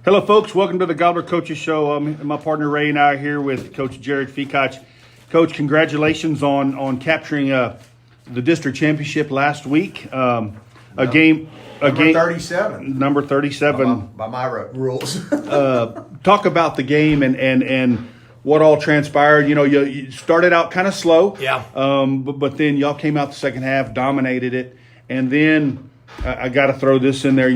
Hello, folks. Welcome to the Gobbler Coaches Show. My partner Ray and I are here with Coach Jared Feacock. Coach, congratulations on capturing the district championship last week. Number 37. Number 37. By my rules. Talk about the game and what all transpired. You started out kind of slow. Yeah. But then y'all came out the second half, dominated it, and then I got to throw this in there.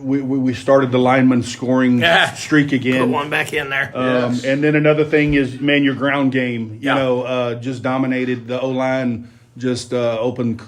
We started the lineman scoring streak again. Put one back in there. Yes. And then another thing is, man, your ground game. Just dominated the O-line. Just opened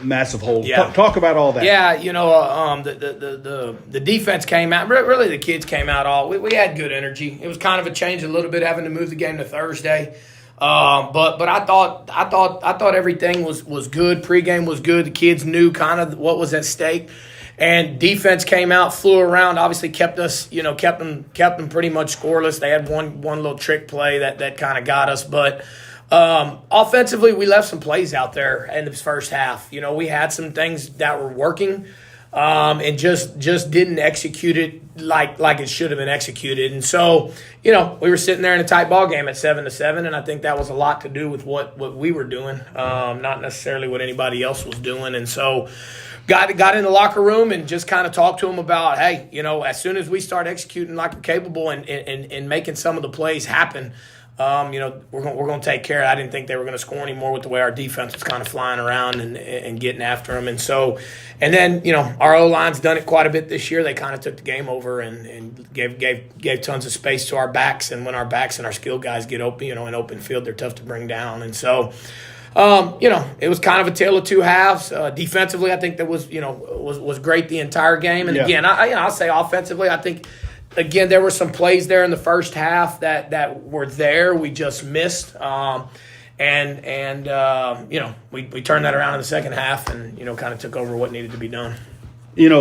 massive holes. Yeah. Talk about all that. Yeah, the defense came out. Really, the kids came out we had good energy. It was kind of a change a little bit having to move the game to Thursday. But I thought everything was good. Pregame was good. The kids knew kind of what was at stake. And defense came out, flew around, obviously kept us, kept them pretty much scoreless. They had one little trick play that kind of got us, but offensively, we left some plays out there in the first half. We had some things that were working, and just didn't execute it like it should have been executed. And so, we were sitting there in a tight ball game at 7-7, and I think that was a lot to do with what we were doing, not necessarily what anybody else was doing. And so, got in the locker room and just kind of talked to them about, hey, as soon as we start executing like we're capable and making some of the plays happen, we're going to take care of it. I didn't think they were going to score anymore with the way our defense was kind of flying around and getting after them. And so, and then, our O-line's done it quite a bit this year. They kind of took the game over and gave tons of space to our backs. And when our backs and our skill guys get open, in open field, they're tough to bring down. And so, it was kind of a tale of two halves. Defensively, I think that was great the entire game. And again, I'll say offensively, I think, again, there were some plays there in the first half that were there. We just missed. We turned that around in the second half and, kind of took over what needed to be done. You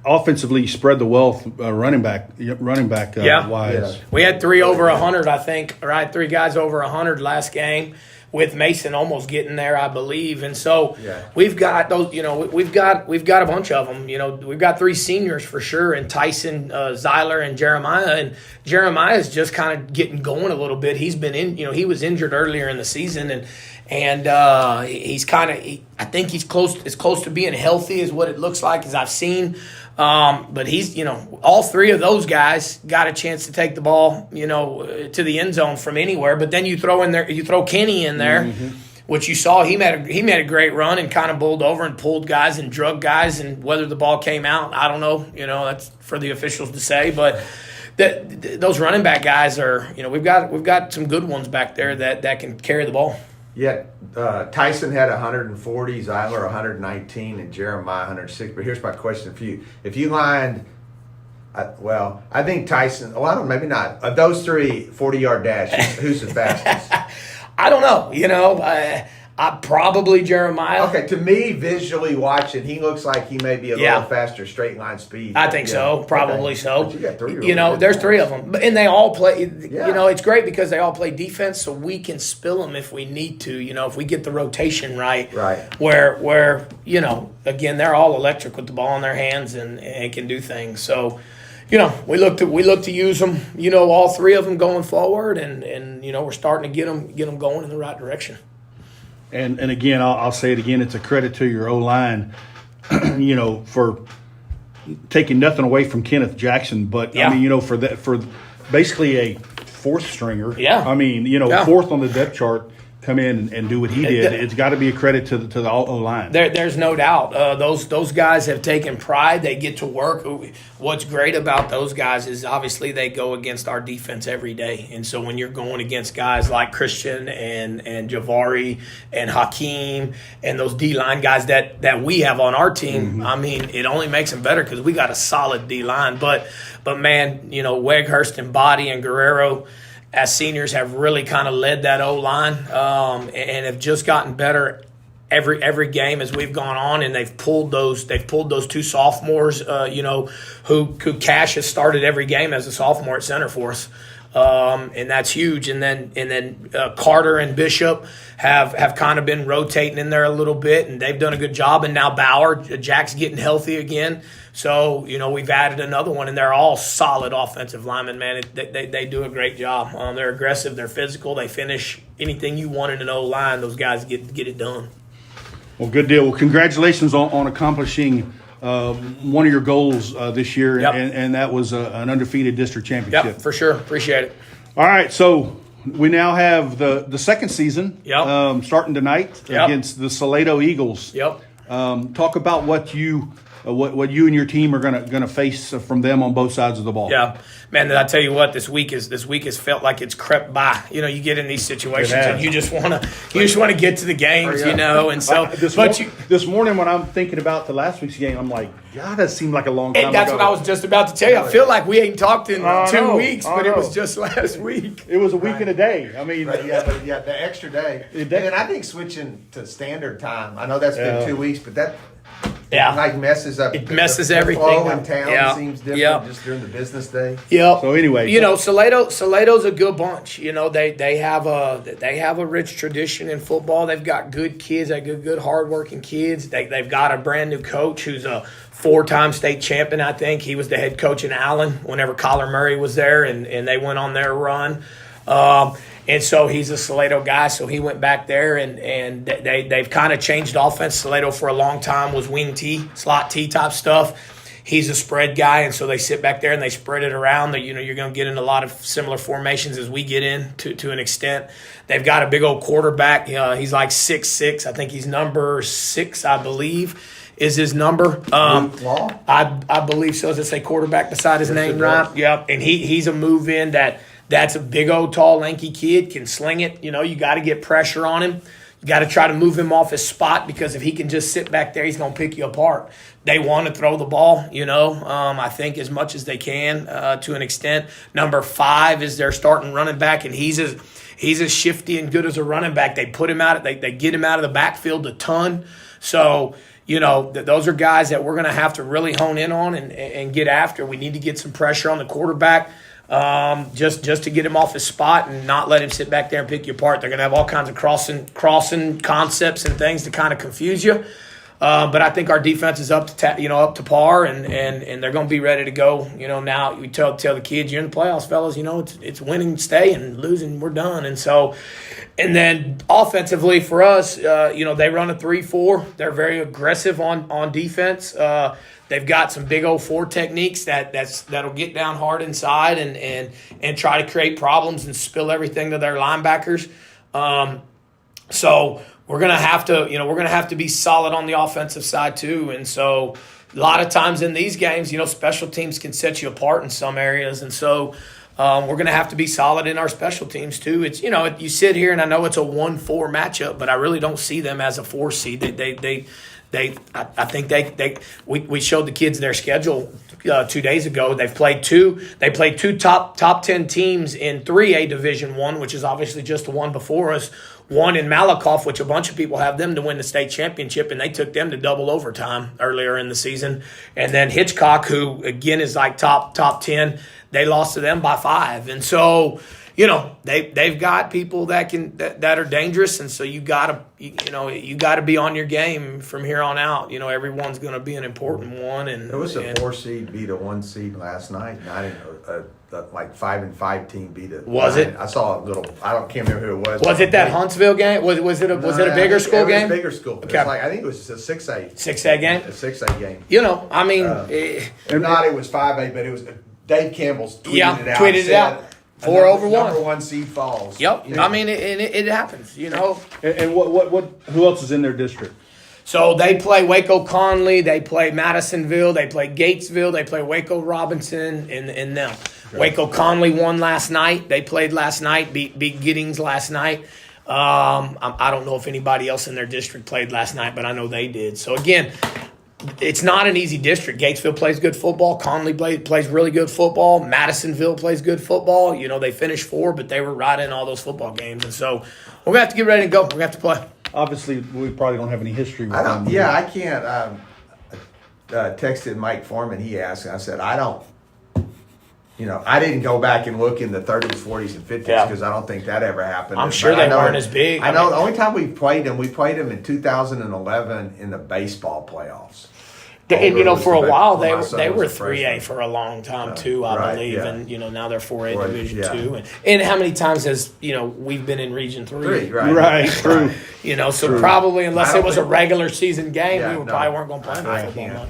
offensively spread the wealth running back wise. Yeah. We had 3 over 100, I think, right? 3 guys over 100 last game, with Mason almost getting there, I believe. And so we've got those, we've got a bunch of them. We've got 3 seniors for sure, and Tyson, Zyler, and Jeremiah. And Jeremiah's just kind of getting going a little bit. He's been he was injured earlier in the season, and he's kind of, I think he's close to being healthy is what it looks like, as I've seen. But he's, all 3 of those guys got a chance to take the ball, to the end zone from anywhere. But then you throw Kenny in there, which you saw he made a great run and kind of bowled over and pulled guys and drug guys, and whether the ball came out, I don't know. That's for the officials to say, but. Those running back guys are, we've got some good ones back there that can carry the ball. Yeah, Tyson had 140, Zyler 119, and Jeremiah 106. But here's my question for you: if you lined, I think Tyson. Well, I don't. Maybe not. Of those 3 40-yard dash, who's the fastest? I don't know. I probably Jeremiah. Okay, to me, visually watching, he looks like he may be a little faster straight line speed. I think so, probably so. But you got 3 there's 3 of them, and they all play. It's great because they all play defense, so we can spill them if we need to. If we get the rotation right. Where again, they're all electric with the ball in their hands and can do things. So. We look to use them. All 3 of them going forward, and we're starting to get them going in the right direction. And again, I'll say it again. It's a credit to your O-line, for taking nothing away from Kenneth Jackson, but for basically a 4th stringer. Yeah. 4th on the depth chart, come in and do what he did. It's got to be a credit to the O-line. There's no doubt. Those guys have taken pride. They get to work. What's great about those guys is obviously they go against our defense every day. And so when you're going against guys like Christian and Javari and Hakeem and those D-line guys that we have on our team, it only makes them better because we got a solid D-line. But man, Weghurst and Body and Guerrero – as seniors have really kind of led that O-line and have just gotten better every game as we've gone on, and they've pulled those 2 sophomores, who Cash has started every game as a sophomore at center for us. and that's huge. And then Carter and Bishop have kind of been rotating in there a little bit, and they've done a good job. And now Bauer, Jack's getting healthy again. So, we've added another one, and they're all solid offensive linemen, man. They do a great job. They're aggressive. They're physical. They finish anything you want in an O-line. Those guys get it done. Well, good deal. Well, congratulations on accomplishing one of your goals this year, Yep. and that was an undefeated district championship. Yep, for sure. Appreciate it. All right, so we now have the second season starting tonight against the Salado Eagles. Yep. Talk about what you and your team are gonna face from them on both sides of the ball. Yeah, man. I tell you what, this week has felt like it's crept by. You get in these situations and you just want to get to the games, and so. This morning when I'm thinking about the last week's game, I'm like, God, that seemed like a long time and that's ago. what I was just about to tell you. I feel like we ain't talked in 2 weeks, but it know. was just last week. It was a week and a day. I mean, The extra day. And then I think switching to standard time. I know that's been 2 weeks, but that messes up. It messes the everything flow up. in town Yeah. seems different Yeah. just during the business day. Yep. So anyway, Salado's a good bunch. They have a rich tradition in football. They've got good kids. They got good hardworking kids. They've got a brand new coach who's a 4-time state champion. I think he was the head coach in Allen whenever Kyler Murray was there, and they went on their run. And so he's a Salado guy, so he went back there, and they've kind of changed offense. Salado for a long time was wing T, slot T type stuff. He's a spread guy, and so they sit back there and they spread it around. You're going to get in a lot of similar formations as we get in to an extent. They've got a big old quarterback. He's like 6'6". I think he's number 6, I believe, is his number. Law? I believe so. Does it say quarterback beside his name, right? Yep. And he's a move-in that's a big old tall lanky kid, can sling it. You got to get pressure on him. You got to try to move him off his spot, because if he can just sit back there, he's going to pick you apart. They want to throw the ball, I think as much as they can to an extent. Number 5 is their starting running back, and he's as shifty and good as a running back. They put him out. They get him out of the backfield a ton. So, those are guys that we're going to have to really hone in on and get after. We need to get some pressure on the quarterback. Just to get him off his spot and not let him sit back there and pick you apart. They're going to have all kinds of crossing concepts and things to kind of confuse you. But I think our defense is up to par, and they're going to be ready to go. Now we tell the kids, you're in the playoffs, fellas. It's winning, stay, and losing, we're done. And then offensively for us, they run a 3-4. They're very aggressive on defense. They've got some big old 4 techniques that'll get down hard inside and try to create problems and spill everything to their linebackers. So we're gonna have to be solid on the offensive side too. And so a lot of times in these games, special teams can set you apart in some areas, and so. We're going to have to be solid in our special teams too. It's you sit here and I know it's a 1-4 matchup, but I really don't see them as a 4 seed. I think we showed the kids their schedule 2 days ago. They played two top 10 teams in 3A Division I, which is obviously just the one before us. One in Malakoff, which a bunch of people have them to win the state championship, and they took them to double overtime earlier in the season. And then Hitchcock, who again is like top 10, they lost to them by 5. And so, they've got people that are dangerous, and so you gotta be on your game from here on out. Everyone's going to be an important one. And there was a 4 seed beat a 1 seed last night, and I didn't know. Like 5-5 team beat it. Was it? I saw a little. Can't remember who it was. Was it that Huntsville game? Was it a bigger school game? It was a bigger school. Okay. I think it was a 6A. 6A game. A 6A game. If not, it was 5A, but it was Dave Campbell's tweeted it out. 4 over 1. Number 1 seed falls. Yep. It happens. And what? Who else is in their district? So they play Waco Conley, they play Madisonville, they play Gatesville, they play Waco Robinson, and them. Right. Waco Conley won last night. They played last night, beat Giddings last night. I don't know if anybody else in their district played last night, but I know they did. So again, it's not an easy district. Gatesville plays good football. Conley plays really good football. Madisonville plays good football. They finished 4, but they were right in all those football games. And so we're going to have to get ready to go. We're going to have to play. Obviously, we probably don't have any history with them. Yeah, I can't. Texted Mike Foreman. He asked, and I said, I don't. I didn't go back and look in the 30s, 40s, and 50s Yeah. because I don't think that ever happened. I'm sure they weren't as big. I know the only time we played them in 2011 in the baseball playoffs. And for a while they my son were was a 3A freshman. for a long time too, I Right, believe, yeah. and now they're 4A 4A, Division yeah. 2. And how many times has we've been in Region 3? Right, true. So probably unless I don't it was a think- regular season game, Yeah, we no. probably weren't going to play I football. can't. much.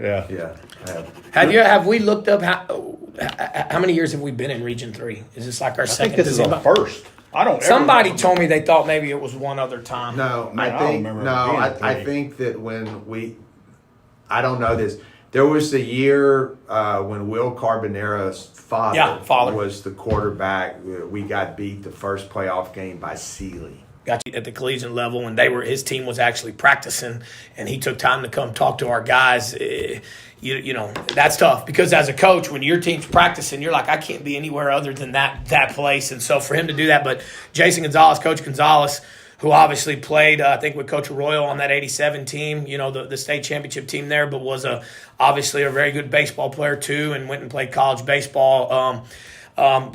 Yeah. Yeah. Have we looked up how many years have we been in Region 3? Is this like our I second? think this is Does our anybody- first. I don't. Somebody ever told me they thought maybe it was one other time. No, Man, I don't remember it being I three. think that I don't know this. There was the year when Will Carbonera's father was the quarterback. We got beat the first playoff game by Sealy. Got you at the collegiate level, and his team was actually practicing, and he took time to come talk to our guys. That's tough because as a coach, when your team's practicing, you're like, I can't be anywhere other than that place. And so for him to do that, but Jason Gonzalez, Coach Gonzalez, who obviously played, I think, with Coach Arroyo on that '87 team, the state championship team there, but was obviously a very good baseball player too, and went and played college baseball.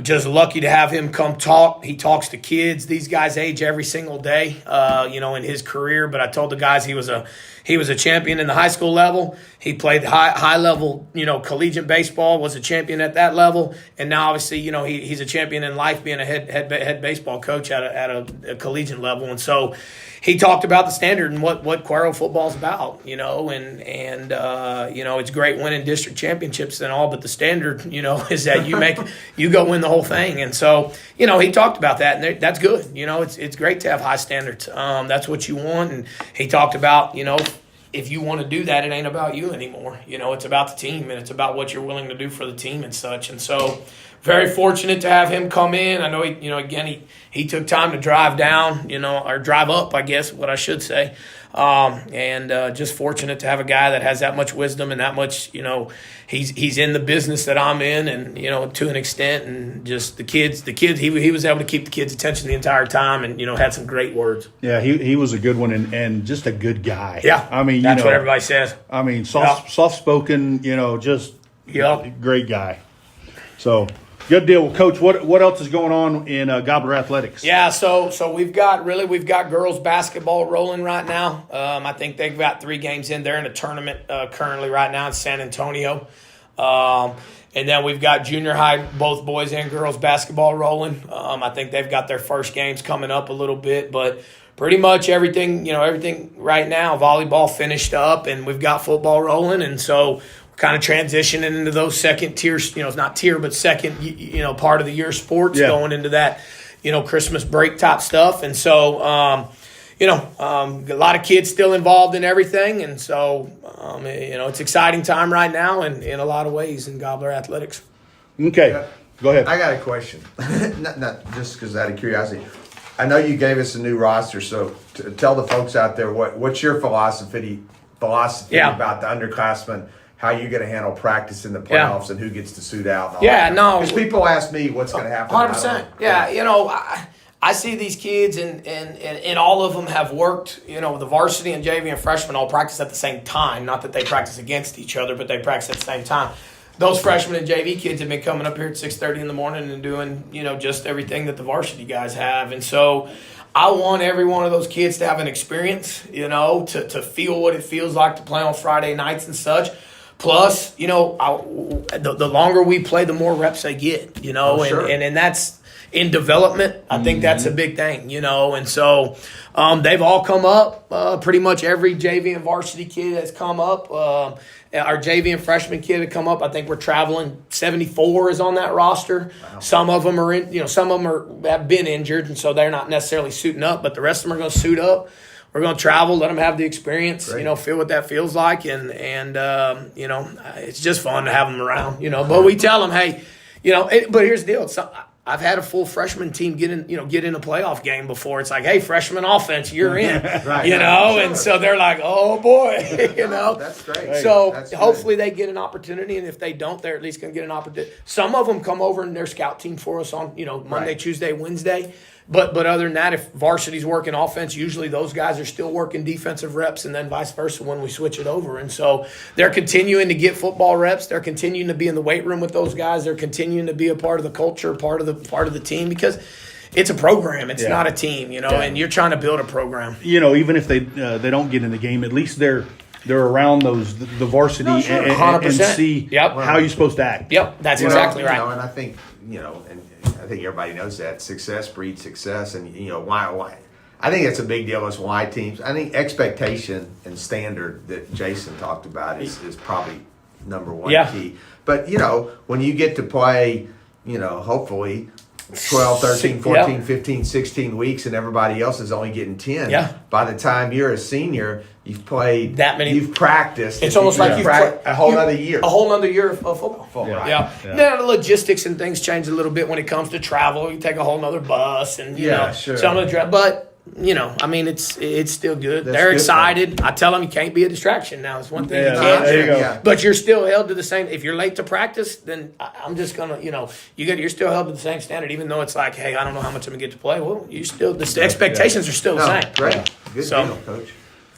Just lucky to have him come talk. He talks to kids. These guys age every single day, in his career. But I told the guys he was a champion in the high school level. He played high level, collegiate baseball, was a champion at that level. And now obviously, he's a champion in life being a head baseball coach at a collegiate level. And so he talked about the standard and what Cuero football is about, and it's great winning district championships and all, but the standard, is that you go win the whole thing. And so, he talked about that, and that's good. It's great to have high standards. That's what you want. And he talked about, if you want to do that, it ain't about you anymore. It's about the team, and it's about what you're willing to do for the team and such. And so, very fortunate to have him come in. I know he took time to drive down, or drive up, I guess what I should say. And just fortunate to have a guy that has that much wisdom and that much, he's in the business that I'm in, and to an extent, and just the kids. He was able to keep the kids' attention the entire time, and had some great words. Yeah, he was a good one and just a good guy. Yeah, I mean, that's what everybody says. I mean, soft spoken, just great guy. So. Good deal. Well, Coach, what else is going on in Gobbler Athletics? Yeah, so we've got girls basketball rolling right now. I think they've got 3 games in. They're in a tournament currently right now in San Antonio. And then we've got junior high, both boys and girls basketball rolling. I think they've got their first games coming up a little bit, but pretty much everything right now. Volleyball finished up, and we've got football rolling, and so kind of transitioning into those second tiers, it's not tier, but second, part of the year sports, going into that, Christmas break type stuff. And so, a lot of kids still involved in everything. And so, it's exciting time right now in a lot of ways in Gobbler Athletics. Okay. Go ahead. I got a question. not just because out of curiosity. I know you gave us a new roster, so tell the folks out there what's your philosophy about the underclassmen. How you going to handle practice in the playoffs and who gets to suit out? And all that. Because people ask me what's going to happen. 100%. Yeah, I see these kids, and all of them have worked. The varsity and JV and freshmen all practice at the same time. Not that they practice against each other, but they practice at the same time. Those freshmen and JV kids have been coming up here at 6:30 in the morning and doing just everything that the varsity guys have, and so. I want every one of those kids to have an experience, to feel what it feels like to play on Friday nights and such. Plus, the longer we play, the more reps they get, sure. and that's in development. I think that's a big thing, and so they've all come up. Pretty much every JV and varsity kid has come up. Our JV and freshman kid had come up. I think we're traveling 74 is on that roster. Wow. Some of them are have been injured, and so they're not necessarily suiting up, but the rest of them are going to suit up. We're going to travel, let them have the experience, feel what that feels like. And it's just fun to have them around, But we tell them, hey, but here's the deal. I've had a full freshman team get in a playoff game before. It's like, hey, freshman offense, you're in, Sure. And so they're like, oh boy, That's great. So That's hopefully they get an opportunity, and if they don't, they're at least going to get an opportunity. Some of them come over in their scout team for us on, Monday, Tuesday, Wednesday. But other than that, if varsity's working offense, usually those guys are still working defensive reps, and then vice versa when we switch it over. And so they're continuing to get football reps. They're continuing to be in the weight room with those guys. They're continuing to be a part of the culture, part of the team, because it's a program. It's not a team, and you're trying to build a program. Even if they don't get in the game, at least they're around the varsity and see how you're supposed to act. Yep, that's exactly right. And I think and I think everybody knows that success breeds success, and why. I think it's a big deal. Is why teams. I think expectation and standard that Jason talked about is probably number one key. But when you get to play, hopefully 12, 13, 14, 15, 16 weeks, and everybody else is only getting 10. Yeah. By the time you're a senior, you've played that many. You've practiced. It's almost like you've a whole other year. A whole other year of football. Yeah. Now the logistics and things change a little bit when it comes to travel. You take a whole nother bus, and some of the but. It's still good. They're excited. I tell them you can't be a distraction now. It's one thing you can't do. Yeah. But you're still held to the same. If you're late to practice, then I'm just gonna, you're still held to the same standard. Even though it's like, hey, I don't know how much I'm gonna get to play. Well, you still the expectations are still the same. Great, good deal, Coach.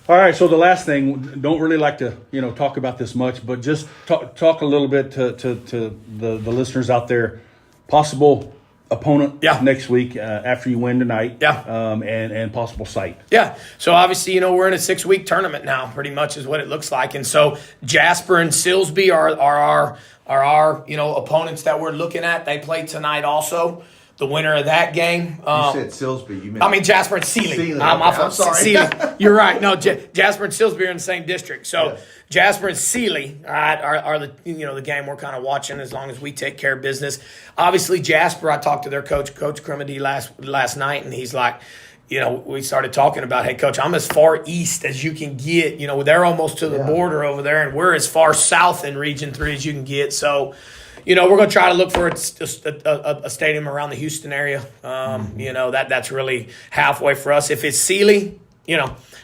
All right. So the last thing, don't really like to talk about this much, but just talk a little bit to the listeners out there. Possible opponent next week after you win tonight, and possible site. Yeah. So obviously, we're in a 6-week tournament now, pretty much is what it looks like. And so Jasper and Silsbee are our opponents that we're looking at. They play tonight also. The winner of that game. You said Silsbee. You meant Jasper and Sealy. I'm sorry. Sealy. You're right. No, Jasper and Silsbee are in the same district. So Jasper and Sealy, all right, are the the game we're kind of watching as long as we take care of business. Obviously, Jasper, I talked to their coach, Coach Crimady, last night, and he's like, we started talking about, hey, Coach, I'm as far east as you can get. They're almost to the border over there, and we're as far south in Region 3 as you can get. So, we're going to try to look for a stadium around the Houston area. That's really halfway for us. If it's Sealy,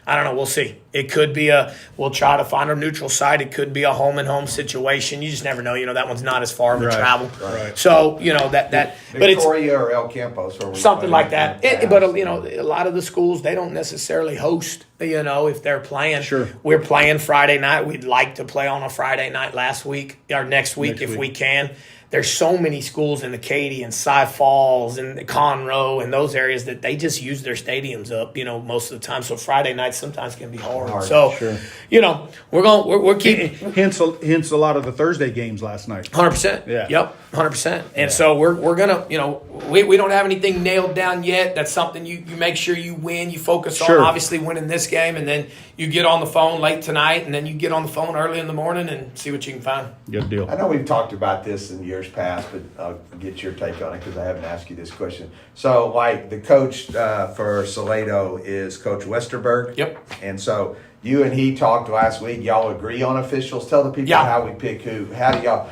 I don't know. We'll see. It could be we'll try to find a neutral site. It could be a home-and-home situation. You just never know. That one's not as far of a travel. Right. So, but Victoria or El Campos. Or something like that. But, a lot of the schools, they don't necessarily host, if they're playing. Sure. We're playing Friday night. We'd like to play on a Friday night next week if we can. There's so many schools in Acadia and Cy Falls and Conroe and those areas that they just use their stadiums up, most of the time. So Friday nights sometimes can be hard. So, we're keeping. Hence a lot of the Thursday games last night. 100%. Yeah. Yep. 100%. And so we're gonna, we don't have anything nailed down yet. That's something you make sure you win. You focus on obviously winning this game, and then you get on the phone late tonight, and then you get on the phone early in the morning and see what you can find. Good deal. I know we've talked about this in years past, but I'll get your take on it because I haven't asked you this question. So, like, the coach for Salado is Coach Westerberg. Yep. And so you and he talked last week. Y'all agree on officials. Tell the people how we pick who. How do y'all?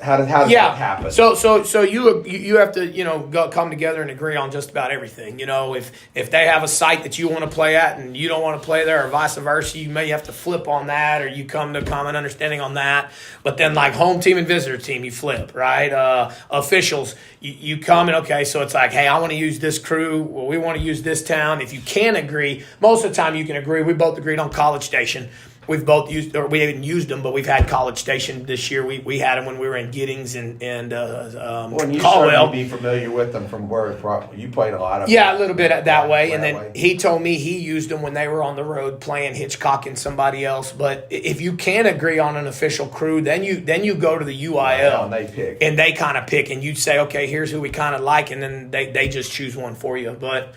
How does that happen? So you have to come together and agree on just about everything. If they have a site that you want to play at and you don't want to play there, or vice versa, you may have to flip on that, or you come to a common understanding on that. But then, like home team and visitor team, you flip, right? Officials, you come and so it's like, hey, I want to use this crew. Well, we want to use this town. If you can't agree, most of the time you can agree. We both agreed on College Station. We've both used, or we haven't used them, but we've had College Station this year. We had them when we were in Giddings and you Caldwell. Certainly be familiar with them from where you played a lot of. Yeah, a little bit that way. And then he told me he used them when they were on the road playing Hitchcock and somebody else. But if you can't agree on an official crew, then you go to the UIL and they pick, and they kind of pick, and you say, okay, here's who we kind of like, and then they just choose one for you. But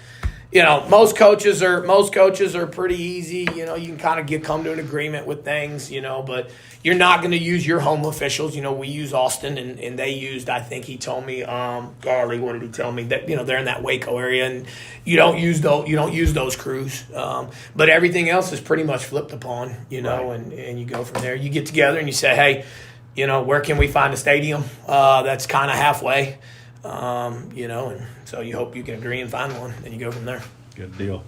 most coaches are pretty easy. You can kind of come to an agreement with things, but you're not going to use your home officials. We use Austin, and they used, I think he told me, Garley, what did he tell me? That, they're in that Waco area, and you don't use those crews. But everything else is pretty much flipped upon, and you go from there. You get together and you say, hey, where can we find a stadium that's kind of halfway? And so you hope you can agree and find one, and you go from there. Good deal.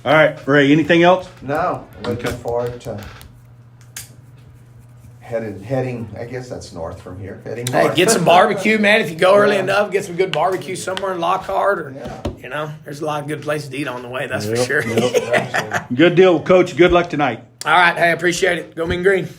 All right, Ray, anything else? No. Looking forward to heading. I guess that's north from here. Heading Hey, north. get some barbecue, man. If you go early Yeah. enough, get some good barbecue somewhere in Lockhart, or Yeah. there's a lot of good places to eat on the way. That's for sure. Good deal, Coach. Good luck tonight. All right, hey, I appreciate it. Go Mean Green.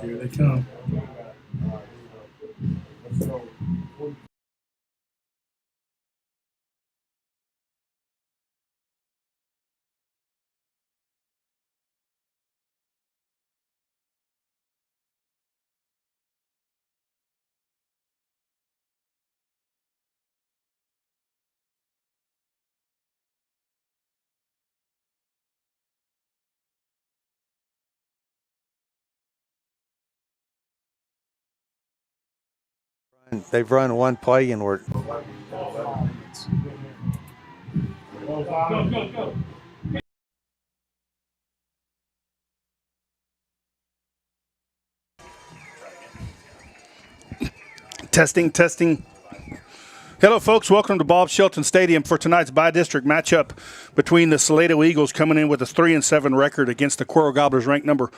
Here they come. They've run one play and we're Testing, testing. Hello, folks. Welcome to Bob Shelton Stadium for tonight's bi-district matchup between the Salado Eagles coming in with a 3-7 record against the Cuero Gobblers, ranked number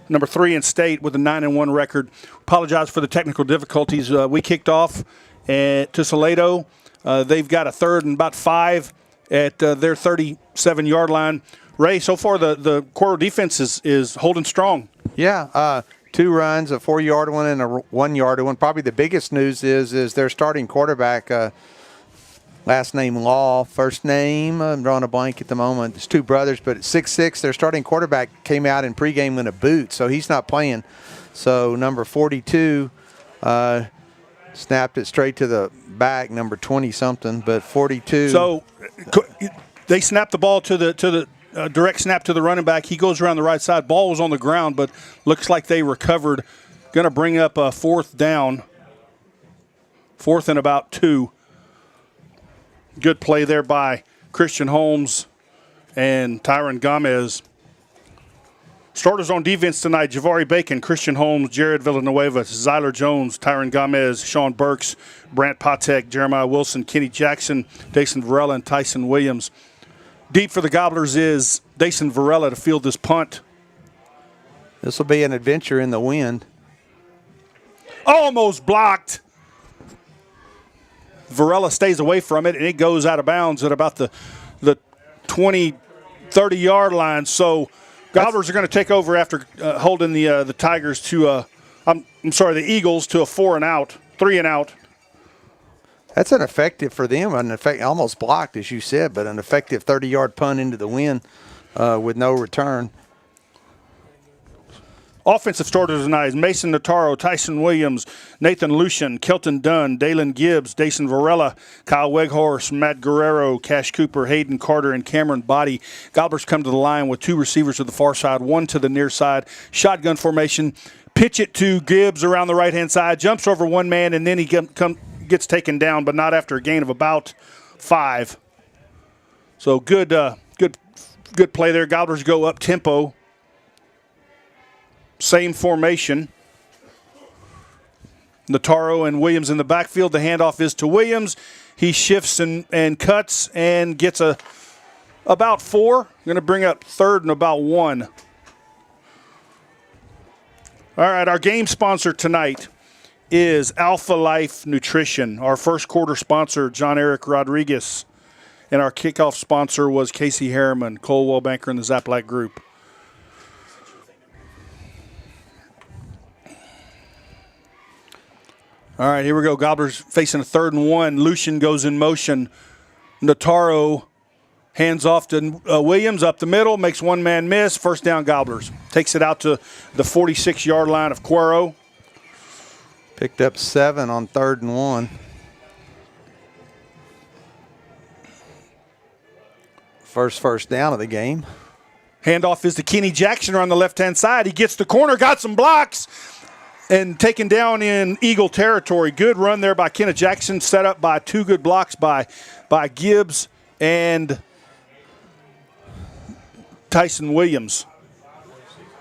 3 in state with a 9-1 record. Apologize for the technical difficulties. We kicked off to Salado. They've got a 3rd and about 5 at their 37-yard line. Ray, so far the Cuero defense is holding strong. Yeah, 2 runs, a 4-yard one and a 1-yard one. Probably the biggest news is their starting quarterback, last name Law, first name, I'm drawing a blank at the moment. It's 2 brothers, but at 6'6", their starting quarterback came out in pregame in a boot, so he's not playing. So number 42 snapped it straight to the back, number 20-something, but 42. So they snapped the ball to the direct snap to the running back. He goes around the right side. Ball was on the ground, but looks like they recovered. Going to bring up a fourth down. Fourth and about 2. Good play there by Christian Holmes and Tyron Gomez. Starters on defense tonight: Javari Bacon, Christian Holmes, Jared Villanueva, Zyler Jones, Tyron Gomez, Sean Burks, Brant Patek, Jeremiah Wilson, Kenny Jackson, Dason Varela, and Tyson Williams. Deep for the Gobblers is Dason Varela to field this punt. This will be an adventure in the wind. Almost blocked. Varela stays away from it, and it goes out of bounds at about the 20, 30-yard line. So Gobblers are going to take over after holding the Tigers to the Eagles to a 4 and out, 3 and out. That's an effective for them, almost blocked, as you said, but an effective 30-yard punt into the wind with no return. Offensive starters tonight is Mason Notaro, Tyson Williams, Nathan Lucian, Kelton Dunn, Dalen Gibbs, Dason Varela, Kyle Weghorst, Matt Guerrero, Cash Cooper, Hayden Carter, and Cameron Body. Gobblers come to the line with 2 receivers to the far side, 1 to the near side. Shotgun formation. Pitch it to Gibbs around the right-hand side, jumps over one man, and then he gets taken down, but not after a gain of about 5. So good play there. Gobblers go up tempo. Same formation. Notaro and Williams in the backfield. The handoff is to Williams. He shifts and cuts and gets about 4. Going to bring up 3rd and about 1. All right, our game sponsor tonight is Alpha Life Nutrition. Our first quarter sponsor, John Eric Rodriguez. And our kickoff sponsor was Casey Harriman, Colwell Banker in the Zaplac Group. All right, here we go. Gobblers facing a 3rd and 1. Lucian goes in motion. Notaro hands off to Williams up the middle, makes one man miss. First down, Gobblers. Takes it out to the 46-yard line of Cuero. Picked up 7 on 3rd and 1. First down of the game. Handoff is to Kenny Jackson on the left-hand side. He gets the corner, got some blocks, and taken down in Eagle territory. Good run there by Kenneth Jackson, set up by 2 good blocks by Gibbs and Tyson Williams.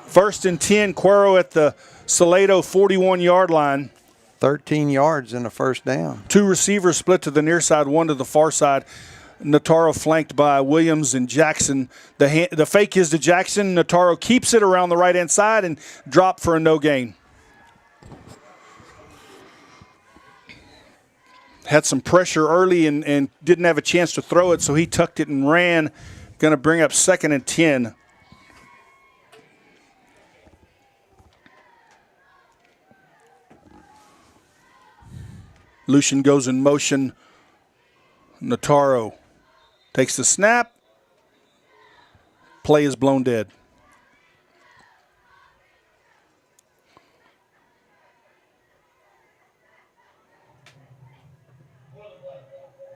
1st and 10, Cuero at the Salado 41-yard line. 13 yards in the first down. 2 receivers split to the near side, 1 to the far side. Notaro flanked by Williams and Jackson. The fake is to Jackson. Notaro keeps it around the right-hand side and drop for a no gain. Had some pressure early and didn't have a chance to throw it, so he tucked it and ran. Going to bring up 2nd and 10. Lucian goes in motion. Notaro takes the snap. Play is blown dead.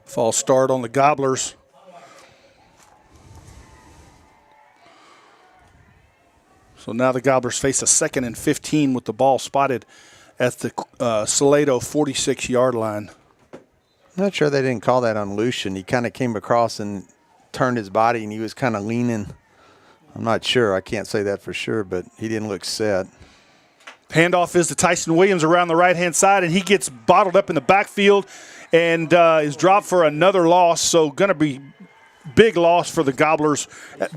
False start on the Gobblers. So now the Gobblers face a 2nd and 15 with the ball spotted at the Salado 46-yard line. I'm not sure they didn't call that on Lucian. He kind of came across and turned his body, and he was kind of leaning. I'm not sure. I can't say that for sure, but he didn't look set. Handoff is to Tyson Williams around the right-hand side, and he gets bottled up in the backfield and is dropped for another loss. So going to be big loss for the Gobblers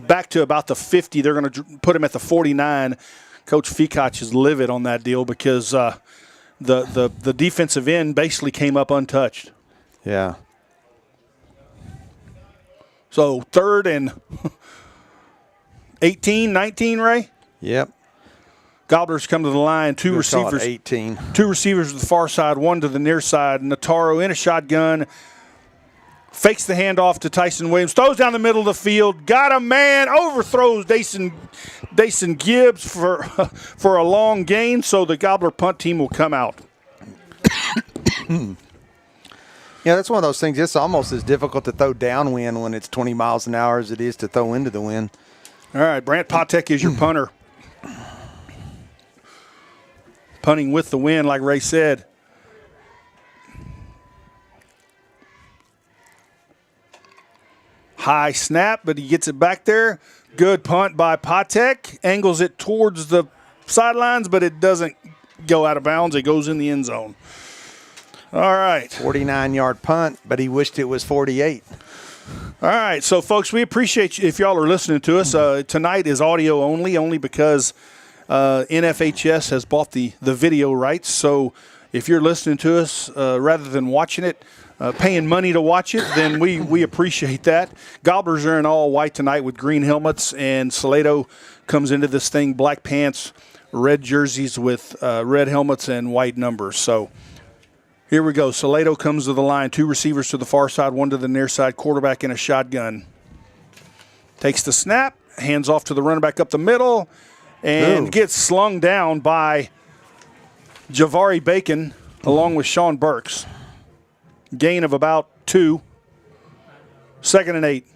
back to about the 50. They're going to put him at the 49. Coach Fikach is livid on that deal because the defensive end basically came up untouched. Yeah. So 3rd and 18, 19, Ray? Yep. Gobblers come to the line. 2 receivers. 18. 2 receivers to the far side, 1 to the near side. Notaro in a shotgun. Fakes the handoff to Tyson Williams. Throws down the middle of the field. Got a man. Overthrows Dason Gibbs for a long gain. So the Gobbler punt team will come out. Yeah, that's one of those things. It's almost as difficult to throw downwind when it's 20 miles an hour as it is to throw into the wind. All right, Brant Patek is your punter. Punting with the wind, like Ray said. High snap, but he gets it back there. Good punt by Patek. Angles it towards the sidelines, but it doesn't go out of bounds. It goes in the end zone. All right. 49-yard punt, but he wished it was 48. All right. So, folks, we appreciate you if y'all are listening to us. Tonight is audio only because NFHS has bought the video rights. So if you're listening to us rather than watching it, paying money to watch it, then we appreciate that. Gobblers are in all white tonight with green helmets, and Salado comes into this thing, black pants, red jerseys with red helmets and white numbers. So here we go. Salado comes to the line. 2 receivers to the far side, 1 to the near side, quarterback in a shotgun. Takes the snap, hands off to the running back up the middle, and gets slung down by Javari Bacon along with Sean Burks. Gain of about 2. 2nd and 8.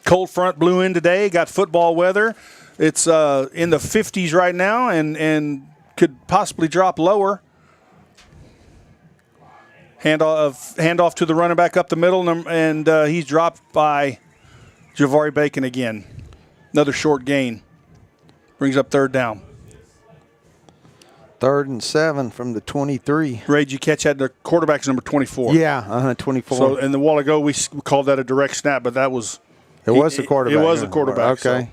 Cold front blew in today. Got football weather. It's in the 50s right now and could possibly drop lower. Handoff to the running back up the middle, and he's dropped by Javari Bacon again. Another short gain. Brings up 3rd down. 3rd and 7 from the 23. Ray, did you catch that? The quarterback's number 24. Yeah, 24. So, and a while ago we called that a direct snap, but that was... It was the quarterback. It was the quarterback. Okay.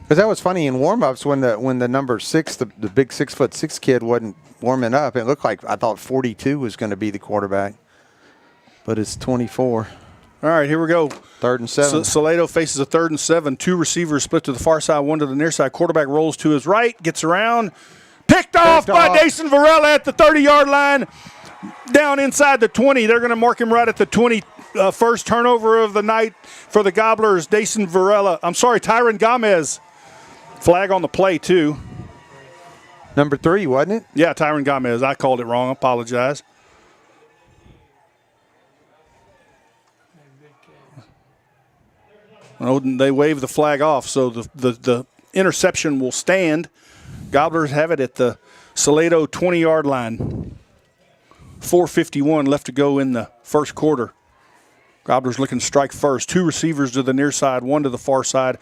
Because that was funny in warm-ups when the number 6, the big 6'6" kid wasn't warming up. It looked like I thought 42 was going to be the quarterback, but it's 24. All right, here we go. 3rd and 7. Salado faces a 3rd and 7. 2 receivers split to the far side, 1 to the near side. Quarterback rolls to his right, gets around, picked off by Dason Varela at the 30-yard line. Down inside the 20. They're going to mark him right at the 20. First turnover of the night for the Gobblers. Tyron Gomez. Flag on the play, too. Number 3, wasn't it? Yeah, Tyron Gomez. I called it wrong. I apologize. Oh, they waved the flag off, so the interception will stand. Gobblers have it at the Salado 20-yard line. 4:51 left to go in the first quarter. Gobblers looking to strike first. 2 receivers to the near side, 1 to the far side.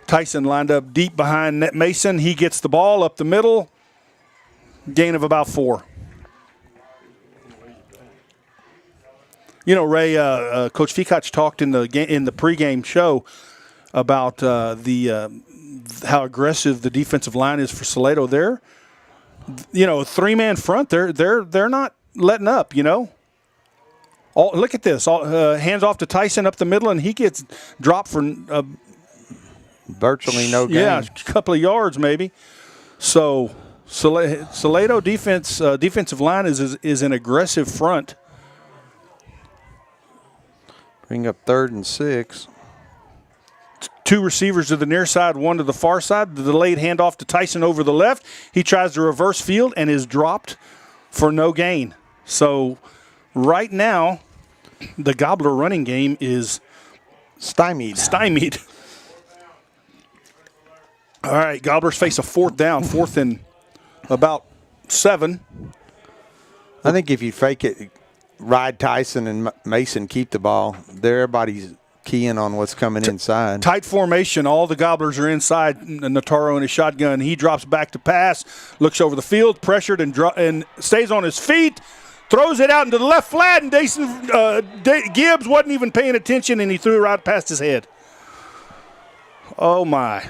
Tyson lined up deep behind Mason. He gets the ball up the middle. Gain of about 4. You know, Ray, Coach Fikach talked in the pregame show about how aggressive the defensive line is for Salado. They're, you know, a 3-man front. They're not letting up. You know. Look at this. Hands off to Tyson up the middle, and he gets dropped for virtually no gain. Yeah, a couple of yards maybe. So Salado defensive line is an aggressive front. Bring up 3rd and 6. 2 receivers to the near side, 1 to the far side. The delayed handoff to Tyson over the left. He tries to reverse field and is dropped for no gain. So right now, the Gobbler running game is stymied. All right, Gobblers face a 4th down, 4th and about 7. I think if you fake it, ride Tyson and Mason, keep the ball. Everybody's keying on what's coming inside. Tight formation. All the Gobblers are inside. Nataro in his shotgun. He drops back to pass, looks over the field, pressured and stays on his feet. Throws it out into the left flat, and Gibbs wasn't even paying attention, and he threw it right past his head. Oh, my.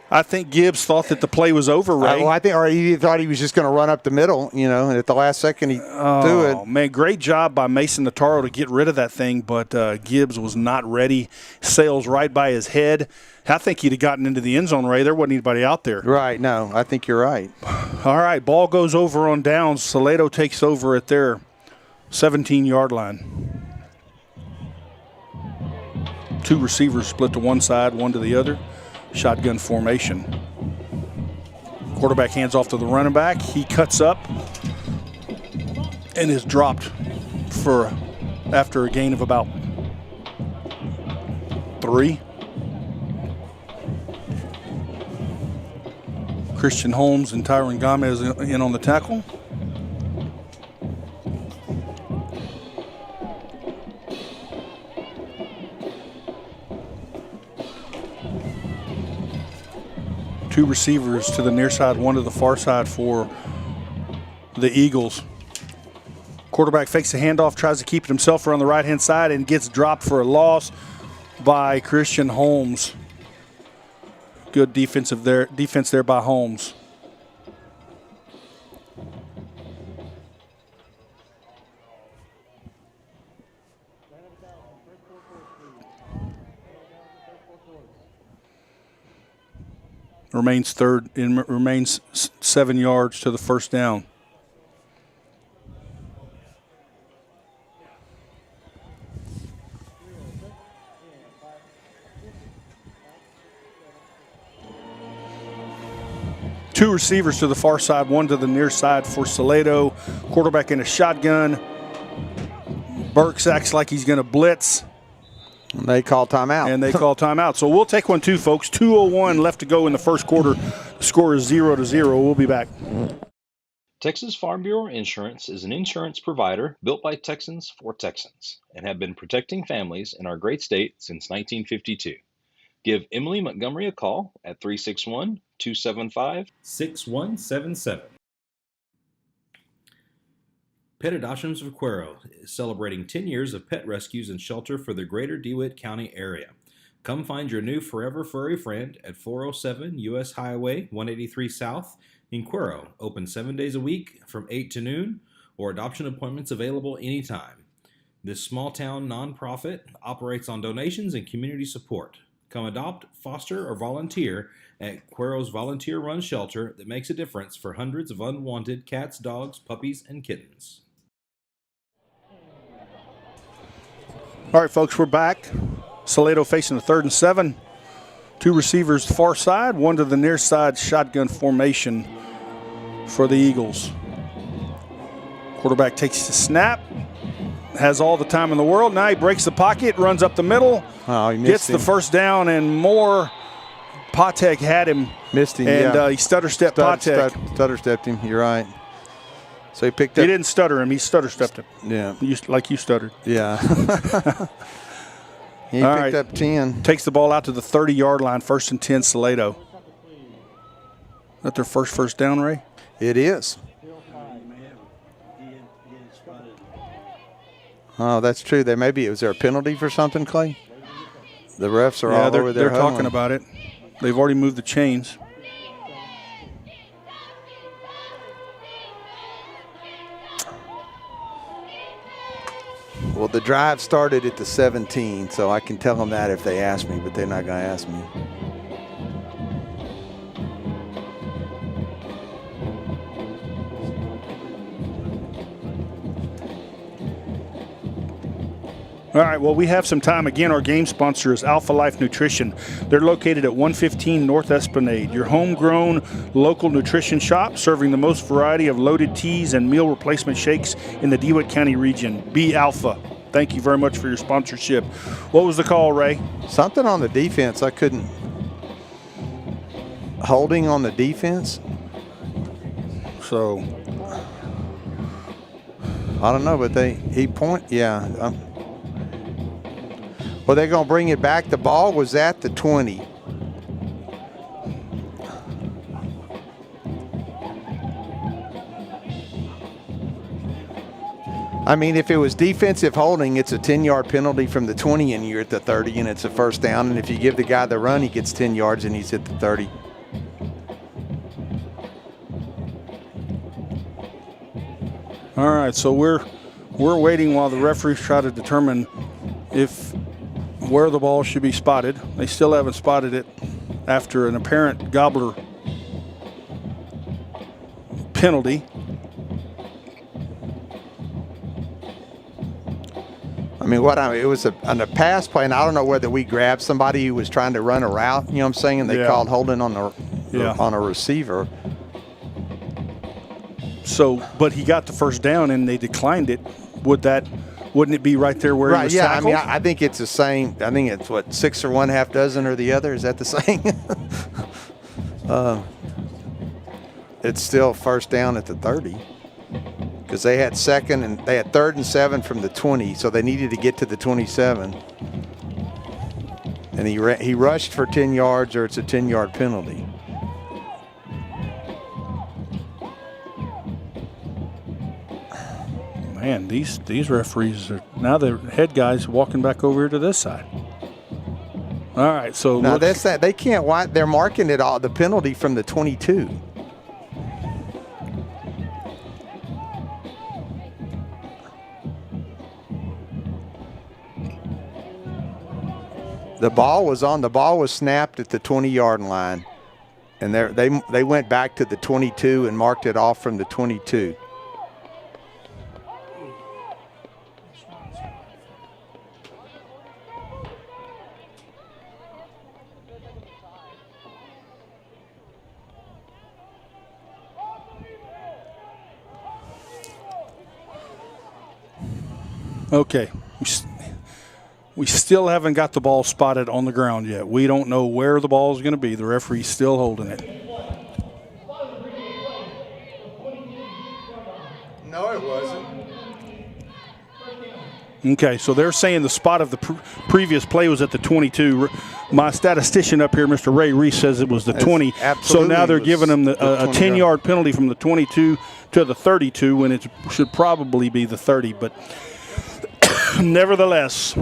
I think Gibbs thought that the play was over, Ray. Well, I think, or he thought he was just going to run up the middle, and at the last second he threw it. Oh, man, great job by Mason Notaro to get rid of that thing, but Gibbs was not ready. Sails right by his head. I think he'd have gotten into the end zone, Ray. There wasn't anybody out there. Right, no, I think you're right. All right, ball goes over on downs. Salado takes over at their 17-yard line. 2 receivers split to one side, one to the other. Shotgun formation. Quarterback hands off to the running back. He cuts up and is dropped after a gain of about 3. Christian Holmes and Tyron Gomez in on the tackle. Two receivers to the near side, one to the far side for the Eagles. Quarterback fakes a handoff, tries to keep it himself around the right-hand side, and gets dropped for a loss by Christian Holmes. Good defense there by Holmes. Remains 7 yards to the first down. Two receivers to the far side, one to the near side for Salado. Quarterback in a shotgun. Burks acts like he's going to blitz. And they call timeout. So we'll take one too, folks. 2:01 left to go in the first quarter. The score is 0-0. We'll be back. Texas Farm Bureau Insurance is an insurance provider built by Texans for Texans and have been protecting families in our great state since 1952. Give Emily Montgomery a call at 361-275-6177. Pet Adoptions of Cuero is celebrating 10 years of pet rescues and shelter for the greater DeWitt County area. Come find your new forever furry friend at 407 U.S. Highway 183 South in Cuero. Open 7 days a week from 8 to noon, or adoption appointments available anytime. This small town nonprofit operates on donations and community support. Come adopt, foster, or volunteer at Cuero's volunteer-run shelter that makes a difference for hundreds of unwanted cats, dogs, puppies, and kittens. All right, folks, we're back. Salado facing a 3rd and 7. Two receivers far side, one to the near side, shotgun formation for the Eagles. Quarterback takes the snap, has all the time in the world. Now he breaks the pocket, runs up the middle, gets the first down, and more. Patek had him. Missed him, and he stutter-stepped Patek. Stutter-stepped him, you're right. So he picked up. He didn't stutter him. He stutter-stepped him. Yeah. Like you stuttered. Yeah. He picked up 10. Takes the ball out to the 30-yard line, 1st and 10, Salado. Is that their first down, Ray? It is. Oh, that's true. Was there a penalty for something, Clay? The refs are all over there. They're talking about it. They've already moved the chains. Well, the drive started at the 17, so I can tell them that if they ask me, but they're not going to ask me. All right, well, we have some time. Again, our game sponsor is Alpha Life Nutrition. They're located at 115 North Esplanade, your homegrown local nutrition shop serving the most variety of loaded teas and meal replacement shakes in the DeWitt County region. Be Alpha. Thank you very much for your sponsorship. What was the call, Ray? Something on the defense. I couldn't. Holding on the defense? So. I don't know, but yeah. Well, they're going to bring it back. The ball was at the 20. I mean, if it was defensive holding, it's a 10-yard penalty from the 20 and you're at the 30 and it's a first down. And if you give the guy the run, he gets 10 yards and he's at the 30. All right, so we're waiting while the referees try to determine where the ball should be spotted. They still haven't spotted it after an apparent Gobbler penalty. I mean, it was on a pass play, and I don't know whether we grabbed somebody who was trying to run a route. You know what I'm saying? And they called holding on a receiver. So, but he got the first down, and they declined it. Wouldn't it be right there where he was tackled? I mean, I think it's the same. I think it's what, 6 or 1/2 dozen or the other. Is that the same? It's still first down at the 30 because they had 3rd and 7 from the 20, so they needed to get to the 27. And he rushed for 10 yards, or it's a 10-yard penalty. Man, these referees are now the head guys walking back over here to this side. All right, so now that's that they can't. Why they're marking it all the penalty from the 22. The ball was snapped at the 20-yard line, and they went back to the 22 and marked it off from the 22. Okay. We still haven't got the ball spotted on the ground yet. We don't know where the ball is going to be. The referee's still holding it. No, it wasn't. Okay, so they're saying the spot of the previous play was at the 22. My statistician up here, Mr. Ray Reese, says it was the 20. So now they're giving them a 10-yard penalty from the 22 to the 32 when it should probably be the 30. But nevertheless,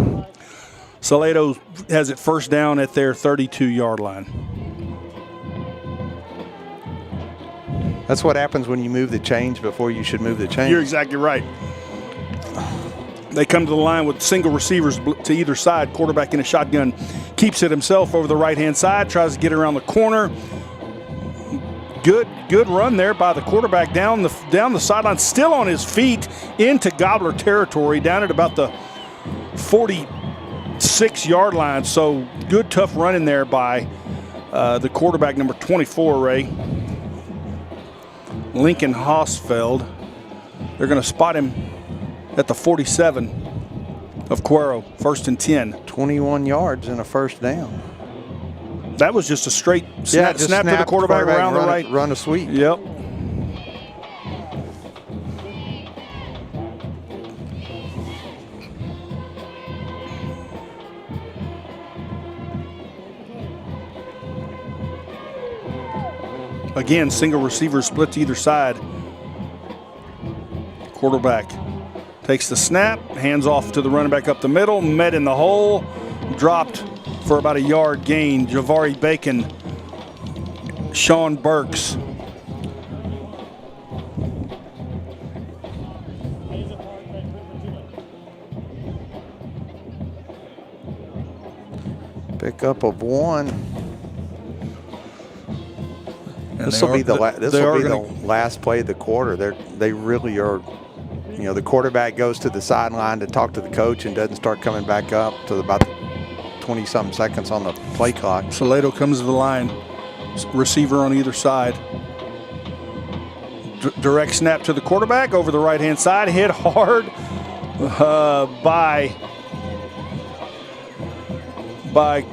Salado has it first down at their 32-yard line. That's what happens when you move the chains before you should move the chains. You're exactly right. They come to the line with single receivers to either side. Quarterback in a shotgun keeps it himself over the right-hand side, tries to get around the corner. Good run there by the quarterback down the sideline, still on his feet into Gobbler territory, down at about the 46-yard line. So good, tough running there by the quarterback, number 24, Ray. Lincoln Hausfeld. They're going to spot him at the 47 of Cuero, 1st and 10. 21 yards and a first down. That was just a straight snap to the quarterback around the right. Run a sweep. Yep. Again, single receiver split to either side. Quarterback takes the snap, hands off to the running back up the middle, met in the hole, dropped for about a yard gain. Javari Bacon, Sean Burks. Pickup of 1. This will be the last play of the quarter. They really are. You know, the quarterback goes to the sideline to talk to the coach and doesn't start coming back up to about 20-something seconds on the play clock. Salado comes to the line. Receiver on either side. Direct snap to the quarterback over the right-hand side. Hit hard by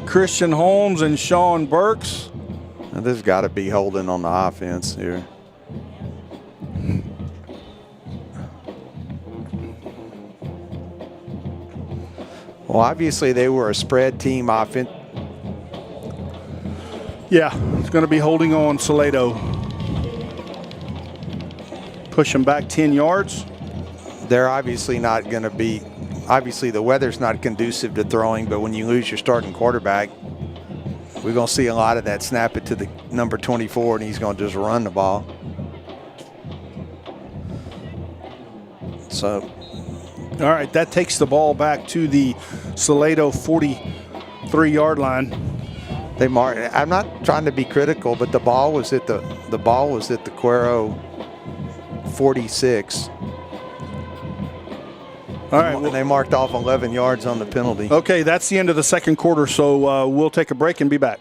Christian Holmes and Sean Burks. Now, this has got to be holding on the offense here. Well, obviously they were a spread team offense. Yeah, it's going to be holding on Salado. Push him back 10 yards. They're obviously not going to be, obviously the weather's not conducive to throwing, but when you lose your starting quarterback, we're going to see a lot of that snap it to the number 24, and he's going to just run the ball. So, all right, that takes the ball back to the Salado 43-yard line. I'm not trying to be critical, but the ball was at the Cuero 46. All right, and they marked off 11 yards on the penalty. Okay, that's the end of the second quarter, so we'll take a break and be back.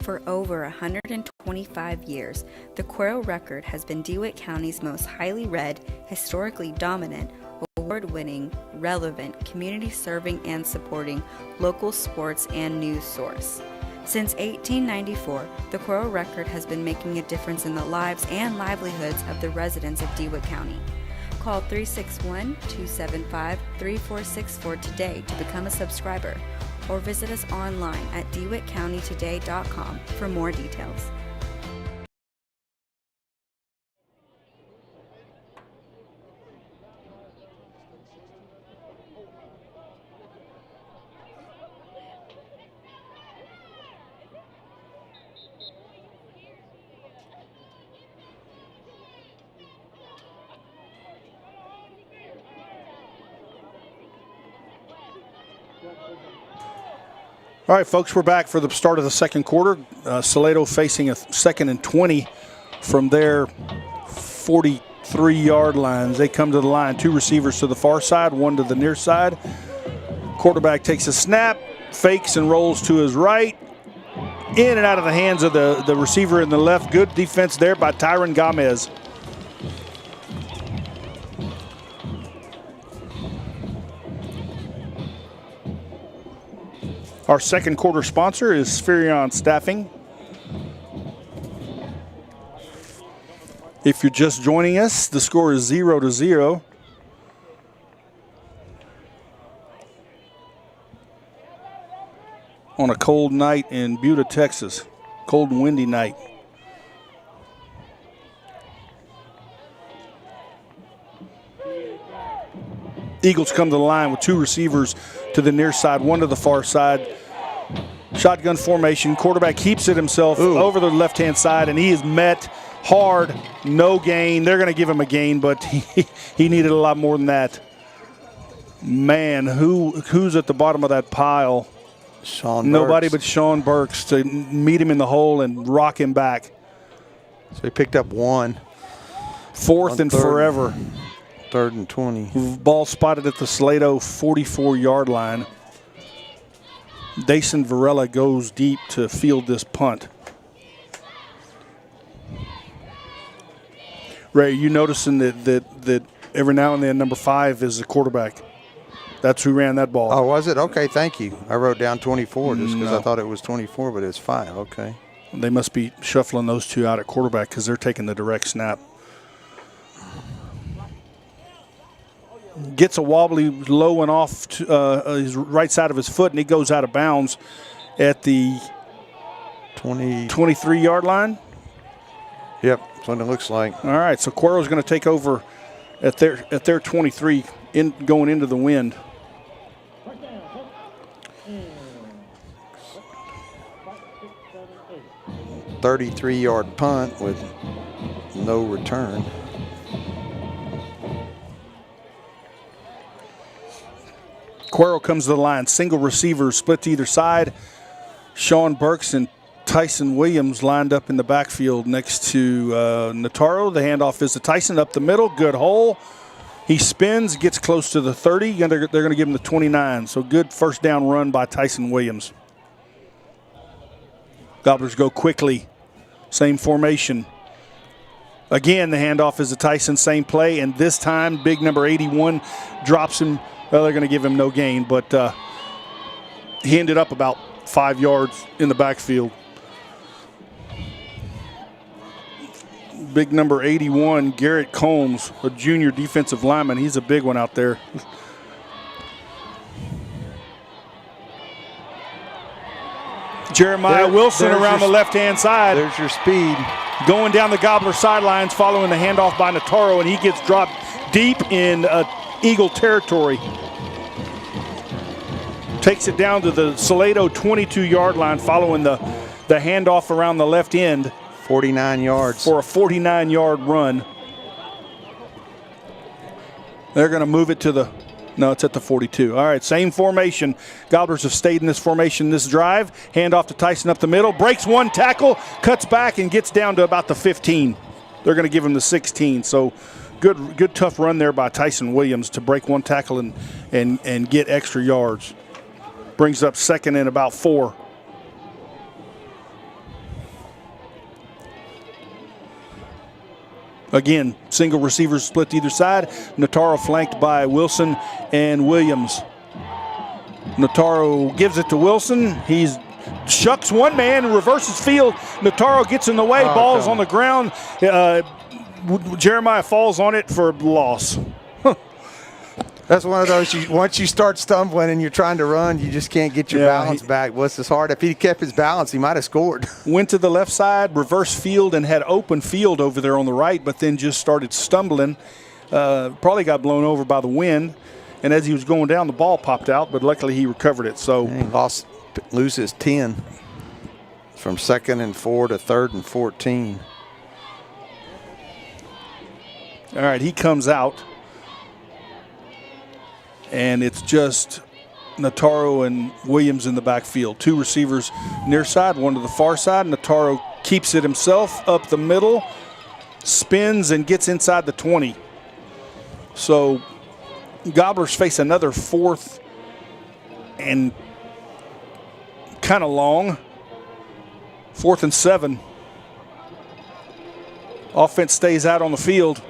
For over 125 years, the Cuero record has been DeWitt County's most highly read, historically dominant, award-winning, relevant, community-serving and supporting local sports and news source. Since 1894, the Cuero record has been making a difference in the lives and livelihoods of the residents of DeWitt County. Call 361-275-3464 today to become a subscriber, or visit us online at dewittcountytoday.com for more details. All right, folks, we're back for the start of the second quarter. Salado facing a 2nd and 20 from their 43-yard lines. They come to the line, 2 receivers to the far side, 1 to the near side. Quarterback takes a snap, fakes and rolls to his right. In and out of the hands of the receiver in the left. Good defense there by Tyron Gomez. Our second quarter sponsor is Spherion Staffing. If you're just joining us, the score is 0-0. On a cold night in Buda, Texas. Cold and windy night. Eagles come to the line with 2 receivers to the near side, 1 to the far side. Shotgun formation. Quarterback keeps it himself over the left-hand side, and he is met hard. No gain. They're going to give him a gain, but he needed a lot more than that. Man, who's at the bottom of that pile? Nobody but Sean Burks to meet him in the hole and rock him back. So he picked up 1. 4th and forever. 3rd and 20. Ball spotted at the Salado 44-yard line. Dason Varela goes deep to field this punt. Ray, you noticing that every now and then number 5 is the quarterback. That's who ran that ball. Oh, was it? Okay, thank you. I wrote down 24 just because I thought it was 24, but it's 5. Okay. They must be shuffling those 2 out at quarterback because they're taking the direct snap. Gets a wobbly low and off his right side of his foot, and he goes out of bounds at the 23-yard line. Yep, that's what it looks like. All right, so Cuero's going to take over at their 23, going into the wind. A 33-yard punt with no return. Cuero comes to the line. Single receivers split to either side. Sean Burks and Tyson Williams lined up in the backfield next to Nataro. The handoff is to Tyson up the middle. Good hole. He spins, gets close to the 30. And they're going to give him the 29. So good first down run by Tyson Williams. Gobblers go quickly. Same formation. Again, the handoff is to Tyson. Same play. And this time, big number 81 drops him. Well, they're going to give him no gain, but he ended up about 5 yards in the backfield. Big number 81, Garrett Combs, a junior defensive lineman. He's a big one out there. Jeremiah Wilson around the left-hand side. There's your speed. Going down the Gobbler sidelines, following the handoff by Nataro, and he gets dropped deep in Eagle territory. Takes it down to the Salado 22-yard line following the handoff around the left end. 49 yards. For a 49-yard run. They're going to move it to the, no, it's at the 42. All right, same formation. Gobblers have stayed in this formation this drive. Hand off to Tyson up the middle. Breaks one tackle, cuts back, and gets down to about the 15. They're going to give him the 16. So good tough run there by Tyson Williams to break one tackle and get extra yards. Brings up second and about 4. Again, single receivers split to either side. Notaro flanked by Wilson and Williams. Notaro gives it to Wilson. He's shucks one man and reverses field. Notaro gets in the way. Ball's on the ground. Jeremiah falls on it for loss. That's one of those, once you start stumbling and you're trying to run, you just can't get your balance back. What's this hard? If he kept his balance, he might have scored. Went to the left side, reverse field, and had open field over there on the right, but then just started stumbling. Probably got blown over by the wind. And as he was going down, the ball popped out, but luckily he recovered it. So he loses 10 from 2nd and 4 to 3rd and 14. All right, he comes out. And it's just Notaro and Williams in the backfield. 2 receivers near side, 1 to the far side. Notaro keeps it himself up the middle, spins and gets inside the 20. So Gobblers face another 4th and kind of long. 4th and 7. Offense stays out on the field.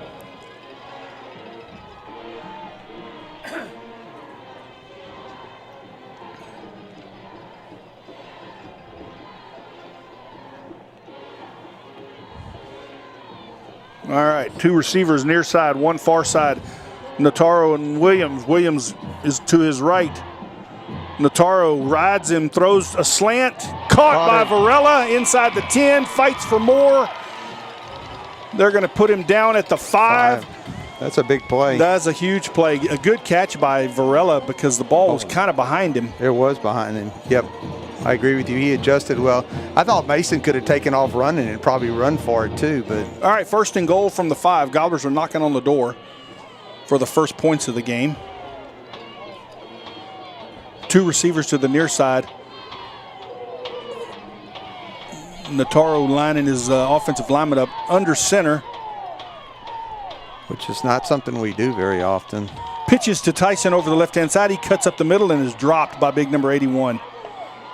All right, 2 receivers near side, 1 far side. Notaro and Williams. Williams is to his right. Notaro rides him, throws a slant. Caught by Varela inside the 10, fights for more. They're going to put him down at the 5. That's a big play. That's a huge play. A good catch by Varela because the ball was kind of behind him. It was behind him. Yep. I agree with you. He adjusted well. I thought Mason could have taken off running and probably run for it too. But all right, 1st and goal from the 5. Gobblers are knocking on the door for the first points of the game. 2 receivers to the near side. Notaro lining his offensive lineman up under center. Which is not something we do very often. Pitches to Tyson over the left-hand side. He cuts up the middle and is dropped by big number 81.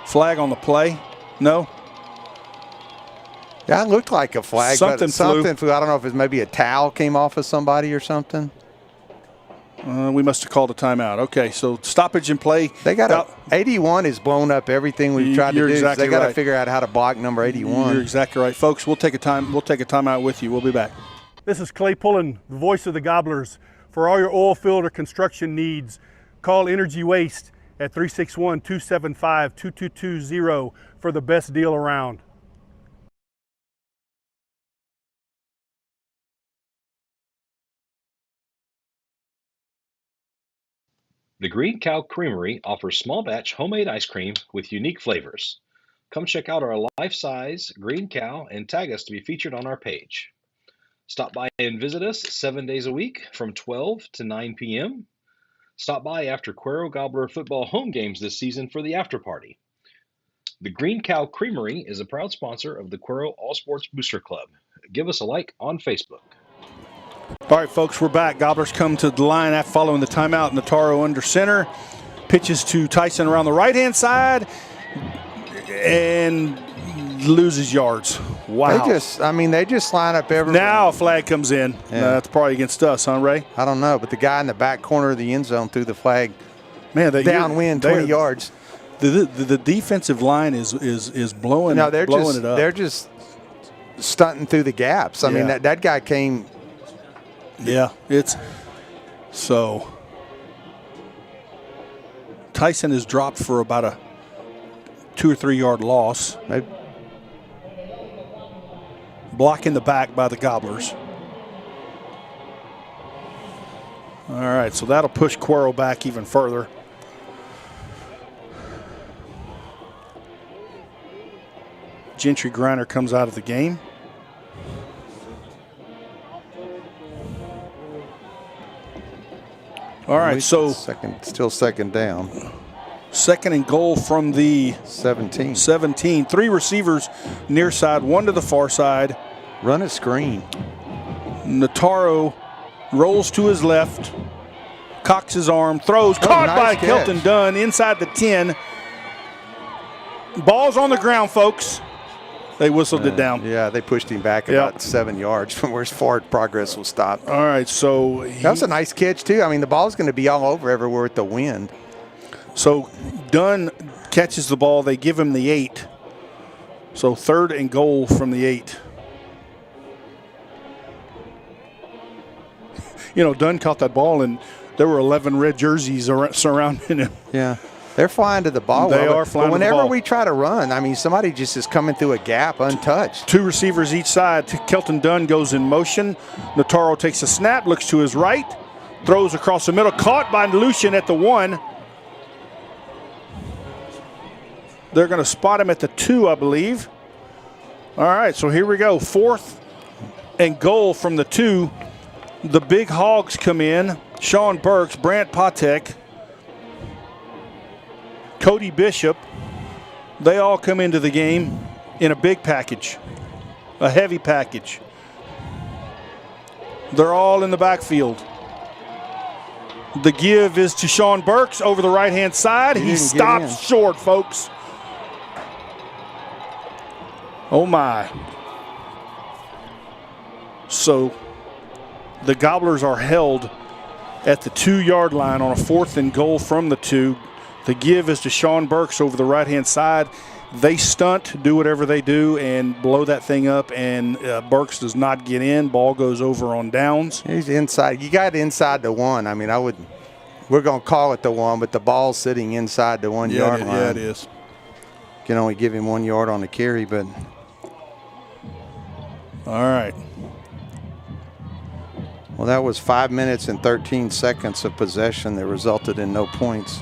Flag on the play? No? Yeah, it looked like a flag. Something flew. I don't know if it's maybe a towel came off of somebody or something. We must have called a timeout. Okay, so stoppage in play. They got 81 has blown up everything we've tried to do. Exactly they got to figure out how to block number 81. You're exactly right, folks. We'll take a timeout with you. We'll be back. This is Clay Pullen, the voice of the Gobblers. For all your oil field or construction needs, call Energy Waste at 361-275-2220 for the best deal around. The Green Cow Creamery offers small batch homemade ice cream with unique flavors. Come check out our life-size Green Cow and tag us to be featured on our page. Stop by and visit us 7 days a week from 12 to 9 p.m. Stop by after Cuero Gobbler football home games this season for the after party. The Green Cow Creamery is a proud sponsor of the Cuero All Sports Booster Club. Give us a like on Facebook. All right, folks, we're back. Gobblers come to the line after following the timeout. Notaro under center. Pitches to Tyson around the right-hand side and loses yards. Wow. They just line up everywhere. Now a flag comes in. Yeah. That's probably against us, huh, Ray? I don't know, but the guy in the back corner of the end zone threw the flag. Man, downwind 20 yards. The defensive line is blowing. No, they're blowing it up. They're just stunting through the gaps. I mean, that guy came. Yeah, it's so. Tyson is dropped for about a 2 or 3 yard loss. Maybe. Block in the back by the Gobblers. All right, so that'll push Cuero back even further. Gentry Griner comes out of the game. All right, so still second down. Second and goal from the 17. 3 receivers near side, 1 to the far side. Run a screen. Nataro rolls to his left, cocks his arm, throws, caught nice by catch. Kelton Dunn inside the 10. Ball's on the ground, folks. They whistled it down. Yeah, they pushed him back about 7 yards from where his forward progress will stop. All right, so that was a nice catch, too. I mean, the ball's going to be all over everywhere with the wind. So Dunn catches the ball. They give him the 8. So 3rd and goal from the 8. You know, Dunn caught that ball, and there were 11 red jerseys surrounding him. Yeah. They're flying to the ball. They are flying but to the whenever ball. we try to run, I mean, somebody just is coming through a gap untouched. 2 receivers each side. Kelton Dunn goes in motion. Nataro takes a snap, looks to his right, throws across the middle, caught by Lucian at the 1. They're going to spot him at the 2, I believe. All right, so here we go. 4th and goal from the 2. The big hogs come in. Sean Burks, Brant Patek, Cody Bishop. They all come into the game in a big package, a heavy package. They're all in the backfield. The give is to Sean Burks over the right-hand side. He stops short, folks. Oh, my. So the Gobblers are held at the 2-yard line on a 4th and goal from the 2. The give is to Sean Burks over the right-hand side. They stunt, do whatever they do, and blow that thing up, and Burks does not get in. Ball goes over on downs. He's inside. You got inside the 1. I mean, we're going to call it the 1, but the ball's sitting inside the 1-yard line. Yeah, it is. Can only give him 1 yard on the carry, but. All right. Well, that was 5 minutes and 13 seconds of possession that resulted in no points.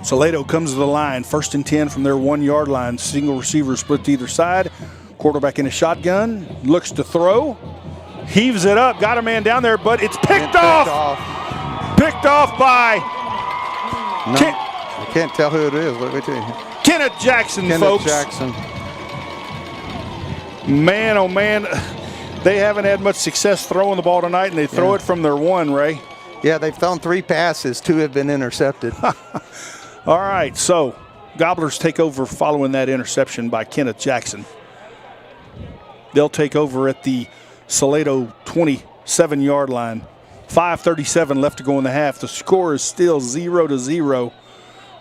Salado comes to the line, 1st and 10 from their 1-yard line. Single receiver split to either side. Quarterback in a shotgun, looks to throw, heaves it up, got a man down there, but it's picked off. Picked off by I can't tell who it is. Let me tell you. Kenneth Jackson, folks. Jackson. Man, oh man, they haven't had much success throwing the ball tonight, and they throw it from their 1, Ray. Yeah, they've thrown 3 passes. 2 have been intercepted. All right, so Gobblers take over following that interception by Kenneth Jackson. They'll take over at the Salado 27-yard line. 5:37 left to go in the half. The score is still 0-0.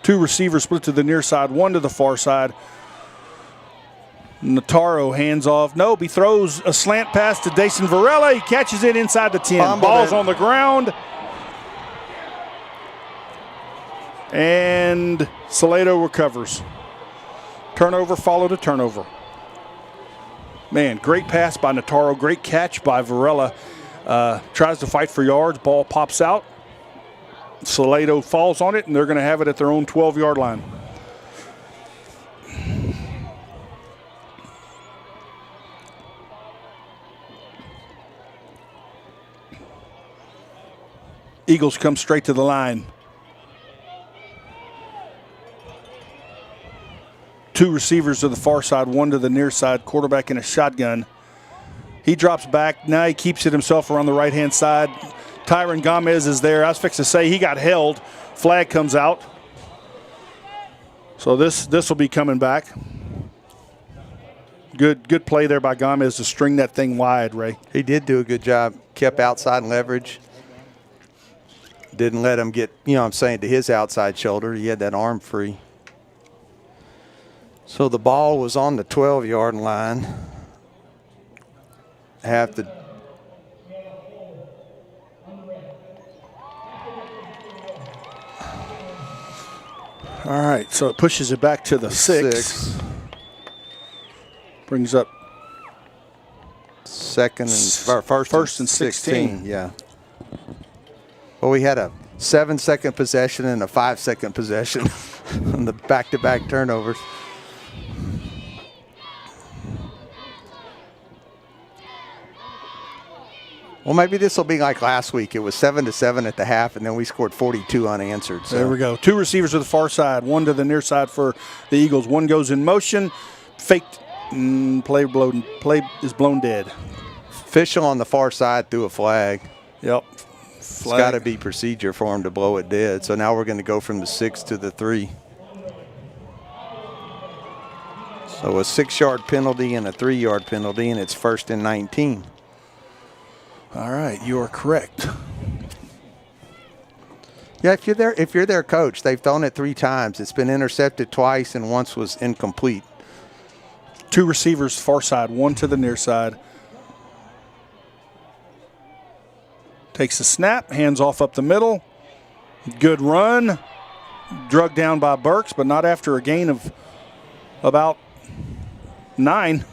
2 receivers split to the near side, 1 to the far side. Nataro hands off. Nope, he throws a slant pass to Dason Varela. He catches it inside the 10. Ball's on the ground. And Salado recovers. Turnover followed a turnover. Man, great pass by Nataro. Great catch by Varela. Tries to fight for yards. Ball pops out. Salado falls on it, and they're going to have it at their own 12-yard line. Eagles come straight to the line. 2 receivers to the far side, 1 to the near side. Quarterback in a shotgun. He drops back. Now he keeps it himself around the right-hand side. Tyron Gomez is there. I was fixing to say he got held. Flag comes out. So this will be coming back. Good play there by Gomez to string that thing wide, Ray. He did do a good job. Kept outside leverage. Didn't let him get, to his outside shoulder. He had that arm free. So the ball was on the 12-yard line. All right, so it pushes it back to the 6. Brings up first and 16. Yeah. Well, we had a 7-second possession and a 5-second possession on the back-to-back turnovers. Well, maybe this will be like last week. It was 7-7 at the half, and then we scored 42 unanswered. So. There we go. 2 receivers to the far side, 1 to the near side for the Eagles. 1 goes in motion, faked, play is blown dead. Official on the far side threw a flag. Yep. It's got to be procedure for him to blow it dead. So now we're going to go from the 6 to the 3. So a 6-yard penalty and a 3-yard penalty, and it's 1st and 19. All right, you are correct. Yeah, if you're their coach, they've thrown it 3 times. It's been intercepted twice, and once was incomplete. 2 receivers far side, 1 to the near side. Takes the snap, hands off up the middle. Good run. Drug down by Burks, but not after a gain of about 9.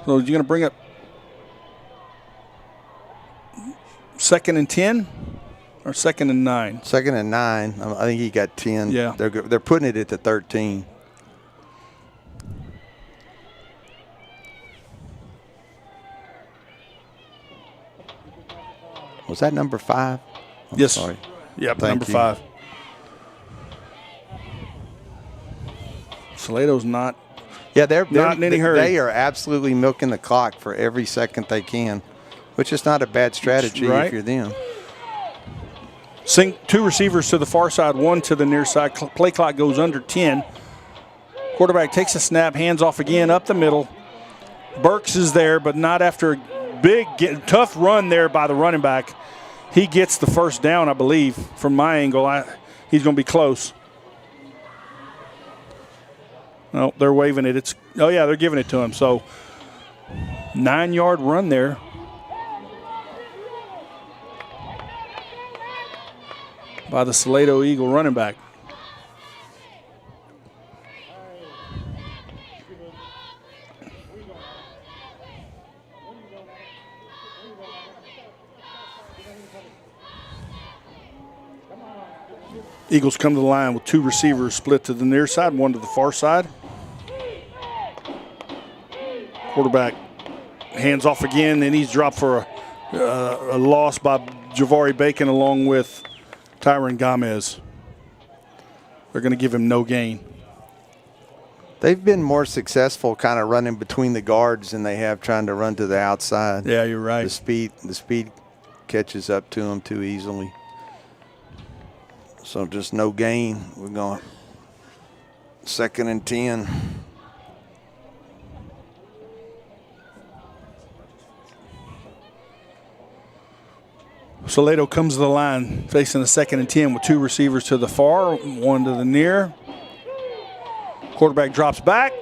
So you're going to bring up 2nd and 10 or 2nd and 9? 2nd and 9. I think he got 10. Yeah. They're putting it at the 13. Was that number 5? Yes. Sorry. Yep, Thank number you. 5. Salado's not. Yeah, they're not in any hurry. They are absolutely milking the clock for every second they can, which is not a bad strategy right. if you're them. 2 receivers to the far side, 1 to the near side. Play clock goes under 10. Quarterback takes a snap, hands off again, up the middle. Burks is there, but not after a big, tough run there by the running back. He gets the first down, I believe, from my angle. He's going to be close. No, they're waving it. They're giving it to him. So 9-yard run there. By the Salado Eagle running back. Eagles come to the line with 2 receivers split to the near side, 1 to the far side. Quarterback hands off again, and he's dropped for a loss by Javari Bacon along with Tyron Gomez. They're going to give him no gain. They've been more successful kind of running between the guards than they have trying to run to the outside. Yeah, you're right. The speed catches up to them too easily. So just no gain. We're going 2nd and 10. Salado comes to the line facing a 2nd and 10 with 2 receivers to the far, 1 to the near. Quarterback drops back,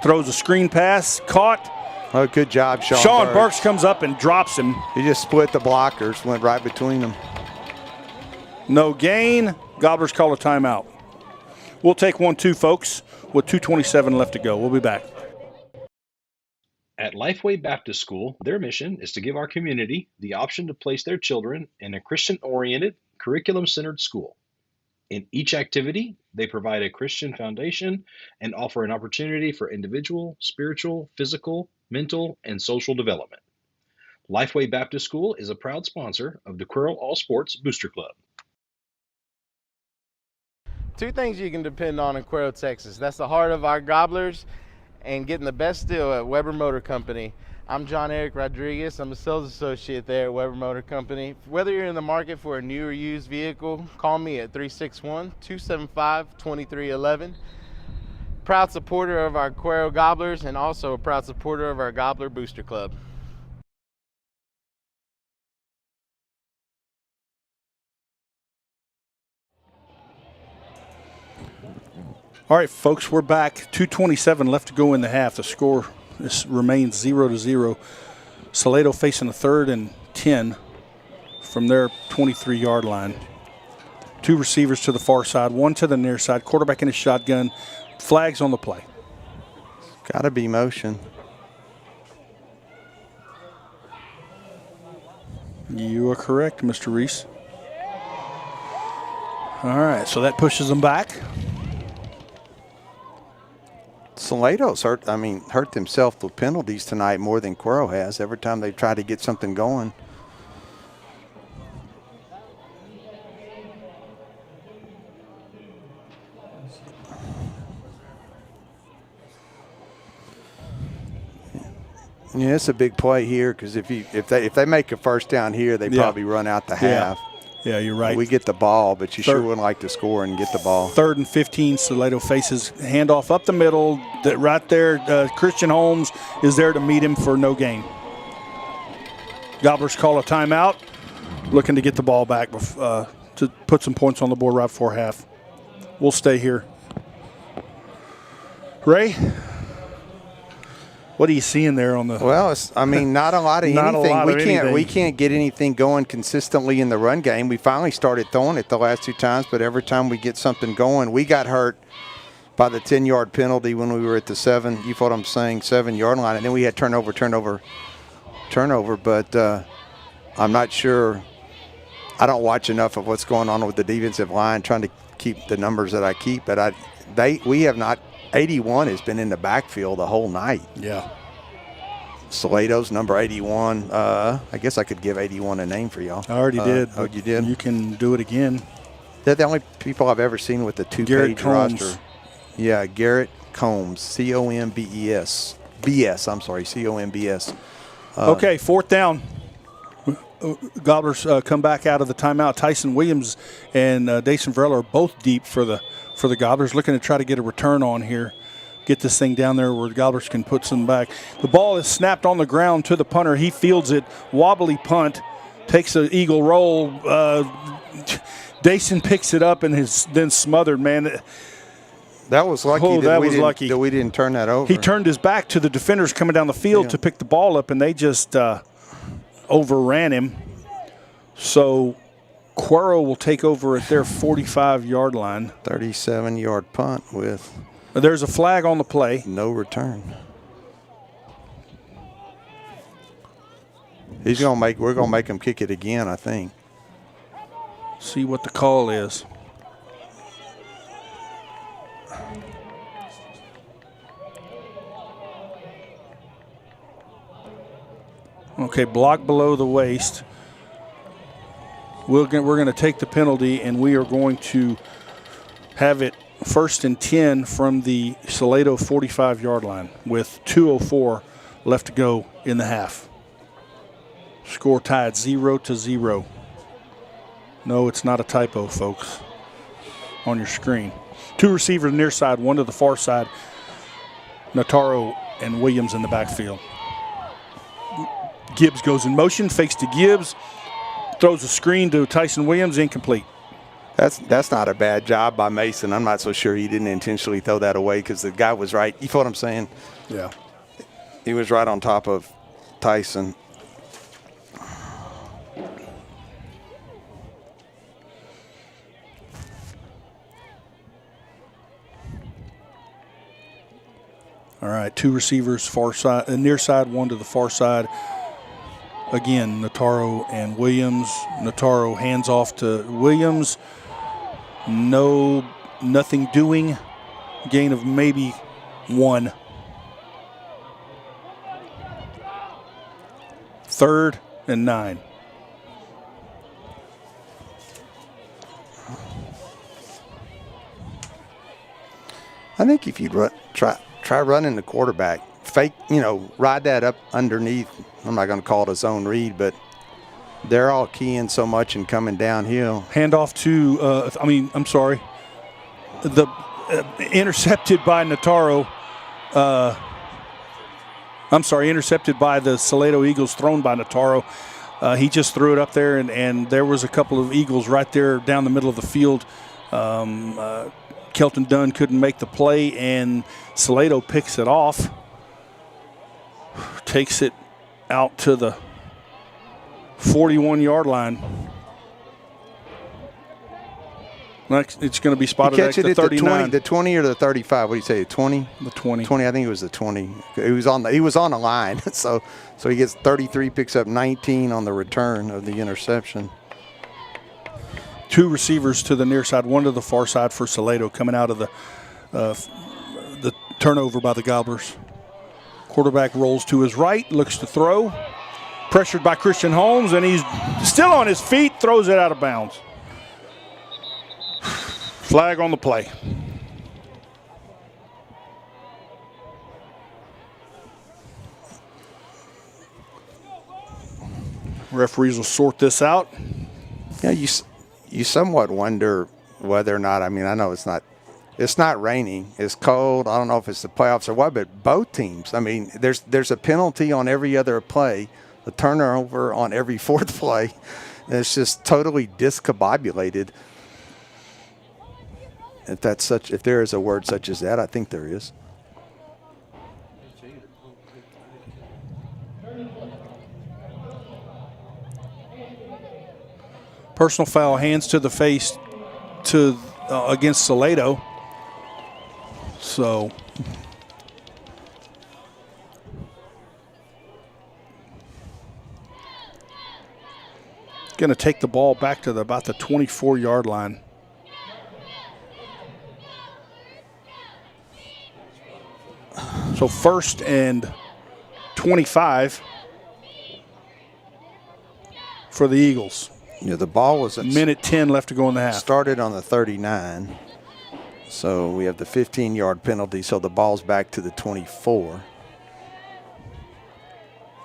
throws a screen pass, caught. Oh, good job, Sean. Sean Burks comes up and drops him. He just split the blockers, went right between them. No gain. Gobblers call a timeout. We'll take 1-2, folks, with 2:27 left to go. We'll be back. At Lifeway Baptist School, their mission is to give our community the option to place their children in a Christian-oriented, curriculum-centered school. In each activity, they provide a Christian foundation and offer an opportunity for individual, spiritual, physical, mental, and social development. Lifeway Baptist School is a proud sponsor of the Cuero All Sports Booster Club. 2 things you can depend on in Cuero, Texas. That's the heart of our Gobblers and getting the best deal at Weber Motor Company. I'm John Eric Rodriguez. I'm a sales associate there at Weber Motor Company. Whether you're in the market for a new or used vehicle, call me at 361-275-2311. Proud supporter of our Cuero Gobblers and also a proud supporter of our Gobbler Booster Club. All right, folks, we're back. 2:27 left to go in the half. The score remains 0-0. Salado facing a 3rd and 10 from their 23-yard line. 2 receivers to the far side, 1 to the near side. Quarterback in his shotgun. Flags on the play. Got to be motion. You are correct, Mr. Reese. All right, so that pushes them back. Salado's hurt themselves with penalties tonight more than Cuero has. Every time they try to get something going. Yeah, it's a big play here because if they make a first down here, they probably run out the half. Yeah, you're right. We get the ball, but you sure wouldn't like to score and get the ball. 3rd and 15, Salado faces handoff up the middle. Right there, Christian Holmes is there to meet him for no gain. Gobblers call a timeout, looking to get the ball back to put some points on the board right before half. We'll stay here. Ray? What are you seeing there on the? Well, not a lot of anything. We can't get anything going consistently in the run game. We finally started throwing it the last 2 times, but every time we get something going, we got hurt by the 10-yard penalty when we were at the 7-yard line, and then we had turnover. But I'm not sure. I don't watch enough of what's going on with the defensive line, trying to keep the numbers that I keep. But we have not. 81 has been in the backfield the whole night. Yeah. Salado's number 81. I guess I could give 81 a name for y'all. I already did. Oh, you did? You can do it again. They're the only people I've ever seen with the 2-page roster. Yeah, Garrett Combs, C-O-M-B-E-S. B-S, I'm sorry, C-O-M-B-S. Okay, 4th down. Gobblers come back out of the timeout. Tyson Williams and Dason Varela are both deep for the Gobblers, looking to try to get a return on here. Get this thing down there where the Gobblers can put some back. The ball is snapped on the ground to the punter. He fields it. Wobbly punt. Takes an eagle roll. Dason picks it up and is then smothered, man. That was lucky that we didn't turn that over. He turned his back to the defenders coming down the field to pick the ball up, and they just overran him. So Cuero will take over at their 45-yard line. 37-yard punt with. There's a flag on the play. No return. We're gonna make him kick it again, I think. See what the call is. Okay, block below the waist. We're going to take the penalty, and we are going to have it 1st and 10 from the Salado 45-yard line with 2:04 left to go in the half. Score tied 0-0. No, it's not a typo, folks, on your screen. 2 receivers near side, 1 to the far side. Nataro and Williams in the backfield. Gibbs goes in motion, fakes to Gibbs, throws a screen to Tyson Williams, incomplete. That's not a bad job by Mason. I'm not so sure he didn't intentionally throw that away because the guy was right. You feel what I'm saying? Yeah. He was right on top of Tyson. All right, 2 receivers, far side, near side, 1 to the far side. Again, Nataro and Williams. Nataro hands off to Williams. Nothing doing. Gain of maybe 1. 3rd and 9. I think if you'd try running the quarterback, fake, ride that up underneath. I'm not going to call it a zone read, but they're all keying so much and coming downhill. Handoff to, I'm sorry. The intercepted by Nataro. Intercepted by the Salado Eagles, thrown by Nataro. He just threw it up there, and there was a couple of Eagles right there down the middle of the field. Kelton Dunn couldn't make the play, and Salado picks it off. Takes it out to the 41-yard line. It's going to be spotted at the 39. The 20 or the 35? What do you say, 20? The 20. 20, I think it was the 20. He was on the line, so he gets 33, picks up 19 on the return of the interception. Two receivers to the near side, one to the far side for Salado coming out of the turnover by the Gobblers. Quarterback rolls to his right, looks to throw. Pressured by Christian Holmes, and he's still on his feet, throws it out of bounds. Flag on the play. Referees will sort this out. Yeah, you somewhat wonder whether or not, I mean, I know it's not raining, it's cold, I don't know if it's the playoffs or what, but both teams, I mean, there's a penalty on every other play, a turnover on every fourth play. It's just totally discombobulated. If there is a word such as that, I think there is. Personal foul, hands to the face against Salado. So going to take the ball back to about the 24-yard line. So 1st and 25 for the Eagles. Yeah, the ball was at minute 10 left to go in the half. Started on the 39. So we have the 15-yard penalty, so the ball's back to the 24.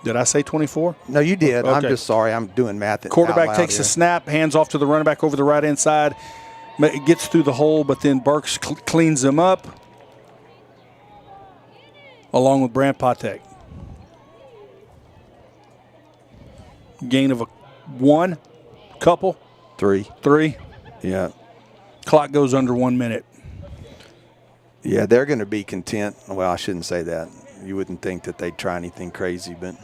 Did I say 24? No, you did. Okay. I'm just sorry. I'm doing math. Quarterback takes a snap, hands off to the running back over the right-hand side. It gets through the hole, but then Burks cleans him up along with Brant Patek. Gain of one, couple. Three. Yeah. Clock goes under 1 minute. Yeah, they're going to be content. Well, I shouldn't say that. You wouldn't think that they'd try anything crazy, but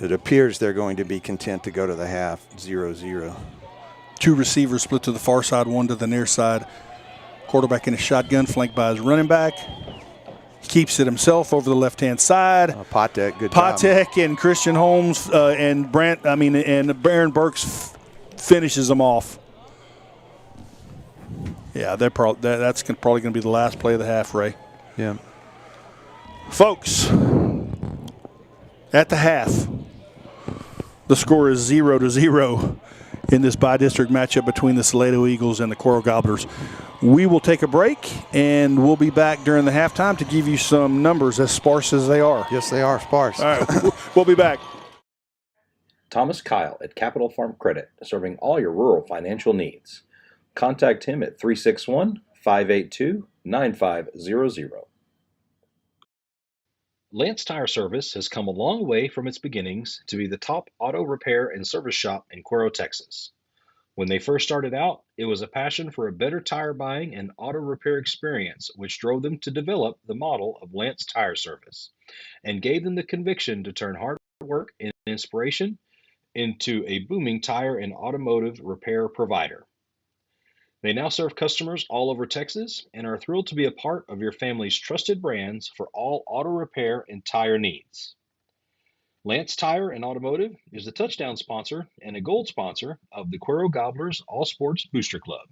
it appears they're going to be content to go to the half 0-0. Two receivers split to the far side, one to the near side. Quarterback in a shotgun, flanked by his running back. Keeps it himself over the left-hand side. Patek, good job. Patek and Christian Holmes and Baron Burks finishes them off. Yeah, that's probably going to be the last play of the half, Ray. Yeah. Folks, at the half, the score is 0-0 in this bi-district matchup between the Salado Eagles and the Cuero Gobblers. We will take a break, and we'll be back during the halftime to give you some numbers as sparse as they are. Yes, they are sparse. All right, we'll be back. Thomas Kyle at Capital Farm Credit, serving all your rural financial needs. Contact him at 361-582-9500. Lance Tire Service has come a long way from its beginnings to be the top auto repair and service shop in Cuero, Texas. When they first started out, it was a passion for a better tire buying and auto repair experience which drove them to develop the model of Lance Tire Service and gave them the conviction to turn hard work and inspiration into a booming tire and automotive repair provider. They now serve customers all over Texas and are thrilled to be a part of your family's trusted brands for all auto repair and tire needs. Lance Tire and Automotive is the touchdown sponsor and a gold sponsor of the Cuero Gobblers All Sports Booster Club.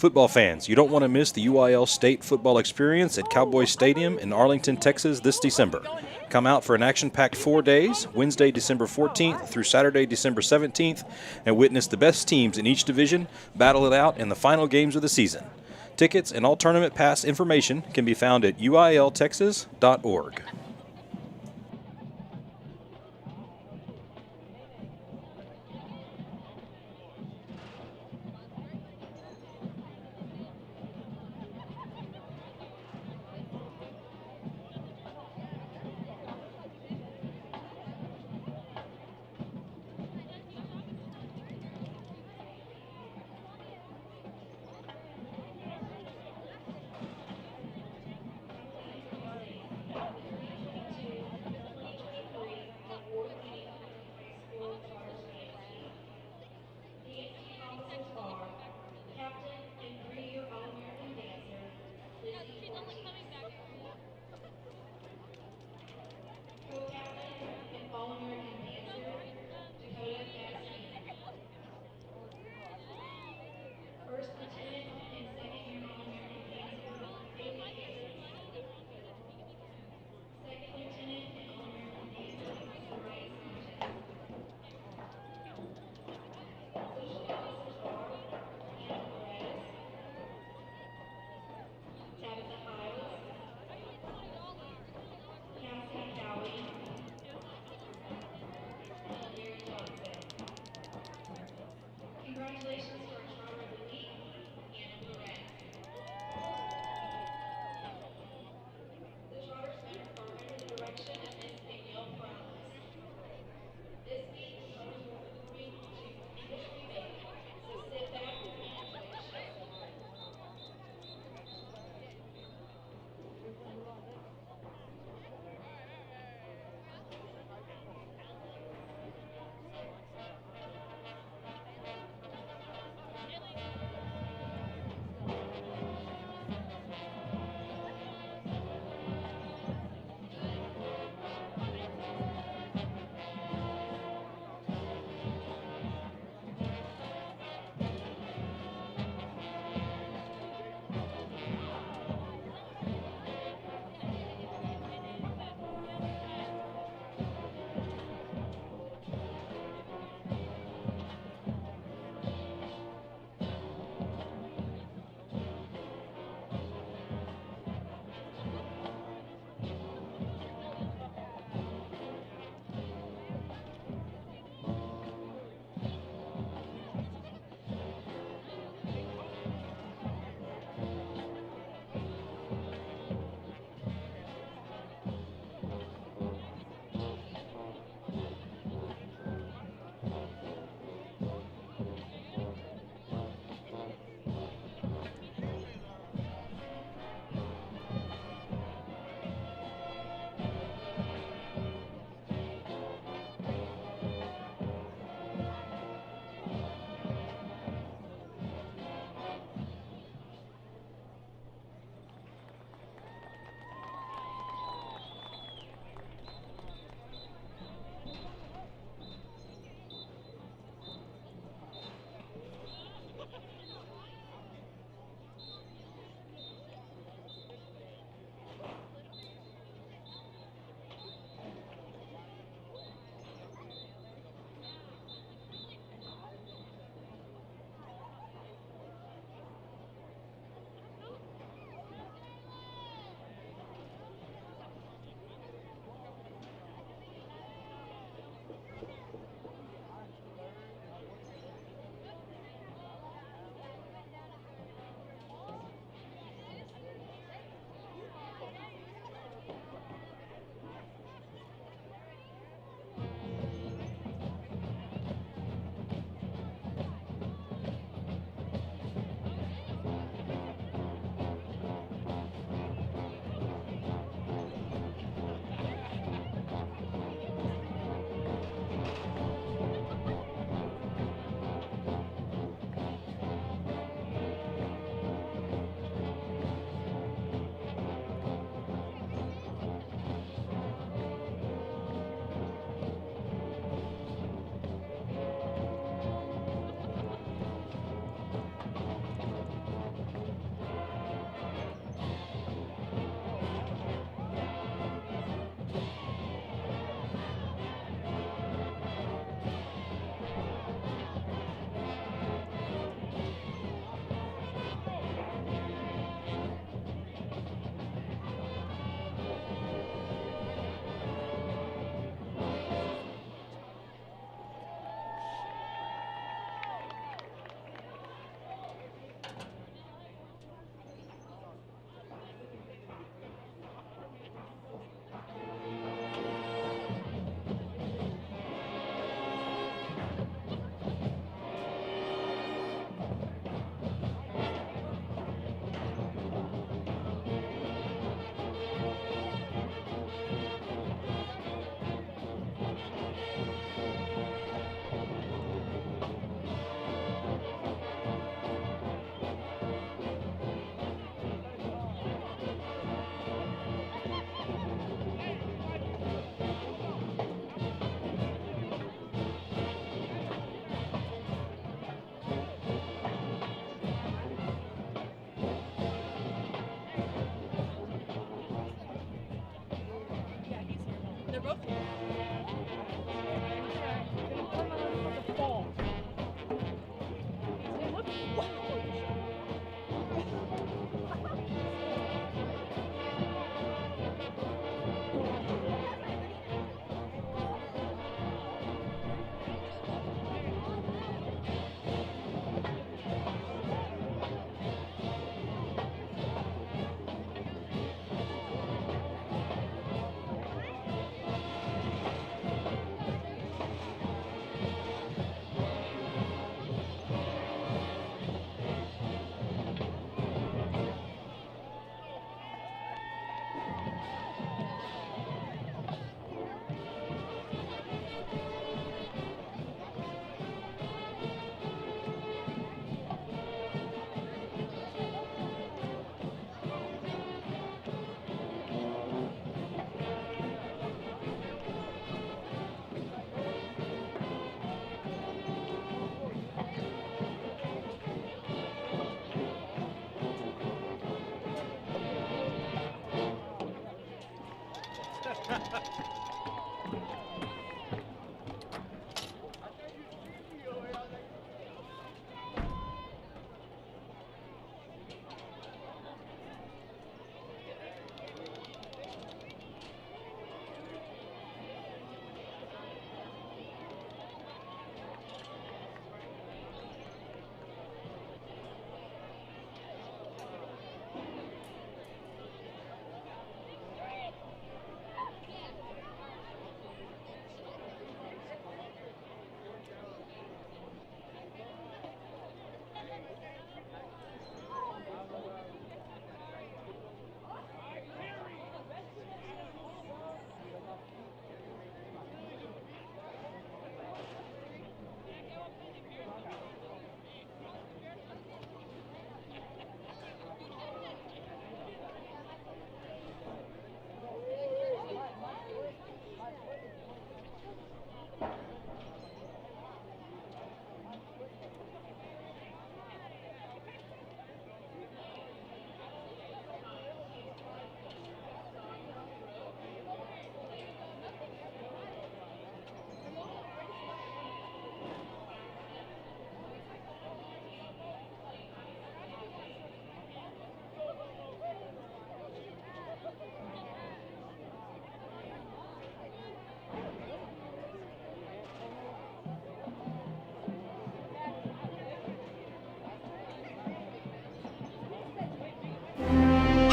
Football fans, you don't want to miss the UIL State football experience at Cowboy Stadium in Arlington, Texas this December. Come out for an action-packed 4 days, Wednesday, December 14th through Saturday, December 17th, and witness the best teams in each division battle it out in the final games of the season. Tickets and all tournament pass information can be found at uiltexas.org.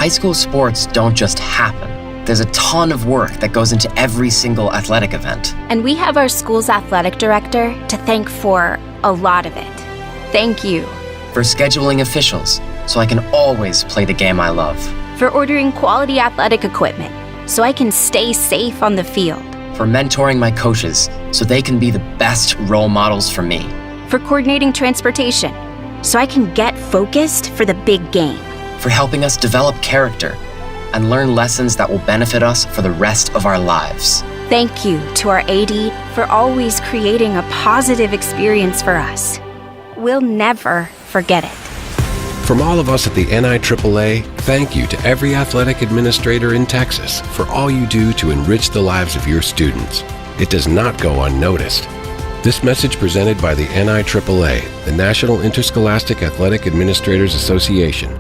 High school sports don't just happen. There's a ton of work that goes into every single athletic event. And we have our school's athletic director to thank for a lot of it. Thank you. For scheduling officials, so I can always play the game I love. For ordering quality athletic equipment, so I can stay safe on the field. For mentoring my coaches, so they can be the best role models for me. For coordinating transportation, so I can get focused for the big game. For helping us develop character and learn lessons that will benefit us for the rest of our lives. Thank you to our AD for always creating a positive experience for us. We'll never forget it. From all of us at the NIAAA, thank you to every athletic administrator in Texas for all you do to enrich the lives of your students. It does not go unnoticed. This message presented by the NIAAA, the National Interscholastic Athletic Administrators Association.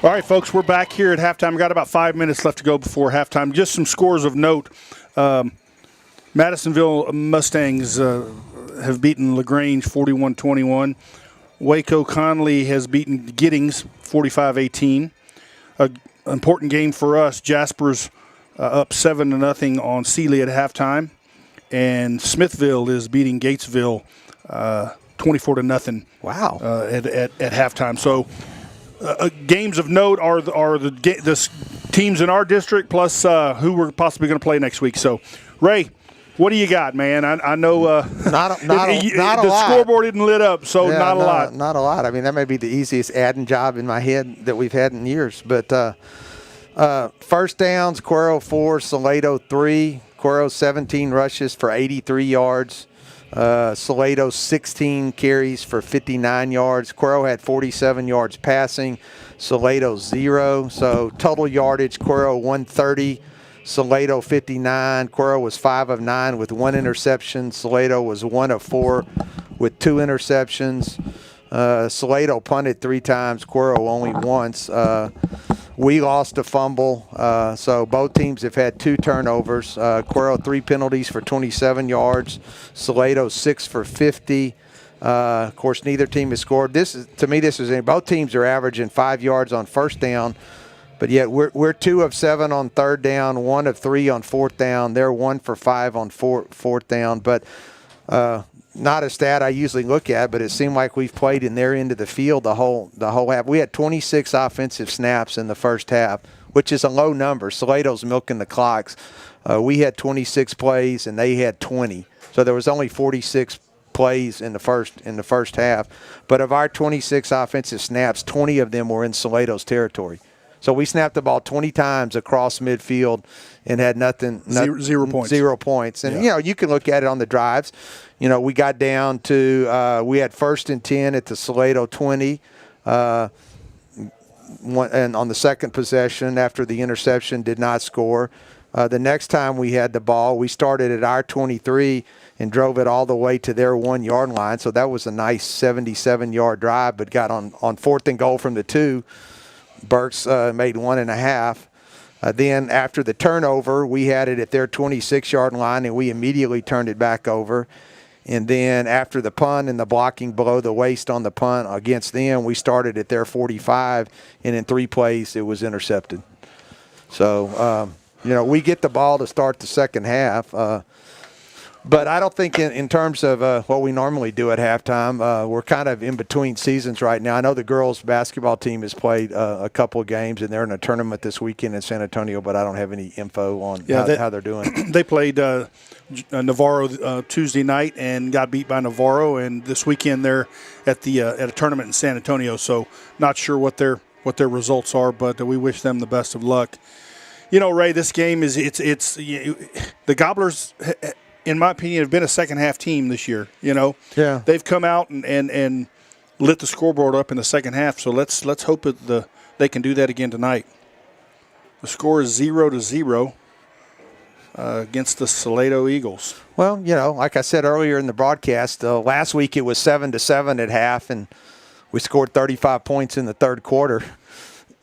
All right, folks, we're back here at halftime. We've got about 5 minutes left to go before halftime. Just some scores of note. Madisonville Mustangs have beaten LaGrange 41-21. Waco Conley has beaten Giddings 45-18. An important game for us. Jasper's up 7-0 on Sealy at halftime. And Smithville is beating Gatesville 24-0. Wow. At halftime. So games of note are the teams in our district plus who we're possibly going to play next week. So, Ray, what do you got, man? I know not a lot. The scoreboard isn't lit up, so not a lot. Not a lot. I mean, that may be the easiest adding job in my head that we've had in years. But first downs, Cuero 4, Salado 3. Cuero 17 rushes for 83 yards. Salado 16 carries for 59 yards. Cuero had 47 yards passing. Salado 0. So total yardage, Cuero 130. Salado 59. Cuero was 5 of 9 with 1 interception. Salado was 1 of 4 with 2 interceptions. Salado punted 3 times. Cuero only once. We lost a fumble, so both teams have had 2 turnovers. Cuero 3 penalties for 27 yards. Salado 6 for 50. Of course, neither team has scored. Both teams are averaging 5 yards on first down, but yet we're 2 of 7 on third down, 1 of 3 on fourth down. They're 1 for 5 on fourth down, but not a stat I usually look at, but it seemed like we've played in their end of the field the whole half. We had 26 offensive snaps in the first half, which is a low number. Salado's milking the clocks. We had 26 plays and they had 20, so there was only 46 plays in the first half. But of our 26 offensive snaps, 20 of them were in Salado's territory. So we snapped the ball 20 times across midfield and had nothing. 0 points. 0 points. And, you can look at it on the drives. We got down to we had 1st and 10 at the Salado 20. And on the second possession after the interception, did not score. The next time we had the ball, we started at our 23 and drove it all the way to their 1-yard line. So that was a nice 77-yard drive, but got on 4th and goal from the 2. Burks made 1.5. Then after the turnover, we had it at their 26-yard line, and we immediately turned it back over. And then after the punt and the blocking below the waist on the punt against them, we started at their 45, and in 3 plays it was intercepted. So, we get the ball to start the second half. But I don't think in terms of what we normally do at halftime, we're kind of in between seasons right now. I know the girls' basketball team has played a couple of games, and they're in a tournament this weekend in San Antonio, but I don't have any info on how they're doing. They played Navarro Tuesday night and got beat by Navarro, and this weekend they're at a tournament in San Antonio, so not sure what their results are, but we wish them the best of luck. Ray, this game is the Gobblers, in my opinion, have been a second-half team this year. Yeah. They've come out and lit the scoreboard up in the second half. So let's hope that they can do that again tonight. The score is 0-0 against the Salado Eagles. Well, like I said earlier in the broadcast, last week it was 7-7 at half, and we scored 35 points in the third quarter.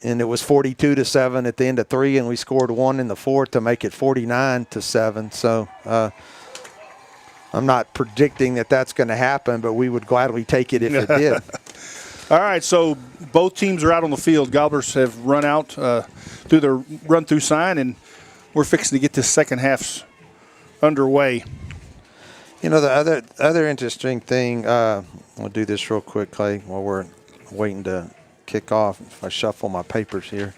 And it was 42-7 at the end of 3, and we scored 1 in the fourth to make it 49-7. So I'm not predicting that that's going to happen, but we would gladly take it if it did. All right, so both teams are out on the field. Gobblers have run out through their run-through sign, and we're fixing to get this second half underway. The other interesting thing, I'll do this real quick, Clay, while we're waiting to kick off. If I shuffle my papers here.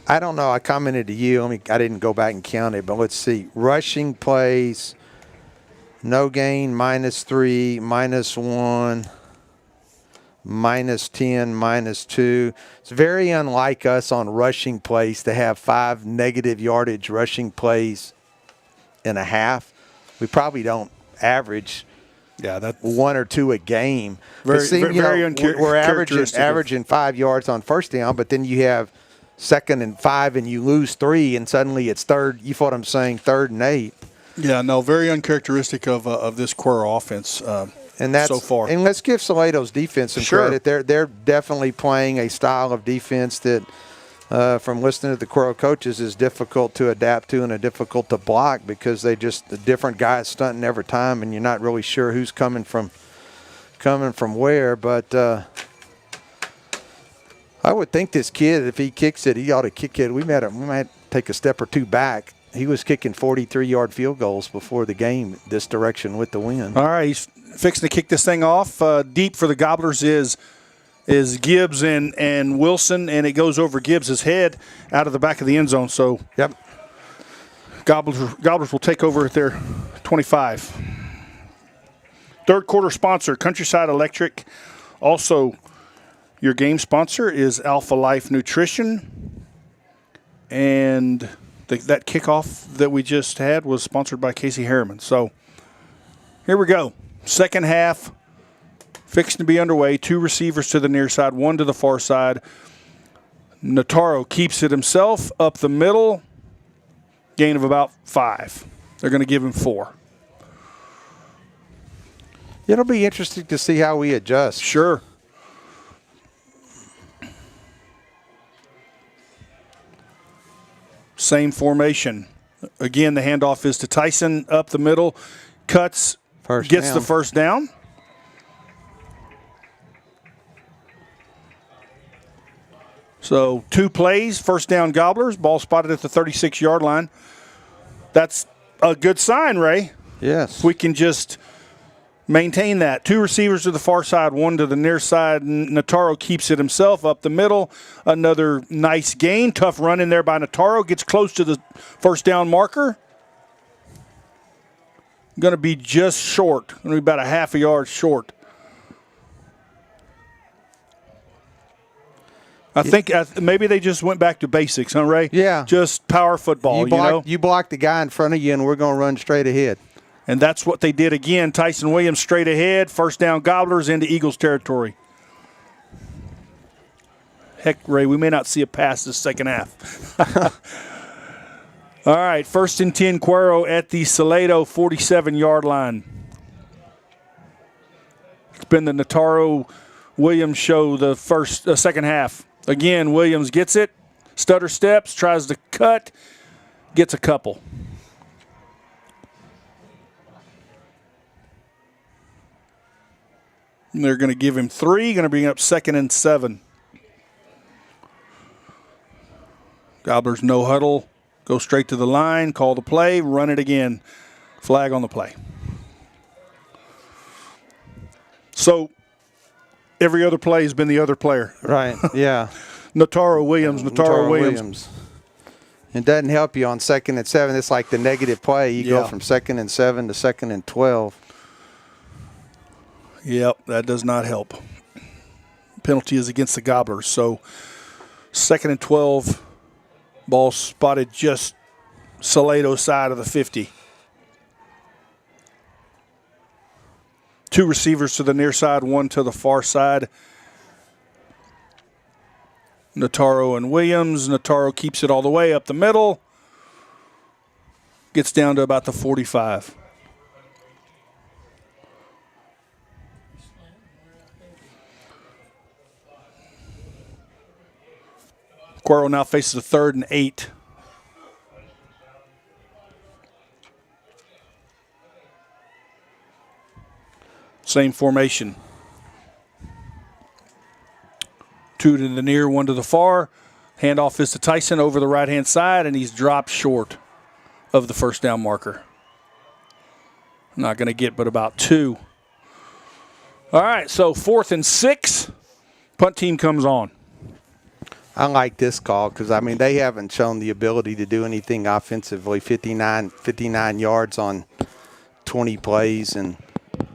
I don't know. I commented to you. I didn't go back and count it, but let's see. Rushing plays, no gain, -3, -1, -10, -2. It's very unlike us on rushing plays to have 5 negative yardage rushing plays in a half. We probably don't average 1 or 2 a game. Very we're averaging 5 yards on first down, but then you have 2nd and 5 and you lose 3, and suddenly it's third. You know what I'm saying? 3rd and 8. Yeah, no, very uncharacteristic of this Cuero offense. and that's so far. And let's give Salado's defense some credit. They're definitely playing a style of defense that, from listening to the Cuero coaches, is difficult to adapt to and difficult to block because the different guys stunting every time, and you're not really sure who's coming from where. But I would think this kid, if he kicks it, he ought to kick it. We might take a step or two back. He was kicking 43-yard field goals before the game this direction with the wind. All right, he's fixing to kick this thing off. Deep for the Gobblers is Gibbs and Wilson, and it goes over Gibbs' head out of the back of the end zone. So yep, Gobblers will take over at their 25. Third quarter sponsor, Countryside Electric. Also, your game sponsor is Alpha Life Nutrition. And that kickoff that we just had was sponsored by Casey Harriman. So here we go. Second half, fixing to be underway. 2 receivers to the near side, 1 to the far side. Notaro keeps it himself up the middle. Gain of about 5. They're going to give him 4. It'll be interesting to see how we adjust. Sure. Same formation. Again, the handoff is to Tyson up the middle. Cuts, gets the first down. So 2 plays, first down Gobblers. Ball spotted at the 36-yard line. That's a good sign, Ray. Yes. If we can just maintain that. 2 receivers to the far side, 1 to the near side. Notaro keeps it himself up the middle. Another nice gain. Tough run in there by Notaro. Gets close to the first down marker. Going to be just short. Going to be about a half a yard short. I think maybe they just went back to basics, huh, Ray? Yeah. Just power football, You block the guy in front of you, and we're going to run straight ahead. And that's what they did again. Tyson Williams straight ahead. First down Gobblers into Eagles territory. Heck, Ray, we may not see a pass this second half. All right, 1st and 10, Cuero at the Salado 47-yard line. It's been the Notaro-Williams show the second half. Again, Williams gets it, stutter steps, tries to cut, gets a couple. And they're going to give him 3, going to bring up 2nd and 7. Gobblers no huddle, go straight to the line, call the play, run it again. Flag on the play. So every other play has been the other player. Right, yeah. Notaro Williams. It doesn't help you on 2nd and 7. It's like the negative play. You go from 2nd and 7 to 2nd and 12. Yep, that does not help. Penalty is against the Gobblers. So 2nd and 12, ball spotted just Salado side of the 50. 2 receivers to the near side, 1 to the far side. Notaro and Williams. Notaro keeps it all the way up the middle. Gets down to about the 45. Cuero now faces a 3rd and 8. Same formation. 2 to the near, 1 to the far. Handoff is to Tyson over the right-hand side, and he's dropped short of the first down marker. Not going to get but about 2. All right, so 4th and 6. Punt team comes on. I like this call because, I mean, they haven't shown the ability to do anything offensively. 59 yards on 20 plays. And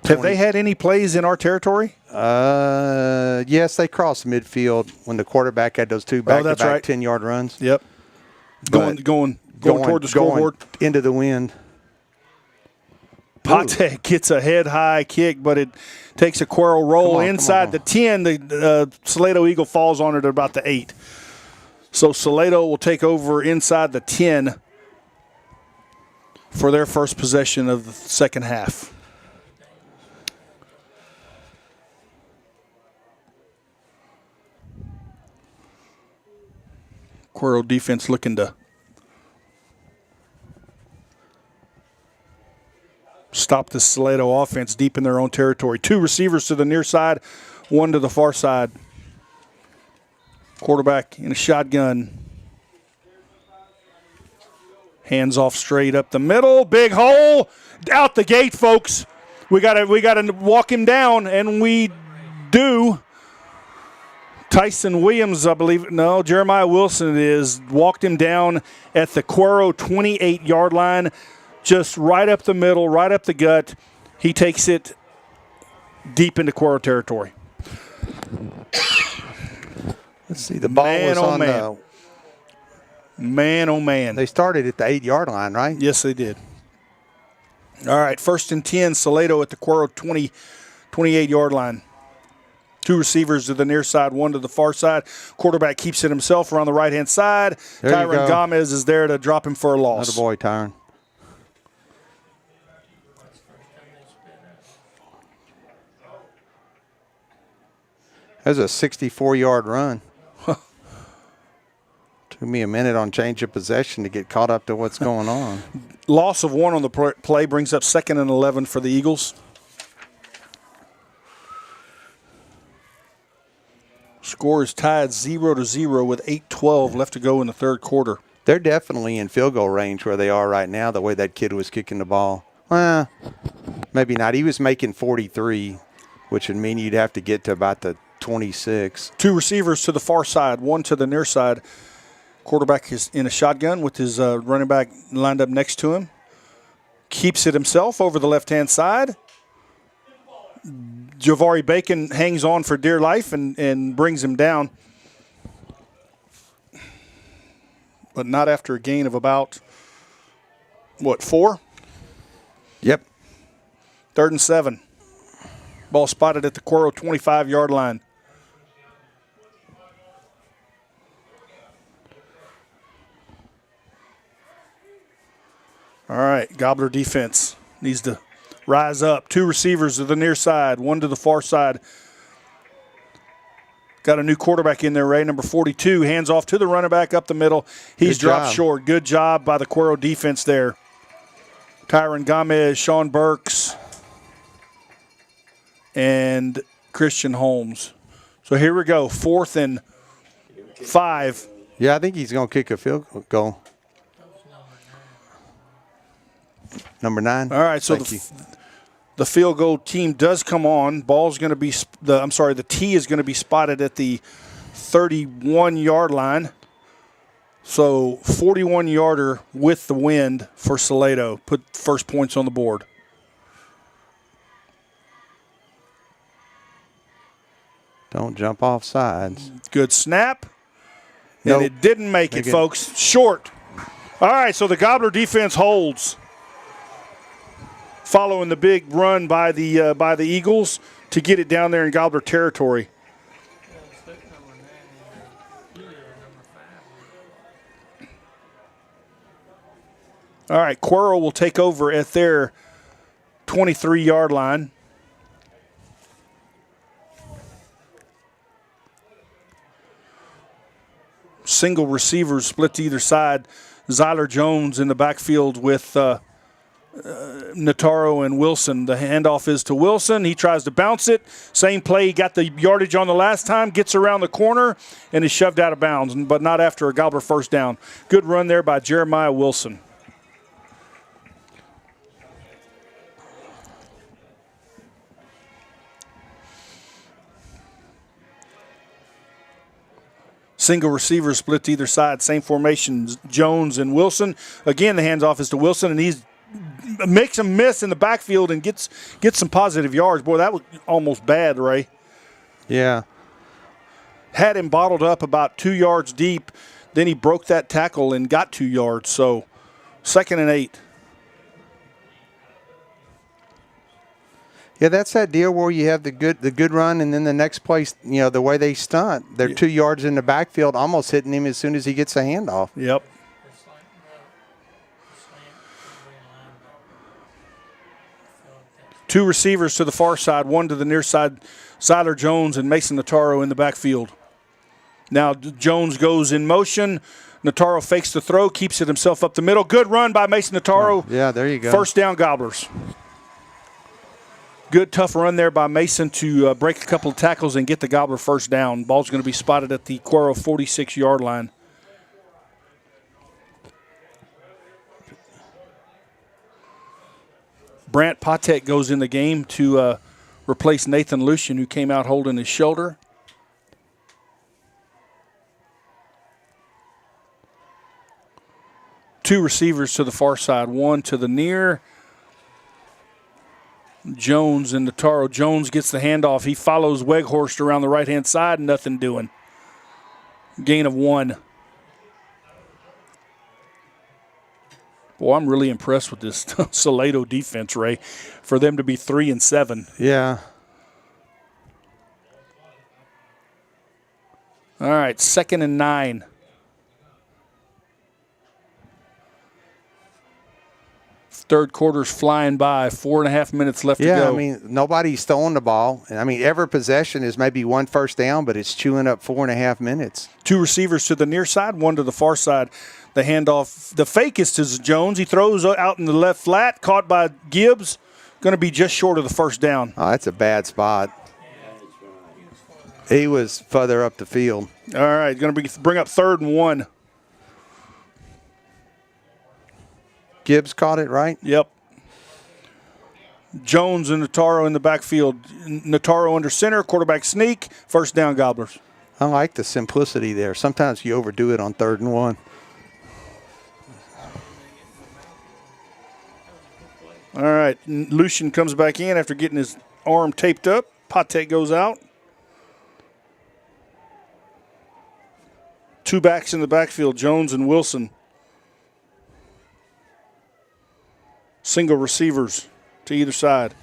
have they had any plays in our territory? Yes, they crossed midfield when the quarterback had those 2 back-to-back 10-yard runs. Yep. Going toward the scoreboard. Into the wind. Pate gets a head-high kick, but it takes a Cuero roll inside the 10. The Salado Eagle falls on it at about the 8. So Salado will take over inside the 10 for their first possession of the second half. Cuero defense looking to stop the Salado offense deep in their own territory. 2 receivers to the near side, 1 to the far side. Quarterback in a shotgun. Hands off straight up the middle. Big hole. Out the gate, folks. We gotta walk him down, and we do. Tyson Williams, I believe. No, Jeremiah Wilson walked him down at the Cuero 28-yard line. Just right up the middle, right up the gut. He takes it deep into Cuero territory. Let's see. The ball was on the... Man, oh, man. They started at the 8-yard line, right? Yes, they did. All right, 1st and 10, Salado at the Cuero 28-yard line. 2 receivers to the near side, 1 to the far side. Quarterback keeps it himself around the right-hand side. Tyron Gomez is there to drop him for a loss. Another boy, Tyron. That was a 64-yard run. Took me a minute on change of possession to get caught up to what's going on. Loss of 1 on the play brings up 2nd and 11 for the Eagles. Score is tied 0-0 with 8:12 left to go in the third quarter. They're definitely in field goal range where they are right now, the way that kid was kicking the ball. Well, maybe not. He was making 43, which would mean you'd have to get to about the 26. 2 receivers to the far side, 1 to the near side. Quarterback is in a shotgun with his running back lined up next to him. Keeps it himself over the left-hand side. Javari Bacon hangs on for dear life and brings him down. But not after a gain of about, 4? Yep. 3rd and 7. Ball spotted at the Cuero 25-yard line. All right, Gobbler defense needs to rise up. 2 receivers to the near side, 1 to the far side. Got a new quarterback in there, Ray, number 42. Hands off to the running back up the middle. He's dropped short. Good job by the Cuero defense there. Tyron Gomez, Sean Burks, and Christian Holmes. So here we go, 4th and 5. Yeah, I think he's going to kick a field goal. Number 9. All right, so the field goal team does come on. Ball's going to be the tee is going to be spotted at the 31-yard line. So 41-yarder with the wind for Salado. Put first points on the board. Don't jump off sides. Good snap. Nope. And it didn't make it, folks. Short. All right, so the Gobbler defense holds. Following the big run by the Eagles to get it down there in Gobbler territory. All right, Cuero will take over at their 23-yard line. Single receivers split to either side. Zyler Jones in the backfield with Nataro and Wilson. The handoff is to Wilson. He tries to bounce it. Same play. He got the yardage on the last time. Gets around the corner and is shoved out of bounds, but not after a Gobbler first down. Good run there by Jeremiah Wilson. Single receivers split to either side. Same formation, Jones and Wilson. Again, the handoff is to Wilson, and he's makes a miss in the backfield and gets some positive yards. Boy, that was almost bad, Ray. Yeah. Had him bottled up about 2 yards deep. Then he broke that tackle and got 2 yards. So 2nd and 8. Yeah, that's that deal where you have the good run, and then the next place, the way they stunt, they're 2 yards in the backfield, almost hitting him as soon as he gets a handoff. Yep. Two receivers to the far side, 1 to the near side, Zyler Jones and Mason Nataro in the backfield. Now Jones goes in motion. Notaro fakes the throw, keeps it himself up the middle. Good run by Mason Notaro. Yeah, there you go. First down, Gobblers. Good, tough run there by Mason to break a couple of tackles and get the Gobbler first down. Ball's going to be spotted at the Cuero 46-yard line. Brant Patek goes in the game to replace Nathan Lucian, who came out holding his shoulder. Two receivers to the far side, one to the near. Jones and Notaro. Jones gets the handoff. He follows Weghorst around the right-hand side, nothing doing. Gain of 1. Boy, I'm really impressed with this Salado defense, Ray, for them to be 3-7. Yeah. All right, 2nd and 9. Third quarter's flying by. 4.5 minutes left to go. Yeah, I mean, nobody's throwing the ball. I mean, every possession is maybe one first down, but it's chewing up 4.5 minutes. Two receivers to the near side, one to the far side. The handoff, the fake is to Jones. He throws out in the left flat, caught by Gibbs. Going to be just short of the first down. Oh, that's a bad spot. He was further up the field. All right, going to bring up 3rd and 1. Gibbs caught it, right? Yep. Jones and Notaro in the backfield. Notaro under center, quarterback sneak, first down, Gobblers. I like the simplicity there. Sometimes you overdo it on 3rd and 1. All right, Lucian comes back in after getting his arm taped up. Patek goes out. Two backs in the backfield, Jones and Wilson. Single receivers to either side.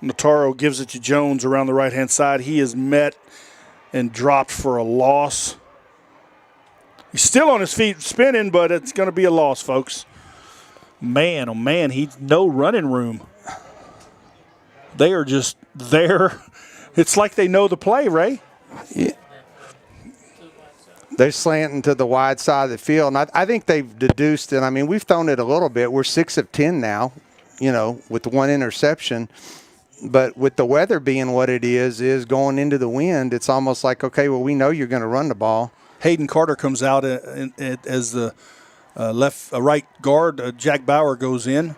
Notaro gives it to Jones around the right-hand side. He is met and dropped for a loss. He's still on his feet spinning, but it's going to be a loss, folks. Man, oh man, he's no running room. They are just there. It's like they know the play, Ray. Yeah. They're slanting to the wide side of the field, and I think they've deduced it. I mean, we've thrown it a little bit. We're 6 of 10 now, with 1 interception. But with the weather being what it is going into the wind, it's almost like, okay, well, we know you're going to run the ball. Hayden Carter comes out as the right guard. Jack Bauer goes in.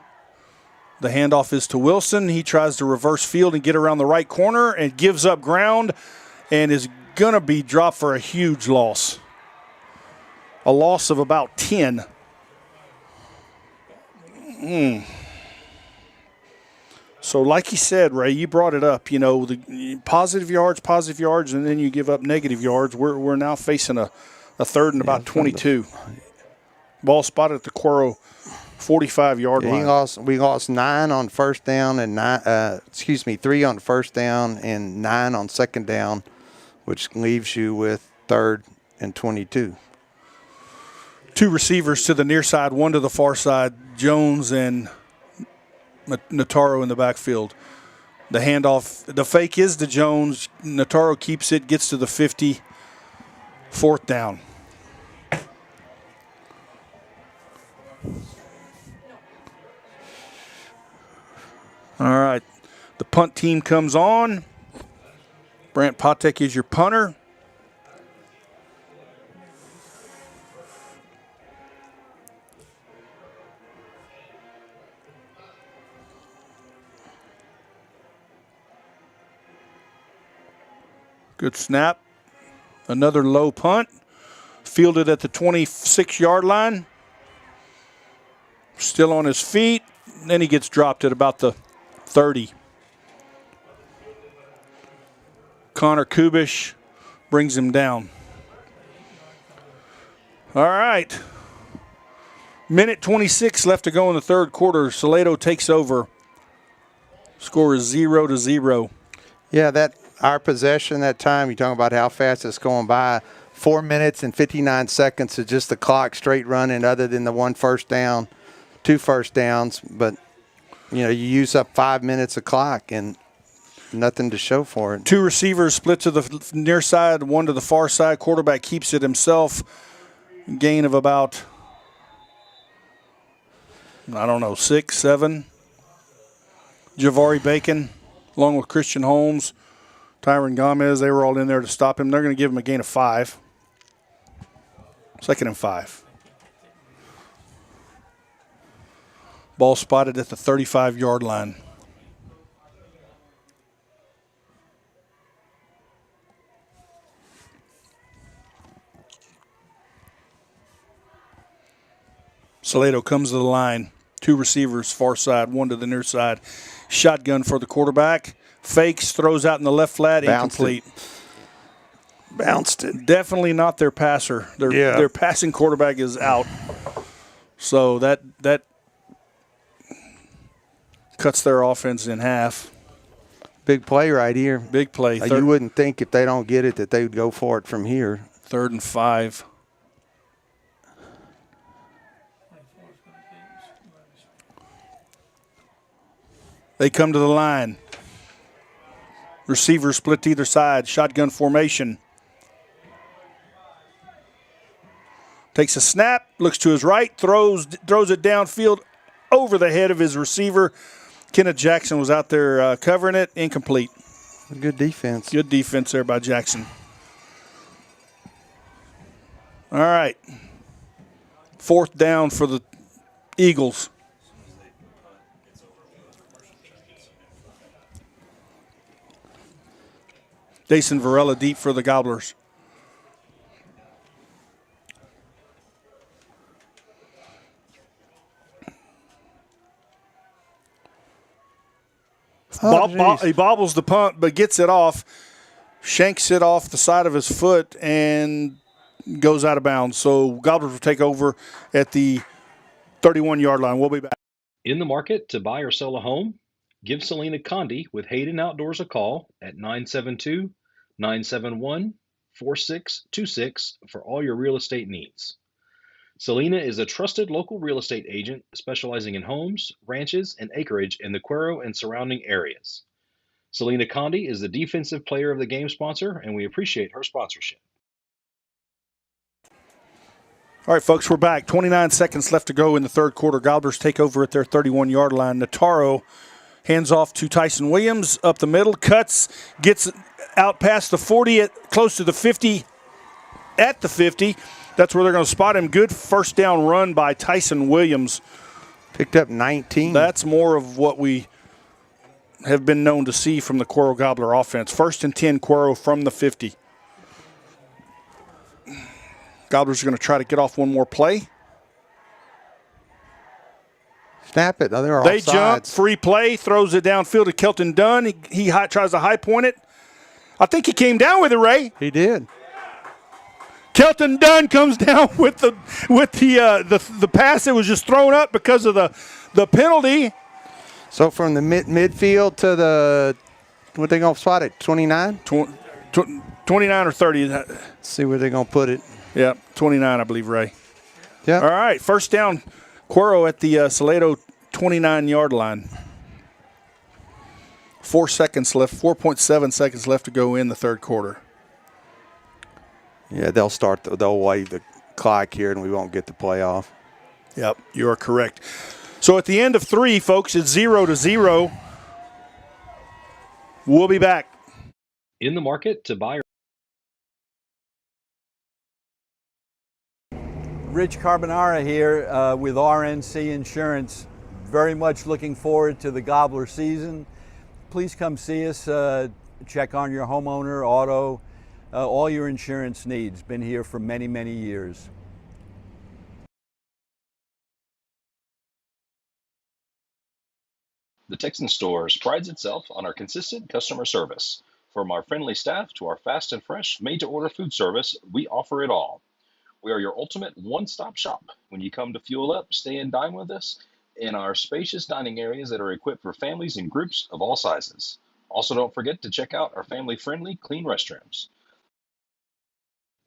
The handoff is to Wilson. He tries to reverse field and get around the right corner and gives up ground and is going to be dropped for a huge loss. A loss of about 10. So like you said, Ray, you brought it up, the positive yards, and then you give up negative yards. We're now facing a 3rd and about 22. Ball spotted at the Cuero 45-yard line. We lost 9 on first down and 3 on first down and 9 on second down, which leaves you with 3rd and 22. Two receivers to the near side, one to the far side, Jones and Notaro in the backfield. The handoff, the fake is to Jones. Notaro keeps it, gets to the 50, 4th down. All right, the punt team comes on. Brant Patek is your punter. Good snap. Another low punt. Fielded at the 26-yard line. Still on his feet. Then he gets dropped at about the 30. Connor Kubish brings him down. All right. Minute 26 left to go in the 3rd quarter. Salado takes over. Score is 0-0. Yeah, our possession that time, you're talking about how fast it's going by. 4 minutes and 59 seconds is just the clock straight running other than the 1 first down, 2 first downs. But, you use up 5 minutes of clock. And nothing to show for it. 2 receivers split to the near side, 1 to the far side. Quarterback keeps it himself. Gain of about, 6, 7. Javari Bacon, along with Christian Holmes, Tyron Gomez, they were all in there to stop him. They're going to give him a gain of 5. 2nd and 5. Ball spotted at the 35-yard line. Salado comes to the line. 2 receivers, far side, 1 to the near side. Shotgun for the quarterback. Fakes, throws out in the left flat, incomplete. Bounced it. Definitely not their passer. Their passing quarterback is out. So that cuts their offense in half. Big play right here. Big play. You wouldn't think if they don't get it that they would go for it from here. 3rd and 5. They come to the line. Receivers split to either side. Shotgun formation. Takes a snap, looks to his right, throws it downfield over the head of his receiver. Kenneth Jackson was out there covering it. Incomplete. Good defense. Good defense there by Jackson. All right. 4th down for the Eagles. Jason Varela deep for the Gobblers. He bobbles the punt, but gets it off, shanks it off the side of his foot, and goes out of bounds. So Gobblers will take over at the 31-yard line. We'll be back. In the market to buy or sell a home? Give Selena Condi with Hayden Outdoors a call at 972-971-4626 for all your real estate needs. Selena is a trusted local real estate agent specializing in homes, ranches, and acreage in the Cuero and surrounding areas. Selena Condi is the defensive player of the game sponsor, and we appreciate her sponsorship. All right, folks, we're back. 29 seconds left to go in the 3rd quarter. Gobblers take over at their 31-yard line. Nataro hands off to Tyson Williams up the middle, cuts, gets out past the 40, close to the 50, at the 50. That's where they're going to spot him. Good first down run by Tyson Williams. Picked up 19. That's more of what we have been known to see from the Cuero Gobbler offense. 1st and 10, Cuero from the 50. Gobblers are going to try to get off one more play. Snap it. No, they jump, free play, throws it downfield to Kelton Dunn. He tries to high point it. I think he came down with it, Ray. He did. Kelton Dunn comes down with the pass that was just thrown up because of the penalty. So from the midfield to the, what they going to spot it, 29? 29 or 30. Let's see where they're going to put it. Yeah, 29, I believe, Ray. Yeah. All right, first down, Cuero at the Salado 29-yard line. 4.7 seconds left to go in the 3rd quarter. Yeah, they'll wave the clock here, and we won't get the playoff. Yep, you are correct. So at the end of 3, folks, it's 0-0. We'll be back. In the market to buy. Rich Carbonara here with RNC Insurance. Very much looking forward to the Gobbler season. Please come see us, check on your homeowner, auto, all your insurance needs. Been here for many, many years. The Texan Stores prides itself on our consistent customer service. From our friendly staff to our fast and fresh, made-to-order food service, we offer it all. We are your ultimate one-stop shop. When you come to fuel up, stay and dine with us in our spacious dining areas that are equipped for families and groups of all sizes. Also, don't forget to check out our family-friendly clean restrooms.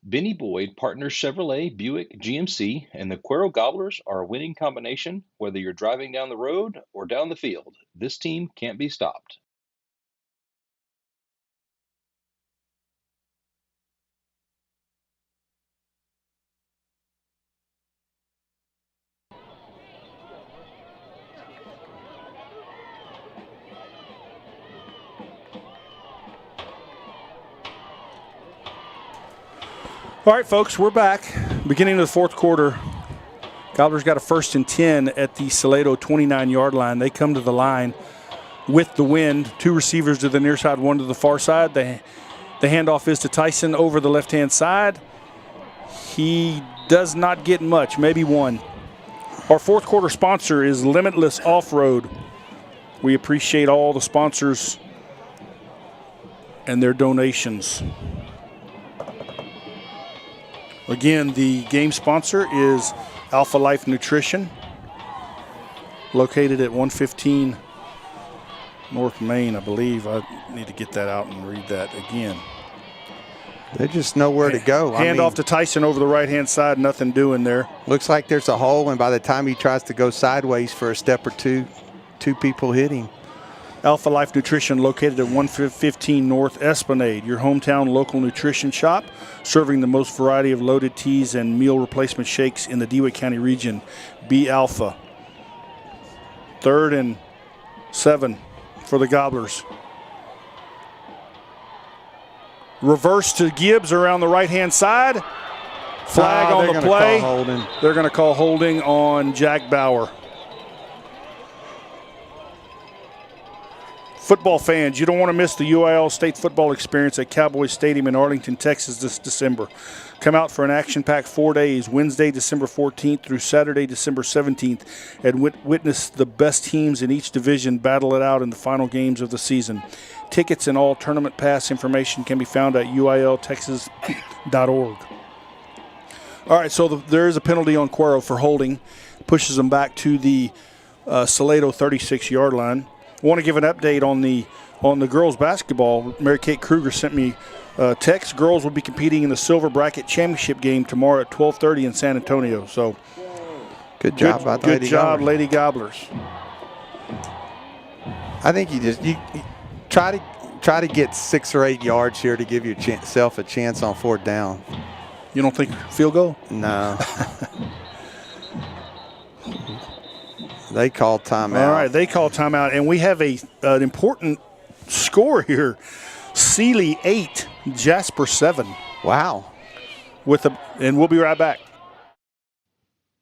Benny Boyd Partners Chevrolet, Buick, GMC, and the Cuero Gobblers are a winning combination. Whether you're driving down the road or down the field, this team can't be stopped. All right, folks, we're back. Beginning of the fourth quarter. Gobblers got a 1st and 10 at the Salado 29-yard line. They come to the line with the wind. 2 receivers to the near side, 1 to the far side. The handoff is to Tyson over the left-hand side. He does not get much, maybe 1. Our fourth quarter sponsor is Limitless Off-Road. We appreciate all the sponsors and their donations. Again, the game sponsor is Alpha Life Nutrition, located at 115 North Main, I believe. I need to get that out and read that again. They just know where to go. Hand off to Tyson over the right-hand side, nothing doing there. Looks like there's a hole, and by the time he tries to go sideways for a step or two, 2 people hit him. Alpha Life Nutrition, located at 115 North Esplanade, your hometown local nutrition shop, serving the most variety of loaded teas and meal replacement shakes in the DeWitt County region. Be Alpha. 3rd and 7 for the Gobblers. Reverse to Gibbs around the right-hand side. Flag on the play. They're going to call holding on Jack Bauer. Football fans, you don't want to miss the UIL State football experience at Cowboys Stadium in Arlington, Texas this December. Come out for an action-packed 4 days, Wednesday, December 14th through Saturday, December 17th, and witness the best teams in each division battle it out in the final games of the season. Tickets and all tournament pass information can be found at uiltexas.org. All right, so there is a penalty on Cuero for holding. Pushes them back to the Salado 36-yard line. I want to give an update on the girls basketball. Mary Kate Kruger sent me a text. Girls will be competing in the Silver Bracket Championship game tomorrow at 12:30 in San Antonio. So, good job, Lady Gobblers. I think you try to get 6 or 8 yards here to give yourself a chance on 4th down. You don't think field goal? No. They called timeout. All right, they called timeout, and we have an important score here. Sealy 8, Jasper 7. Wow. And we'll be right back.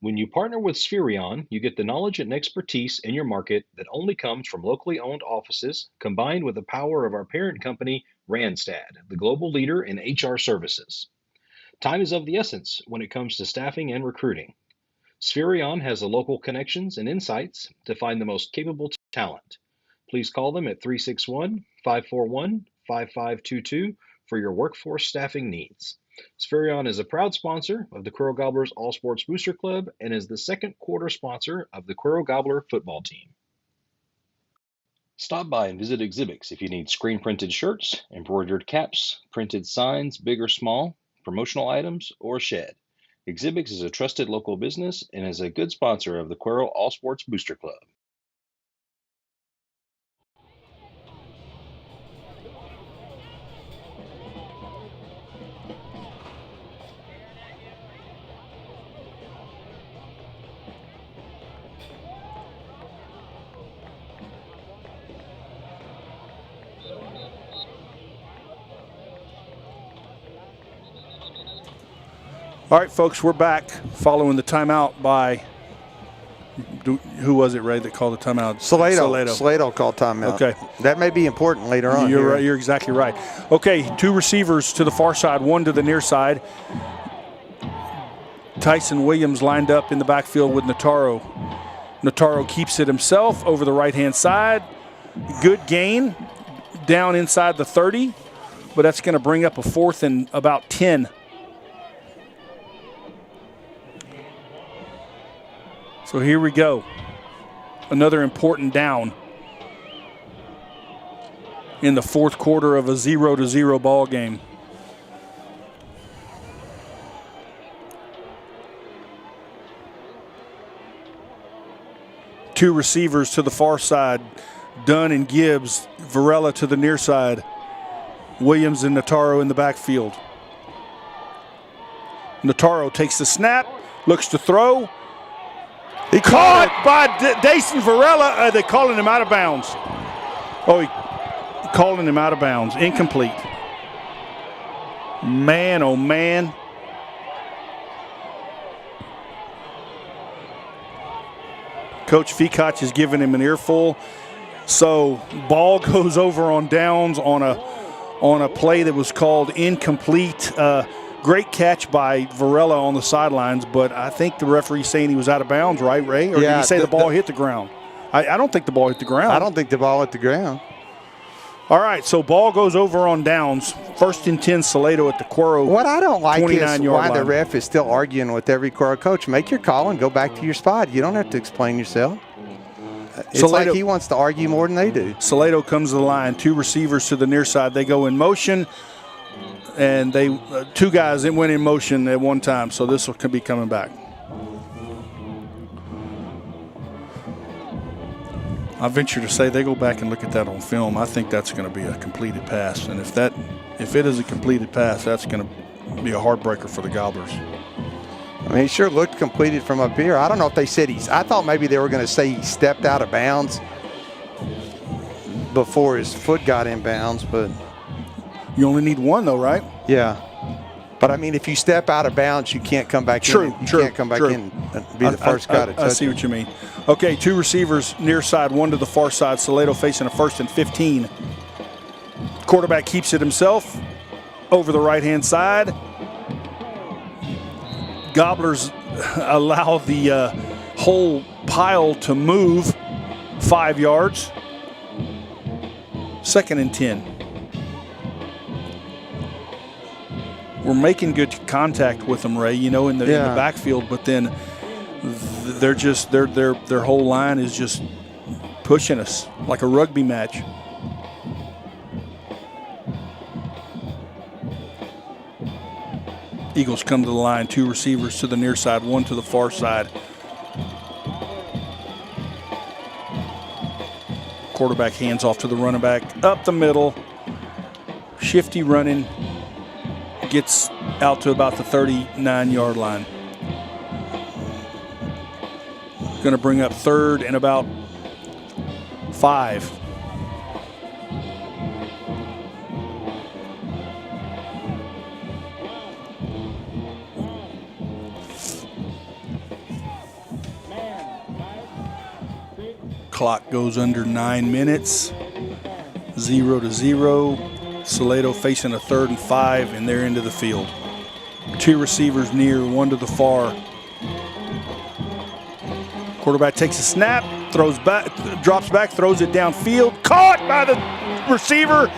When you partner with Spherion, you get the knowledge and expertise in your market that only comes from locally owned offices, combined with the power of our parent company, Randstad, the global leader in HR services. Time is of the essence when it comes to staffing and recruiting. Spherion has the local connections and insights to find the most capable talent. Please call them at 361-541-5522 for your workforce staffing needs. Spherion is a proud sponsor of the Cuero Gobblers All Sports Booster Club and is the second quarter sponsor of the Cuero Gobbler football team. Stop by and visit Exhibits if you need screen printed shirts, embroidered caps, printed signs, big or small, promotional items, or shed. Exhibits is a trusted local business and is a good sponsor of the Cuero All Sports Booster Club. All right, folks, we're back following the timeout by who was it, Ray, that called the timeout? Salado called timeout. Okay. That may be important later on. You're right. You're exactly right. Okay, 2 receivers to the far side, 1 to the near side. Tyson Williams lined up in the backfield with Notaro. Notaro keeps it himself over the right-hand side. Good gain down inside the 30, but that's going to bring up a 4th and about 10. So here we go. Another important down in the fourth quarter of a 0-0 ball game. Two receivers to the far side, Dunn and Gibbs. Varela to the near side. Williams and Notaro in the backfield. Notaro takes the snap, looks to throw. He caught by Dason Varela. They're calling him out of bounds. Calling him out of bounds. Incomplete. Man, oh man. Coach Fekoch is giving him an earful. So ball goes over on downs on a play that was called incomplete. Great catch by Varela on the sidelines, but I think the referee's saying he was out of bounds, right, Ray? Or did he say the ball hit the ground? I don't think the ball hit the ground. I don't think the ball hit the ground. All right, so ball goes over on downs. 1st and 10, Salado at the Cuero. What I don't like is why the line. ref is still arguing with every Cuero coach. Make your call and go back to your spot. You don't have to explain yourself. It's like he wants to argue more than they do. Salado comes to the line. 2 receivers to the near side. They go in motion, and they 2 guys that went in motion at one time, so this will be coming back. I venture to say they go back and look at that on film. I think that's going to be a completed pass, and if it is a completed pass, that's going to be a heartbreaker for the Gobblers. I mean, he sure looked completed from up here. I don't know if they said I thought maybe they were going to say he stepped out of bounds before his foot got in bounds, but you only need 1 though, right? Yeah. But I mean, if you step out of bounds, you can't come back in. You can't come back in and be the first guy to touch it. I see what you mean. Okay, 2 receivers near side, 1 to the far side. Salado facing a 1st and 15. Quarterback keeps it himself over the right-hand side. Gobblers allow the whole pile to move 5 yards. 2nd and 10. We're making good contact with them, Ray, in the backfield, but then they're just their whole line is just pushing us like a rugby match. Eagles come to the line, 2 receivers to the near side, 1 to the far side. Quarterback hands off to the running back, up the middle, shifty running. Gets out to about the 39-yard line. Going to bring up 3rd and about 5. Clock goes under 9 minutes. 0-0. Salado facing a 3rd and 5, and they're into the field. 2 receivers near, 1 to the far. Quarterback takes a snap, throws back, drops back, throws it downfield. Caught by the receiver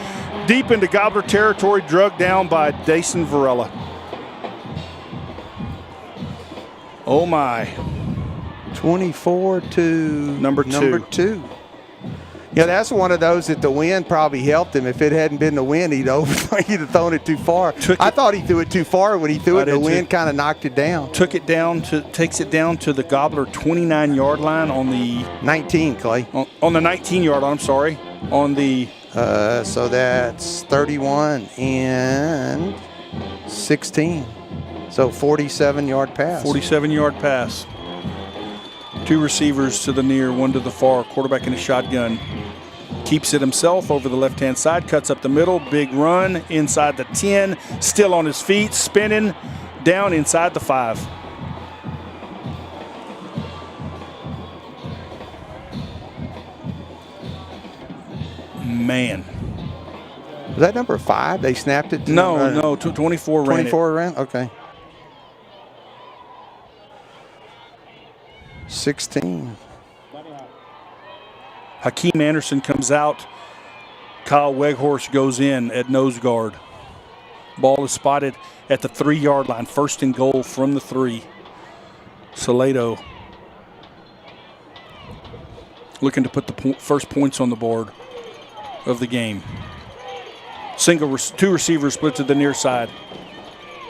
deep into Gobbler territory, drugged down by Dason Varela. Oh my. 24 to number 2. Yeah, that's one of those that the wind probably helped him. If it hadn't been the wind, he'd have thrown it too far. I thought he threw it too far. When he threw it, the wind kind of knocked it down. Takes it down to the Gobbler 29-yard line on the 19, Clay. On the 19-yard line, I'm sorry. On the so that's 31 and 16. So 47-yard pass. 47-yard pass. 2 receivers to the near, 1 to the far. Quarterback in a shotgun. Keeps it himself over the left-hand side. Cuts up the middle. Big run inside the 10. Still on his feet. Spinning down inside the 5. Man. Was that number 5? They snapped it? No, 24 ran 24 ran? Okay. 16. Hakeem Anderson comes out. Kyle Weghorst goes in at nose guard. Ball is spotted at the 3-yard line. 1st and goal from the 3. Salado looking to put the first points on the board of the game. 2 receivers split to the near side.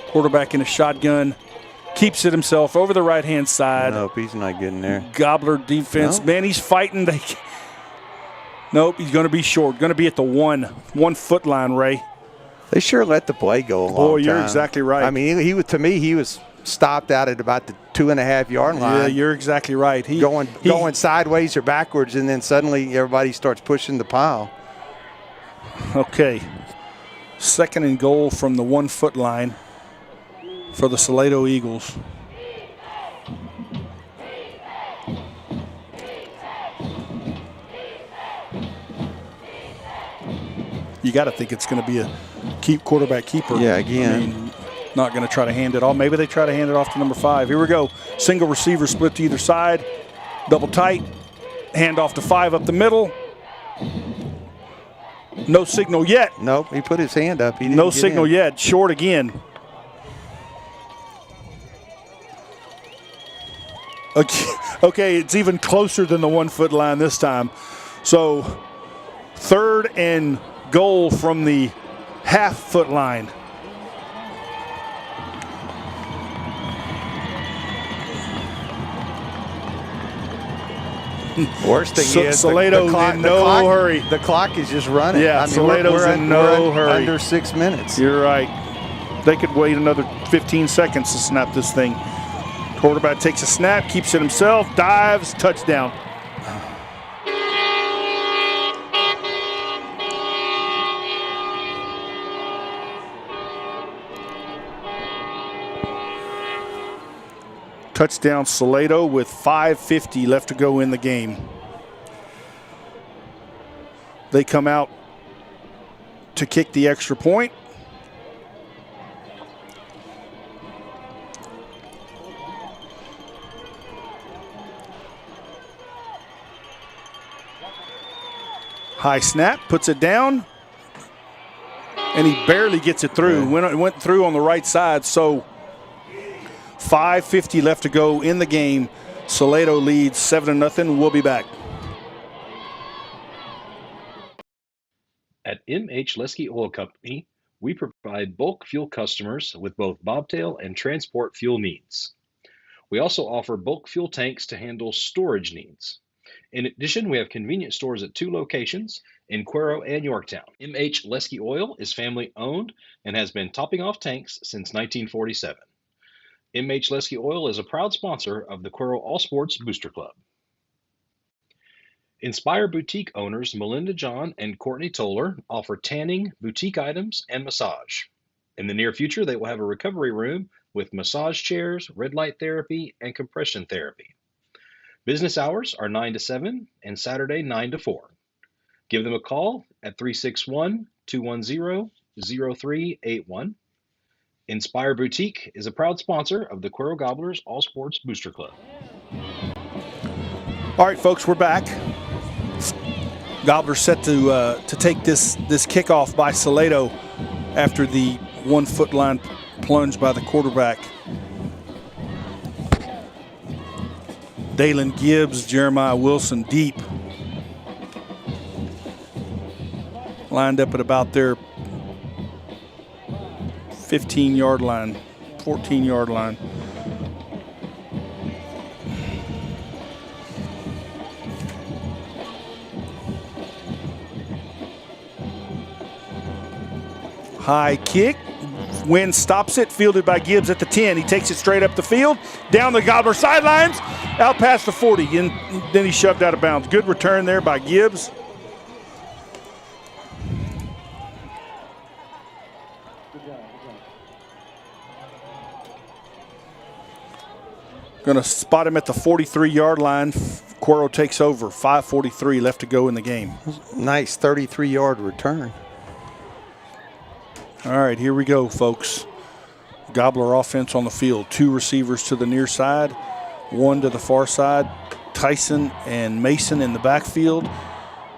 Quarterback in a shotgun. Keeps it himself over the right-hand side. Nope, he's not getting there. Gobbler defense. No. Man, he's fighting. Nope, he's going to be short. Going to be at the 1-foot line, Ray. They sure let the play go a long time. Boy, you're exactly right. I mean, he was stopped out at about the 2.5-yard line. Yeah, you're exactly right. Going sideways or backwards, and then suddenly everybody starts pushing the pile. Okay. 2nd and goal from the 1-foot line for the Salado Eagles. you got to think it's going to be a quarterback keeper. Yeah, again. I mean, not going to try to hand it off. Maybe they try to hand it off to number 5. Here we go. Single receiver split to either side. Double tight. Hand off to 5 up the middle. No signal yet. Nope, he put his hand up. He didn't no get signal in. yet. Short again. Okay, it's even closer than the 1 foot line this time. So 3rd and goal from the half foot line. Worst thing is Salato's in no hurry. The clock is just running. Yeah, Salato's in no hurry. Under 6 minutes. You're right. They could wait another 15 seconds to snap this thing. Quarterback takes a snap, keeps it himself, dives, touchdown. Touchdown Salado with 5:50 left to go in the game. They come out to kick the extra point. High snap, puts it down, and he barely gets it through. Went through on the right side, so 5:50 left to go in the game. Salado leads 7-0. We'll be back. At MH Lesky Oil Company, we provide bulk fuel customers with both bobtail and transport fuel needs. We also offer bulk fuel tanks to handle storage needs. In addition, we have convenience stores at 2 locations in Cuero and Yorktown. MH Lesky Oil is family owned and has been topping off tanks since 1947. MH Lesky Oil is a proud sponsor of the Cuero All Sports Booster Club. Inspire Boutique owners Melinda John and Courtney Toller offer tanning, boutique items, and massage. In the near future, they will have a recovery room with massage chairs, red light therapy, and compression therapy. Business hours are 9 to 7 and Saturday 9 to 4. Give them a call at 361-210-0381. Inspire Boutique is a proud sponsor of the Cuero Gobblers All Sports Booster Club. All right, folks, we're back. Gobblers set to take this kickoff by Salado after the 1 foot line plunge by the quarterback. Dalen Gibbs, Jeremiah Wilson deep. Lined up at about their 15-yard line, 14-yard line. High kick. Wynn stops it, fielded by Gibbs at the 10. He takes it straight up the field, down the Gobbler sidelines, out past the 40, and then he shoved out of bounds. Good return there by Gibbs. Going to spot him at the 43-yard line. Cuero takes over. 5:43 left to go in the game. Nice 33-yard return. All right, here we go, folks. Gobbler offense on the field. 2 receivers to the near side, 1 to the far side. Tyson and Mason in the backfield.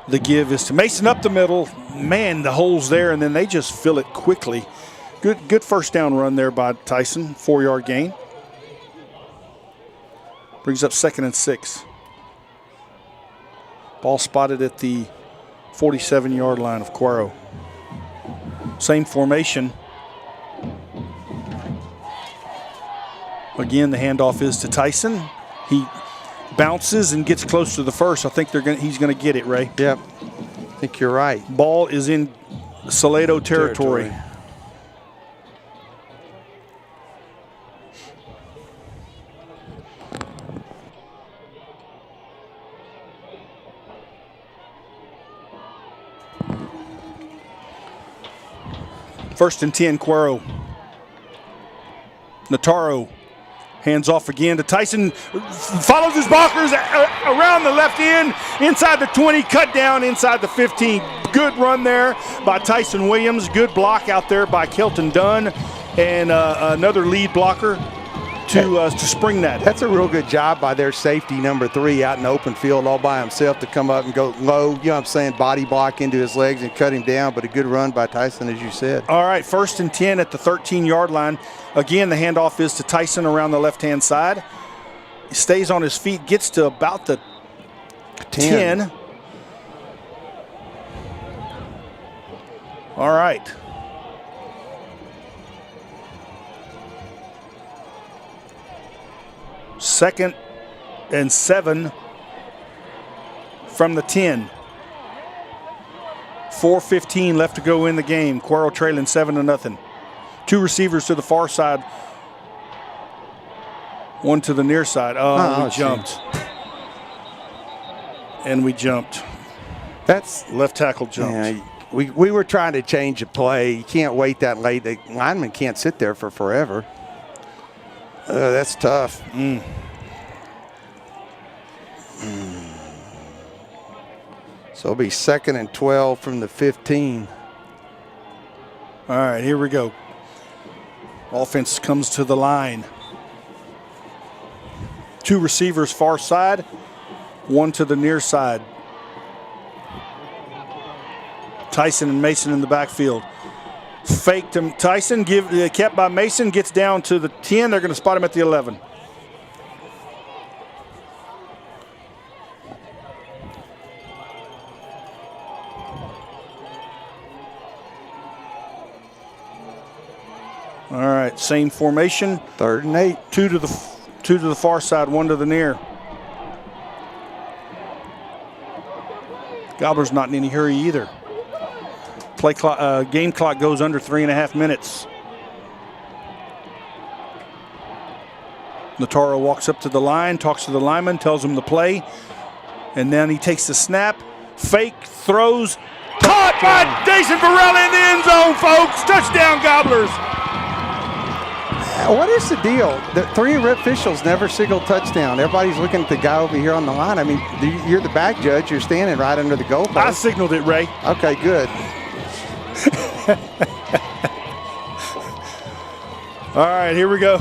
The give is to Mason up the middle. Man, the hole's there, and then they just fill it quickly. Good first down run there by Tyson. 4-yard gain. Brings up 2nd and 6. Ball spotted at the 47-yard line of Cuero. Same formation. Again, the handoff is to Tyson. He bounces and gets close to the first. I think he's going to get it, Ray. Yep. I think you're right. Ball is in Salado territory. First and 10, Cuero. Nataro hands off again to Tyson. Follows his blockers around the left end, inside the 20, cut down inside the 15. Good run there by Tyson Williams. Good block out there by Kelton Dunn, and another lead blocker to spring that. That's a real good job by their safety, number 3, out in the open field all by himself to come up and go low, you know what I'm saying, body block into his legs and cut him down, but a good run by Tyson, as you said. All right, 1st and 10 at the 13-yard line. Again, the handoff is to Tyson around the left-hand side. He stays on his feet, gets to about the 10. All right. Second and 7 from the 10. 4:15 left to go in the game. Cuero trailing 7-0. 2 receivers to the far side. 1 to the near side. We jumped. And we jumped. That's left tackle jumped. Yeah, we were trying to change a play. You can't wait that late. The lineman can't sit there for forever. That's tough. So it'll be 2nd and 12 from the 15. All right, here we go. Offense comes to the line. 2 receivers far side, 1 to the near side. Tyson and Mason in the backfield. Faked him. Tyson kept by Mason, gets down to the 10. They're going to spot him at the 11. All right, same formation. 3rd and 8. 2 to the far side, 1 to the near. Gobblers not in any hurry either. Game clock goes under 3.5 minutes. Notaro walks up to the line, talks to the lineman, tells him to play, and then he takes the snap, fake, throws, caught by Jason Varela in the end zone, folks. Touchdown, Gobblers. What is the deal? The 3 officials never signaled touchdown. Everybody's looking at the guy over here on the line. I mean, you're the back judge. You're standing right under the goalpost. I signaled it, Ray. Okay, good. All right, here we go.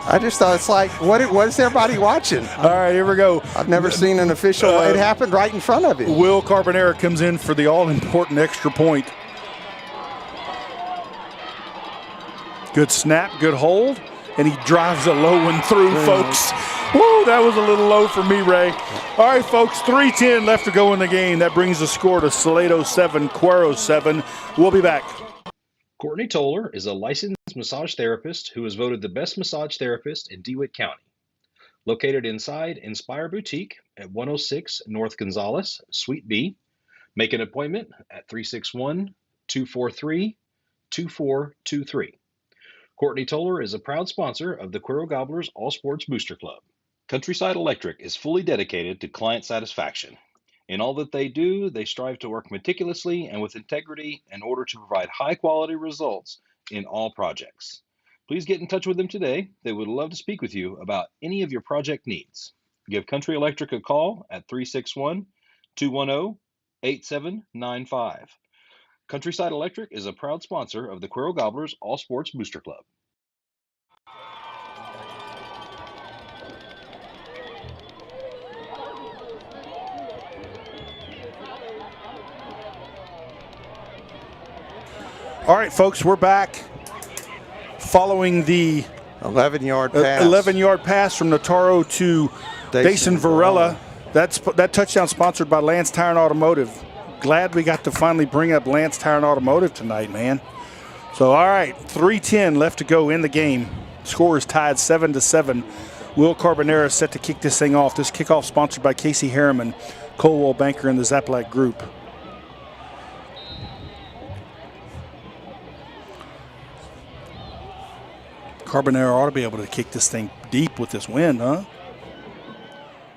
I just thought it's like, what is everybody watching? All right, here we go. I've never seen an official. It happened right in front of him. Will Carbonera comes in for the all-important extra point. Good snap, good hold, and he drives a low one through, folks. Woo, that was a little low for me, Ray. All right, folks, 3:10 left to go in the game. That brings the score to Salado 7, Cuero 7. We'll be back. Courtney Toller is a licensed massage therapist who was voted the best massage therapist in DeWitt County. Located inside Inspire Boutique at 106 North Gonzales, Suite B. Make an appointment at 361-243-2423. Courtney Toller is a proud sponsor of the Cuero Gobblers All Sports Booster Club. Countryside Electric is fully dedicated to client satisfaction. In all that they do, they strive to work meticulously and with integrity in order to provide high-quality results in all projects. Please get in touch with them today. They would love to speak with you about any of your project needs. Give Country Electric a call at 361-210-8795. Countryside Electric is a proud sponsor of the Cuero Gobblers All Sports Booster Club. All right, folks, we're back following the 11-yard pass. 11-yard pass from Notaro to Jason Varela. That touchdown sponsored by Lance Tire and Automotive. Glad we got to finally bring up Lance Tire and Automotive tonight, man. So, all right, 3:10 left to go in the game. Score is tied 7-7. Will Carbonera set to kick this thing off. This kickoff sponsored by Casey Harriman, Coldwell Banker, and the Zaplac Group. Carbonera ought to be able to kick this thing deep with this wind, huh?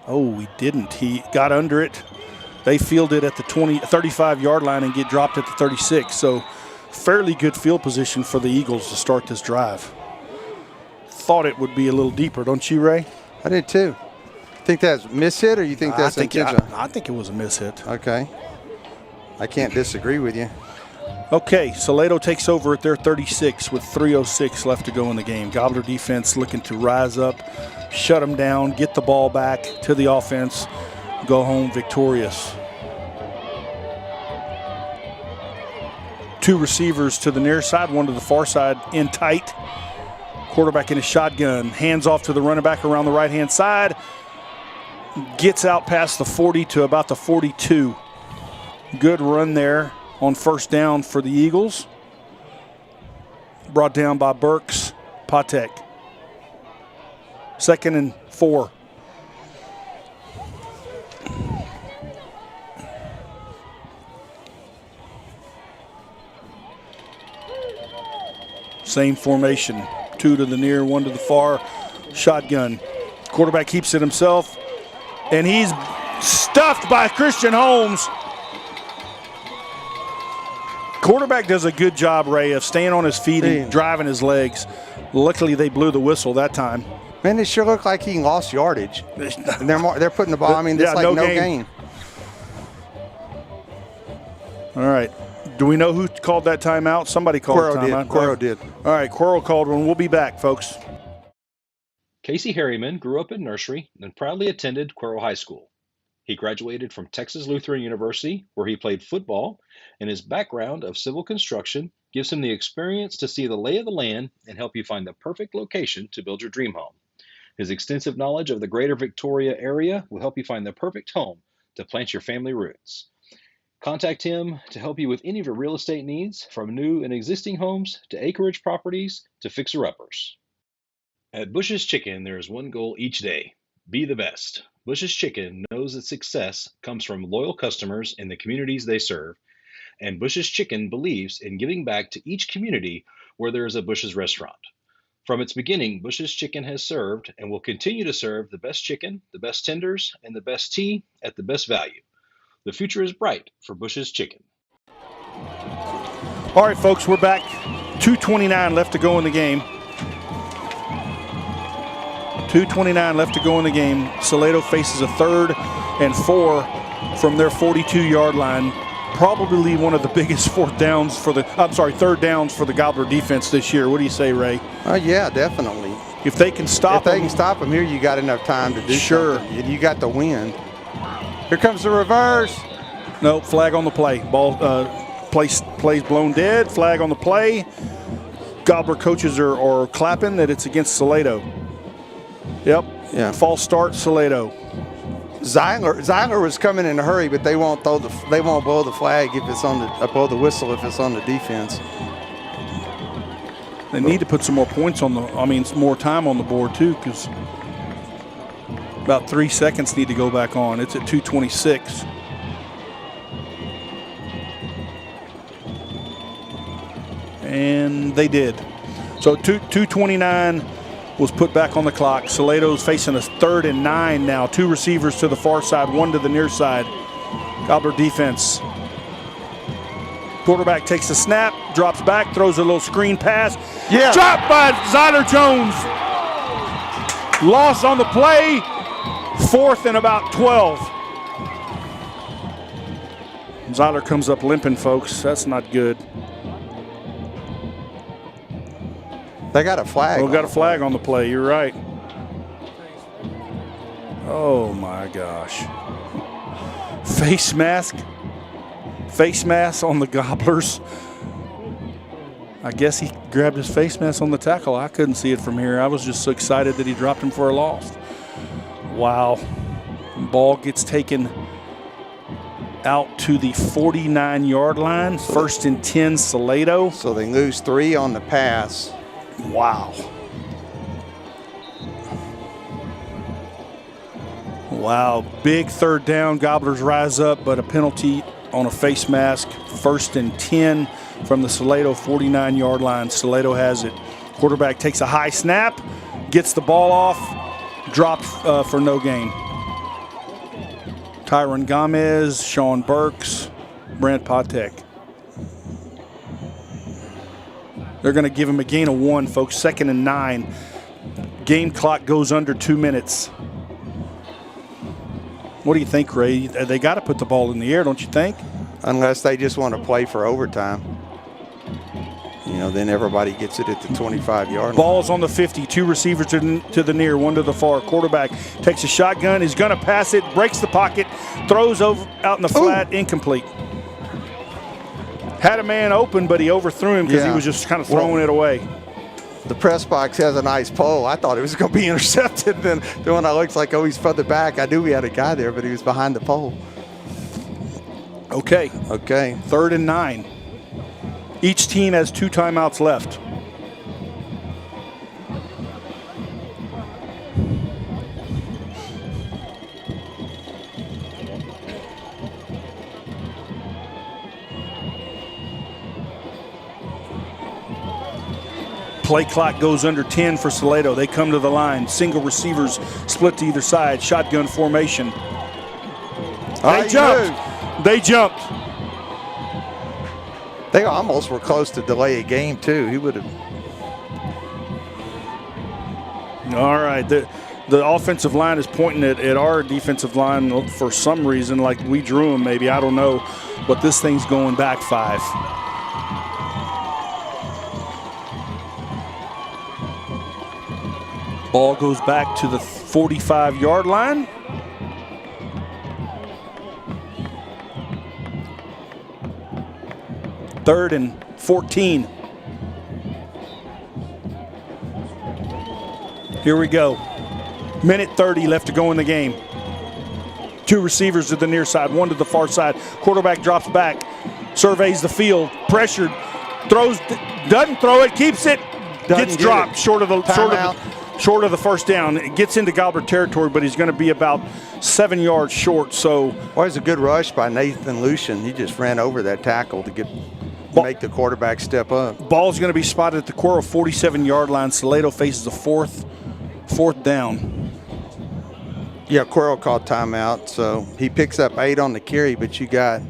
Oh, he didn't. He got under it. They fielded at the 35-yard line and get dropped at the 36. So fairly good field position for the Eagles to start this drive. Thought it would be a little deeper, don't you, Ray? I did too. Think that's a miss hit, or you think that's intentional? I think it was a miss hit. Okay. I can't disagree with you. Okay, Salado takes over at their 36 with 3:06 left to go in the game. Gobbler defense looking to rise up, shut them down, get the ball back to the offense, go home victorious. 2 receivers to the near side, 1 to the far side, in tight. Quarterback in a shotgun, hands off to the running back around the right-hand side. Gets out past the 40 to about the 42. Good run there on first down for the Eagles. Brought down by Burks, Patek. 2nd and 4. Same formation. 2 to the near, 1 to the far. Shotgun. Quarterback keeps it himself. And he's stuffed by Christian Holmes. Quarterback does a good job, Ray, of staying on his feet and driving his legs. Luckily, they blew the whistle that time. Man, it sure looked like he lost yardage. And they're putting the ball. I mean, it's like no gain. All right. Do we know who called that timeout? Somebody called the timeout. Cuero did. All right, Cuero called one. We'll be back, folks. Casey Harriman grew up in nursery and proudly attended Cuero High School. He graduated from Texas Lutheran University, where he played football, and his background of civil construction gives him the experience to see the lay of the land and help you find the perfect location to build your dream home. His extensive knowledge of the greater Victoria area will help you find the perfect home to plant your family roots. Contact him to help you with any of your real estate needs, from new and existing homes to acreage properties to fixer-uppers. At Bush's Chicken, there is one goal each day: be the best. Bush's Chicken knows that success comes from loyal customers in the communities they serve, and Bush's Chicken believes in giving back to each community where there is a Bush's restaurant. From its beginning, Bush's Chicken has served and will continue to serve the best chicken, the best tenders, and the best tea at the best value. The future is bright for Bush's Chicken. All right, folks, we're back. 2:29 left to go in the game. 2:29 left to go in the game. Salado faces a 3rd and 4 from their 42-yard line. Probably one of the biggest third downs for the Gobbler defense this year. What do you say, Ray? Yeah, definitely. If they can stop them here, you got enough time to do something. You got the wind. Here comes the reverse. No, flag on the play. Ball plays blown dead. Flag on the play. Gobbler coaches are clapping that it's against Salado. Yep. Yeah. False start, Salado. Zeiler was coming in a hurry, but they won't blow the flag if it's on blow the whistle if it's on the defense. They need to put some more points on more time on the board too, because about 3 seconds need to go back on. It's at 2:26. And they did. So 2:29 was put back on the clock. Salado's facing a 3rd and 9 now. 2 receivers to the far side, 1 to the near side. Gobbler defense. Quarterback takes a snap, drops back, throws a little screen pass. Yeah. Dropped by Zeiler Jones. Loss on the play. 4th and about 12. Zeiler comes up limping, folks. That's not good. They got a flag. Oh, got a flag on the play. You're right. Oh, my gosh. Face mask. Face mask on the Gobblers. I guess he grabbed his face mask on the tackle. I couldn't see it from here. I was just so excited that he dropped him for a loss. Wow. Ball gets taken out to the 49-yard line. 1st and 10, Salado. So they lose 3 on the pass. Wow. Wow. Big 3rd down. Gobblers rise up, but a penalty on a face mask. 1st and 10 from the Salado 49-yard line. Salado has it. Quarterback takes a high snap, gets the ball off, dropped for no gain. Tyron Gomez, Sean Burks, Brant Patek. They're going to give him a gain of 1, folks. 2nd and 9. Game clock goes under 2 minutes. What do you think, Ray? They got to put the ball in the air, don't you think? unless they just want to play for overtime. You know, then everybody gets it at the 25-yard line. Ball's on the 50, 2 receivers to the near, 1 to the far. Quarterback takes a shotgun, is going to pass it, breaks the pocket, throws over out in the flat, incomplete. Had a man open, but he overthrew him because he was just kind of throwing it away. The press box has a nice pole. I thought it was going to be intercepted. Then when I looked like, he's further back, I knew we had a guy there, but he was behind the pole. Okay. 3rd and 9. Each team has 2 timeouts left. Play clock goes under 10 for Salado. They come to the line. Single receivers split to either side. Shotgun formation. They jumped. They jumped. They almost were close to delay a game, too. He would have. All right. The offensive line is pointing at our defensive line for some reason, like we drew him maybe. I don't know. But this thing's going back 5. Ball goes back to the 45-yard line. Third and 14. Here we go. Minute 30 left to go in the game. 2 receivers to the near side, 1 to the far side. Quarterback drops back, surveys the field, pressured, throws, doesn't throw it, keeps it, gets dropped short of the first down. It gets into Gobbler territory, but he's going to be about 7 yards short. So, well, it's a good rush by Nathan Lucian. He just ran over that tackle to make the quarterback step up. Ball's going to be spotted at the Cuero 47-yard line. Salado faces a fourth down. Yeah, Cuero called timeout, so he picks up 8 on the carry, but you got.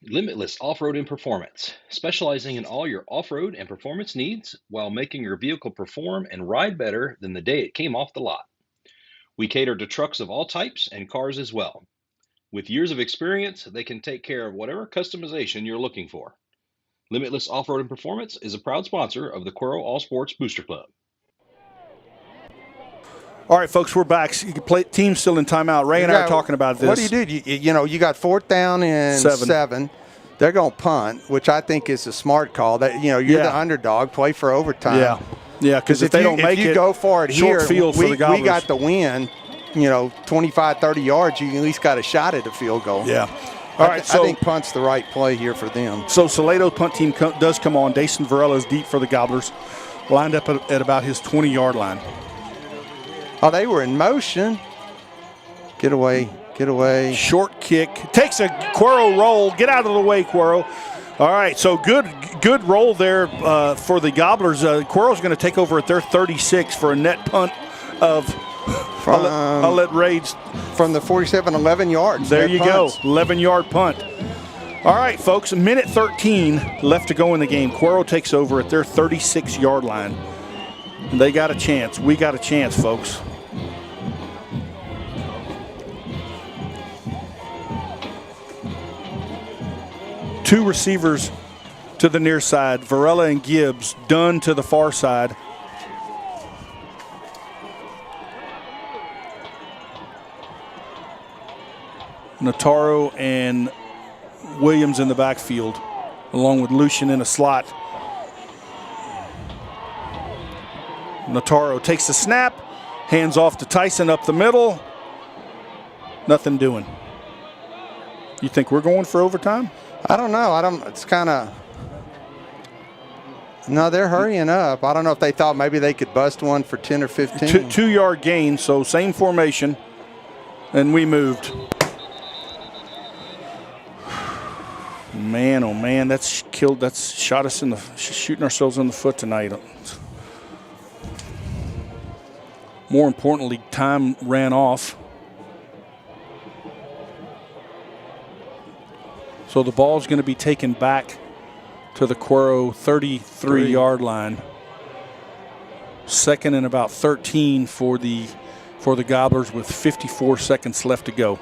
Limitless Off-Road and Performance, specializing in all your off-road and performance needs while making your vehicle perform and ride better than the day it came off the lot. We cater to trucks of all types and cars as well. With years of experience, they can take care of whatever customization you're looking for. Limitless Off-Road and Performance is a proud sponsor of the Cuero All Sports Booster Club. All right, folks, we're back. Team's still in timeout. Ray and I are talking about this. What do you do? You got 4th down and 7. They're going to punt, which I think is a smart call. That you're the underdog. Play for overtime. Yeah. Because if they don't make it, you go for it short here, field for the Gobblers. We got the win. 25, 30 yards. You at least got a shot at a field goal. Yeah. All right. I think punt's the right play here for them. So Salado punt team does come on. Dason Varela is deep for the Gobblers, lined up at about his 20-yard line. Oh, they were in motion. Get away. Short kick. Takes a Cuero roll. Get out of the way, Cuero. All right, so good roll there for the Gobblers. Cuero's going to take over at their 36 for a net punt of, I'll let Rage. From the 47, 11 yards. There you go, 11-yard punt. All right, folks, minute 13 left to go in the game. Cuero takes over at their 36-yard line. They got a chance. We got a chance, folks. Two receivers to the near side. Varela and Gibbs done to the far side. Notaro and Williams in the backfield, along with Lucian in a slot. Notaro takes the snap, hands off to Tyson up the middle. Nothing doing. You think we're going for overtime? I don't know. It's kind of. No, they're hurrying up. I don't know if they thought maybe they could bust one for 10 or 15. 2-yard gain, so same formation, and we moved. Man, oh man, that's shot us in the, shooting ourselves in the foot tonight. More importantly, time ran off. So the ball's going to be taken back to the Cuero 33-yard line. 2nd and about 13 for the Gobblers with 54 seconds left to go.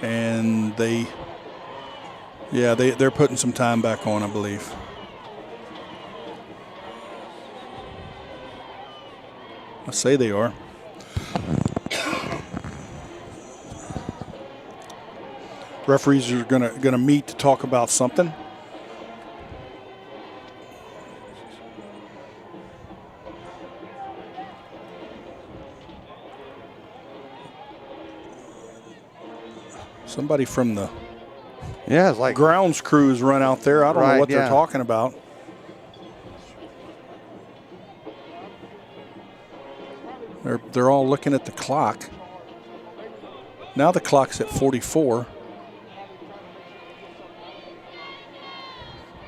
And they're putting some time back on, I believe. I say they are. Referees are gonna meet to talk about something. Somebody from the it's like grounds crews run out there. I don't know what they're talking about. They're all looking at the clock. Now the clock's at 44.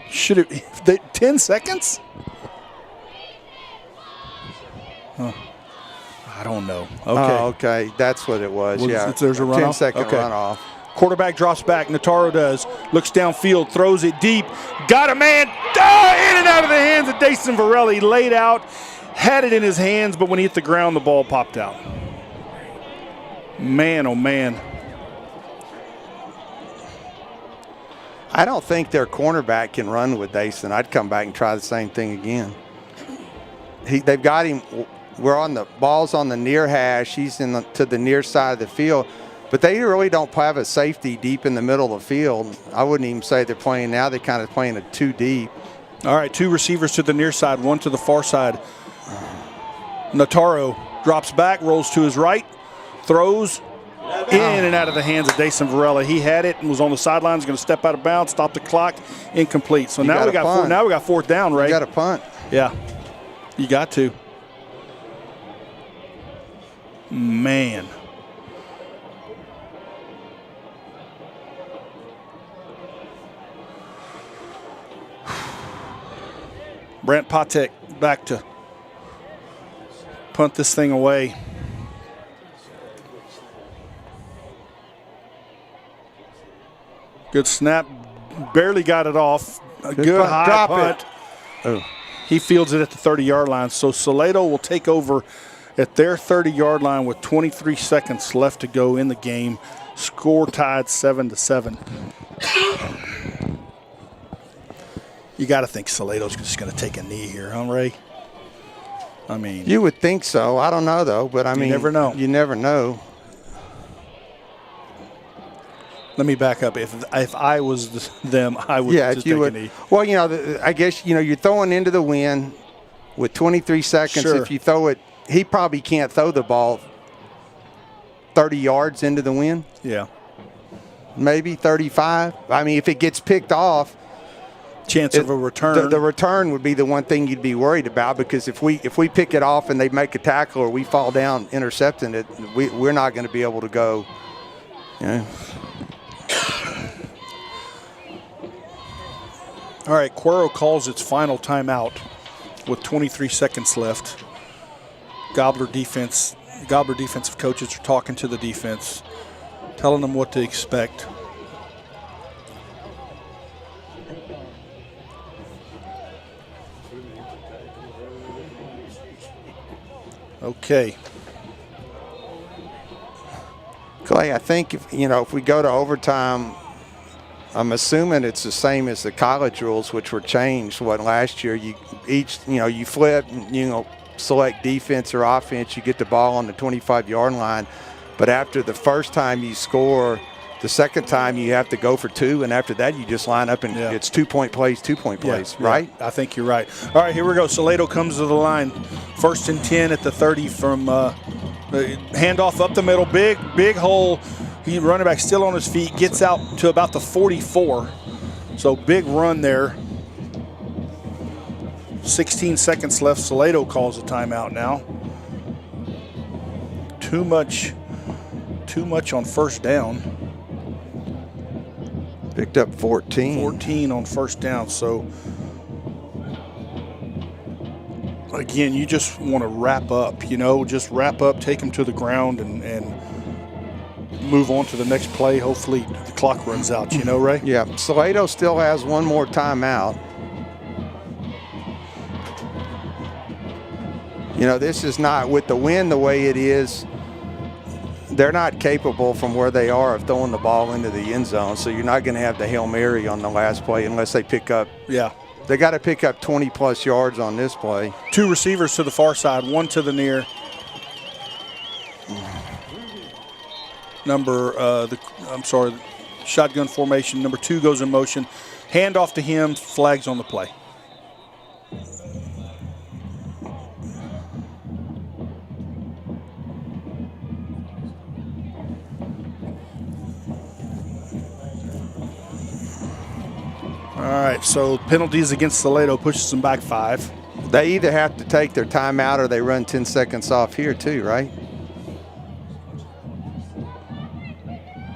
Should it 10 seconds? Huh. I don't know. Okay. Oh, okay. That's what it was. There's a runoff. 10-second runoff. Quarterback drops back. Nataro does. Looks downfield. Throws it deep. Got a man. In and out of the hands of Dason Varelli. Laid out. Had it in his hands, but when he hit the ground, the ball popped out. Man, oh man. I don't think their cornerback can run with Dason. I'd come back and try the same thing again. They've got him. We're on the ball's on the near hash. He's to the near side of the field. But they really don't have a safety deep in the middle of the field. I wouldn't even say they're playing now. They're kind of playing it too deep. All right, 2 receivers to the near side, 1 to the far side. Nataro drops back, rolls to his right, throws in and out of the hands of Dason Varela. He had it and was on the sidelines, going to step out of bounds, stop the clock, incomplete. So now we got fourth down, Ray. You got a punt. Yeah, you got to. Man. Brent Patek back to punt this thing away. Good snap. Barely got it off. A good punt. high Drop punt. Oh. He fields it at the 30-yard line. So Salado will take over at their 30-yard line with 23 seconds left to go in the game. Score tied 7-7. You got to think Salado's just going to take a knee here, huh, Ray? I mean, you would think so. I don't know though, but I mean, you never know. You never know. Let me back up. If I was them, I would just take a knee. Well, I guess you're throwing into the wind with 23 seconds. Sure. If you throw it, he probably can't throw the ball 30 yards into the wind. Yeah, maybe 35. I mean, if it gets picked off. Chance of a return. The return would be the one thing you'd be worried about, because if we pick it off and they make a tackle or we fall down intercepting it, we're not going to be able to go. Yeah. All right, Cuero calls its final timeout with 23 seconds left. Gobbler defensive coaches are talking to the defense, telling them what to expect. Okay. Clay, I think if we go to overtime, I'm assuming it's the same as the college rules, which were changed. Last year you flip, select defense or offense, you get the ball on the 25-yard line. But after the first time you score, the second time you have to go for 2, and after that you just line up and it's 2-point plays, right? Yeah, I think you're right. All right, here we go. Salado comes to the line. 1st and 10 at the 30 from handoff up the middle. Big hole. Running back still on his feet. Gets out to about the 44. So big run there. 16 seconds left. Salado calls a timeout now. Too much on first down. Picked up 14. 14 on first down. So, again, you just want to wrap up, just wrap up, take them to the ground and move on to the next play. Hopefully the clock runs out, Ray? Yeah, Salado still has one more timeout. This is not, with the wind the way it is, they're not capable from where they are of throwing the ball into the end zone. So you're not going to have the Hail Mary on the last play unless they pick up. Yeah. They got to pick up 20-plus yards on this play. 2 receivers to the far side, 1 to the near. Shotgun formation. Number 2 goes in motion. Handoff to him, flags on the play. All right, so penalties against Salado pushes them back 5. They either have to take their timeout or they run 10 seconds off here too, right?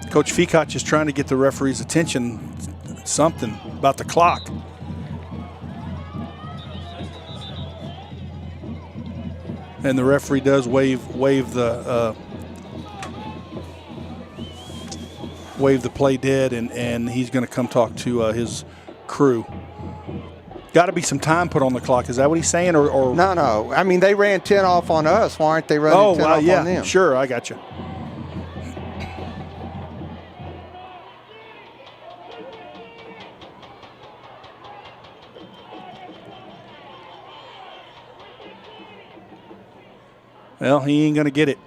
Coach Feacock is trying to get the referee's attention, something about the clock. And the referee does wave the play dead, and he's going to come talk to his crew. Got to be some time put on the clock. Is that what he's saying? Or No. I mean, they ran 10 off on us. Why aren't they running 10 off on them? Sure, I got you. Well, he ain't going to get it.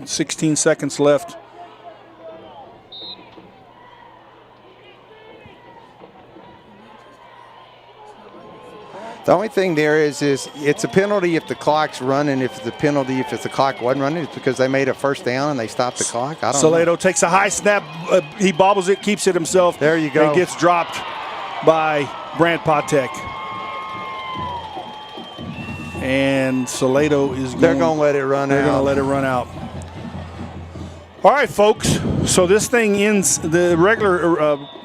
16 seconds left. The only thing there is it's a penalty if the clock's running. If it's a penalty if the clock wasn't running, it's because they made a first down and they stopped the clock. I don't know. Salado takes a high snap. He bobbles it, keeps it himself. There you go. And gets dropped by Brant Patek. And Salado is They're going to let it run out. They're going to let it run out. All right, folks. So this thing ends, the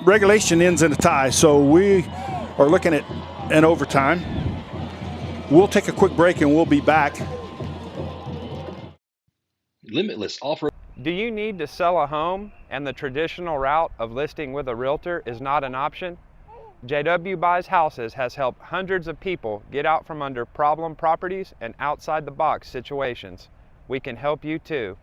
regulation ends in a tie. So we are looking at an overtime. We'll take a quick break and we'll be back. Limitless Off-Road. Do you need to sell a home and the traditional route of listing with a realtor is not an option? JW Buys Houses has helped hundreds of people get out from under problem properties and outside-the-box situations. We can help you too.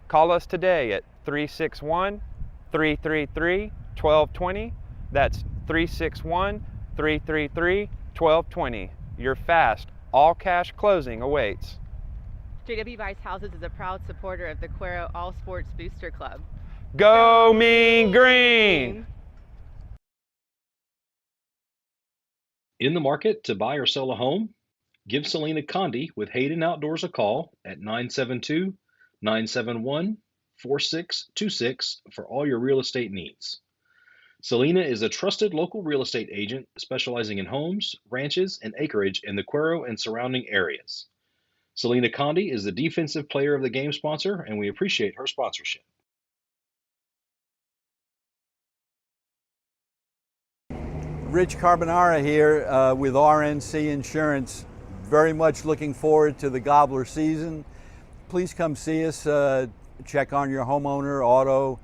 Call us today at 361-333-1220. That's 361-333-1220. Your fast, all-cash closing awaits. JW Buys Houses is a proud supporter of the Cuero All Sports Booster Club. Go Mean Green! In the market to buy or sell a home? Give Selena Condi with Hayden Outdoors a call at 972-971-4626 for all your real estate needs. Selena is a trusted local real estate agent specializing in homes, ranches, and acreage in the Cuero and surrounding areas. Selena Condi is the defensive player of the game sponsor, and we appreciate her sponsorship. Rich Carbonara here with RNC Insurance. Very much looking forward to the Gobbler season. Please come see us, check on your homeowner, auto,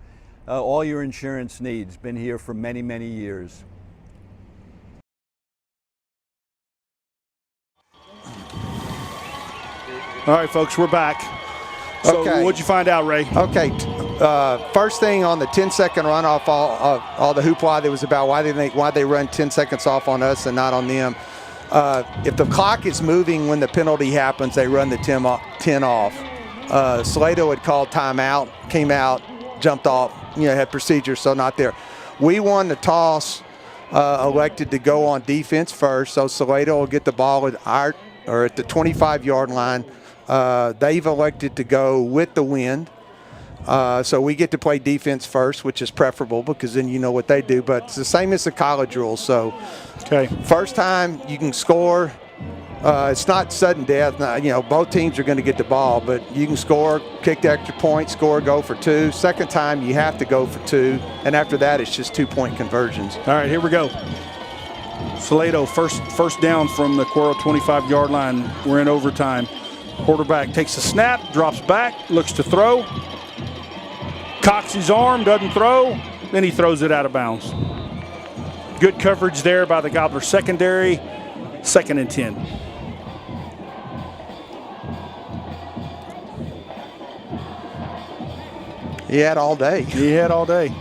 all your insurance needs. Been here for many, many years. All right, folks, we're back. So Okay. what'd you find out, Ray? Okay, first thing on the 10-second runoff, all the hoopla that was about why they run 10 seconds off on us and not on them. If the clock is moving when the penalty happens, they run the 10 off. Salado had called timeout, came out, jumped off, had procedures, so not there. We won the toss, elected to go on defense first, so Salado will get the ball at the 25-yard line. They've elected to go with the wind. So we get to play defense first, which is preferable because then you know what they do. But it's the same as the college rules. So first time you can score. It's not sudden death. Both teams are going to get the ball, but you can score, kick the extra point, score, go for 2. Second time you have to go for 2. And after that, it's just 2-point conversions. All right, here we go. Salado, first down from the Cuero 25-yard line. We're in overtime. Quarterback takes a snap, drops back, looks to throw. Cocks his arm, doesn't throw. Then he throws it out of bounds. Good coverage there by the Gobbler secondary. 2nd and 10. He had all day. He had all day.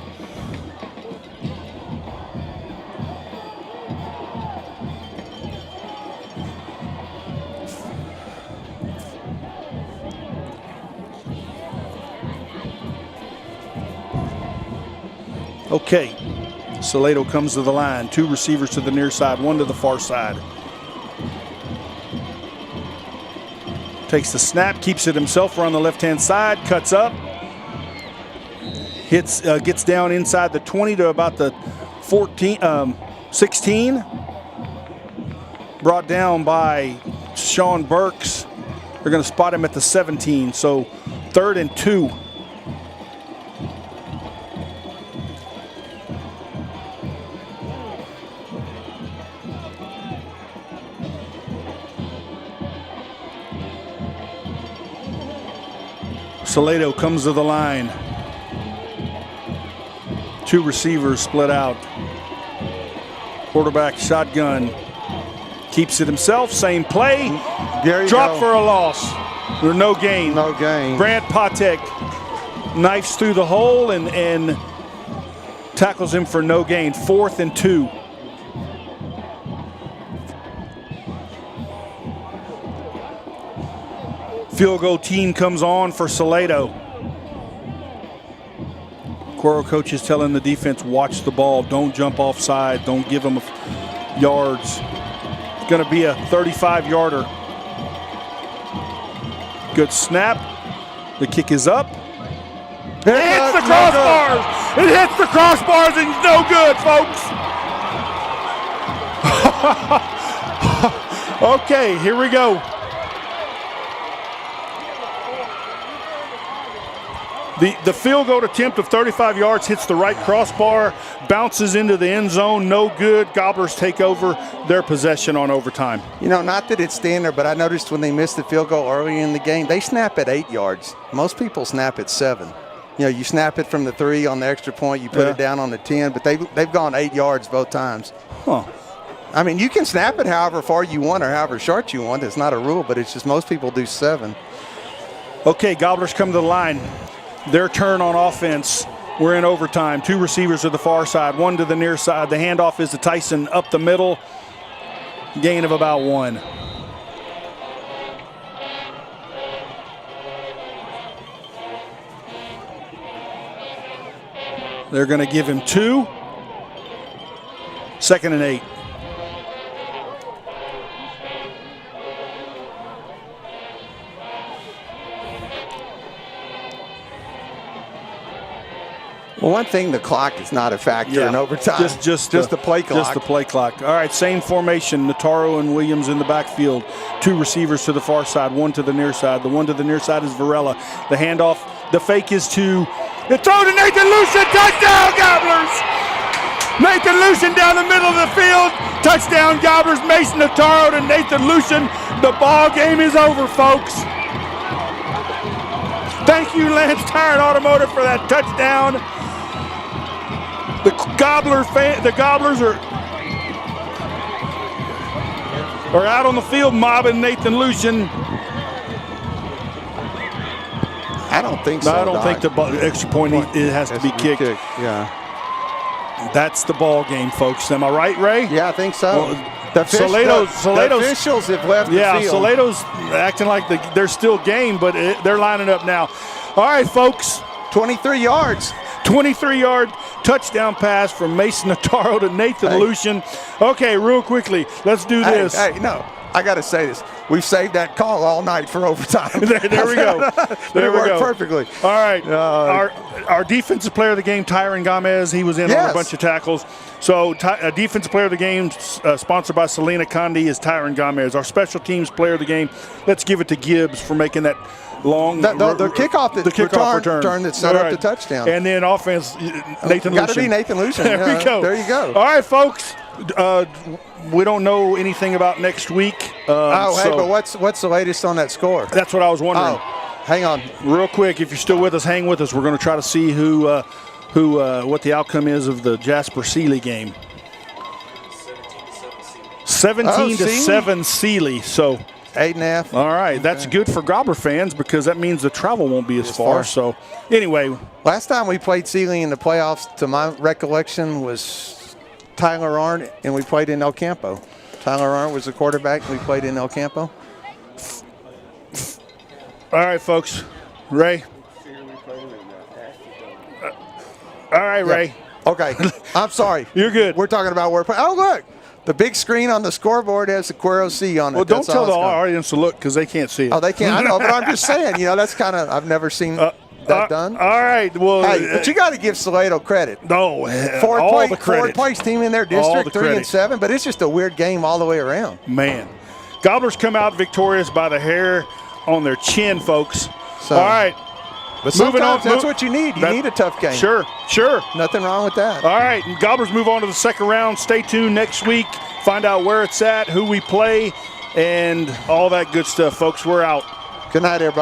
Okay, Salado comes to the line. 2 receivers to the near side, 1 to the far side. Takes the snap, keeps it himself around the left-hand side, cuts up. Gets down inside the 20 to about the 16. Brought down by Sean Burks. They're going to spot him at the 17, so 3rd and 2. Salado comes to the line. 2 receivers split out. Quarterback shotgun. Keeps it himself. Same play. Drop for a loss. Or no gain. No gain. Brant Patek knifes through the hole and tackles him for no gain. 4th and 2. Field goal team comes on for Salado. Cuero coach is telling the defense, watch the ball. Don't jump offside. Don't give them yards. It's going to be a 35-yarder. Good snap. The kick is up. It hits the crossbars. It hits the crossbars and it's no good, folks. Okay, here we go. The field goal attempt of 35 yards hits the right crossbar, bounces into the end zone, no good. Gobblers take over their possession on overtime. You know, not that it's standard, but I noticed when they missed the field goal early in the game, they snap at 8 yards. Most people snap at 7. You know, you snap it from the 3 on the extra point, you put it down on the 10, but they've gone 8 yards both times. Huh. I mean, you can snap it however far you want or however short you want. It's not a rule, but it's just most people do 7. Okay, Gobblers come to the line. Their turn on offense. We're in overtime. 2 receivers to the far side, 1 to the near side. The handoff is to Tyson up the middle. Gain of about 1. They're going to give him 2. 2nd and 8. Well, one thing, the clock is not a factor in overtime. Just the play clock. Just the play clock. All right, same formation. Nataro and Williams in the backfield. 2 receivers to the far side, 1 to the near side. The 1 to the near side is Varela. The handoff, the fake is to the throw to Nathan Lucien. Touchdown, Gobblers! Nathan Lucien down the middle of the field. Touchdown, Gobblers. Mason Nataro to Nathan Lucien. The ball game is over, folks. Thank you, Lance Tire and Automotive, for that touchdown. The Gobblers are out on the field mobbing Nathan Lucien. I don't think so. No, I don't think the extra point it has to be kicked. Yeah. That's the ball game, folks. Am I right, Ray? Yeah, I think so. Well, the Salado's officials have left the field. Yeah, Salado's acting like they're still game, but they're lining up now. All right, folks. 23 yards. 23-yard touchdown pass from Mason Nataro to Nathan Lucien. Okay, real quickly, let's do this. Hey, no, I got to say this. We've saved that call all night for overtime. There we go. There we go. Perfectly. All right. Our defensive player of the game, Tyron Gomez, he was in on a bunch of tackles. So defensive player of the game, sponsored by Selena Condi, is Tyron Gomez. Our special teams player of the game, let's give it to Gibbs for making that long the kickoff return that set up the touchdown. And then offense, Nathan Lucien. Got to be Nathan Lucien. There we go. There you go. All right, folks. We don't know anything about next week. But what's the latest on that score? That's what I was wondering. Hang on, real quick. If you're still with us, hang with us. We're going to try to see what the outcome is of the Jasper Sealy game. 17-7 Sealy. So 8.5. All right, that's good for Gobbler fans because that means the travel won't be as far. So, anyway. Last time we played Sealy in the playoffs, to my recollection, was Tyler Arndt, and we played in El Campo. Tyler Arndt was the quarterback, and we played in El Campo. All right, folks. Ray. All right, Ray. Okay. I'm sorry. You're good. We're talking about where. Oh, look. The big screen on the scoreboard has the Cuero C on it. Well, don't tell the audience to look because they can't see it. Oh, they can't. I know, but I'm just saying, that's kind of, I've never seen that done. All right. Well, hey, but you got to give Salado credit. No, all the credit. Fourth place team in their district, 3-7, but it's just a weird game all the way around. Man. Gobblers come out victorious by the hair on their chin, folks. So, all right. But sometimes that's what you need. You need a tough game. Sure. Nothing wrong with that. All right, and Gobblers move on to the second round. Stay tuned next week. Find out where it's at, who we play, and all that good stuff, folks. We're out. Good night, everybody.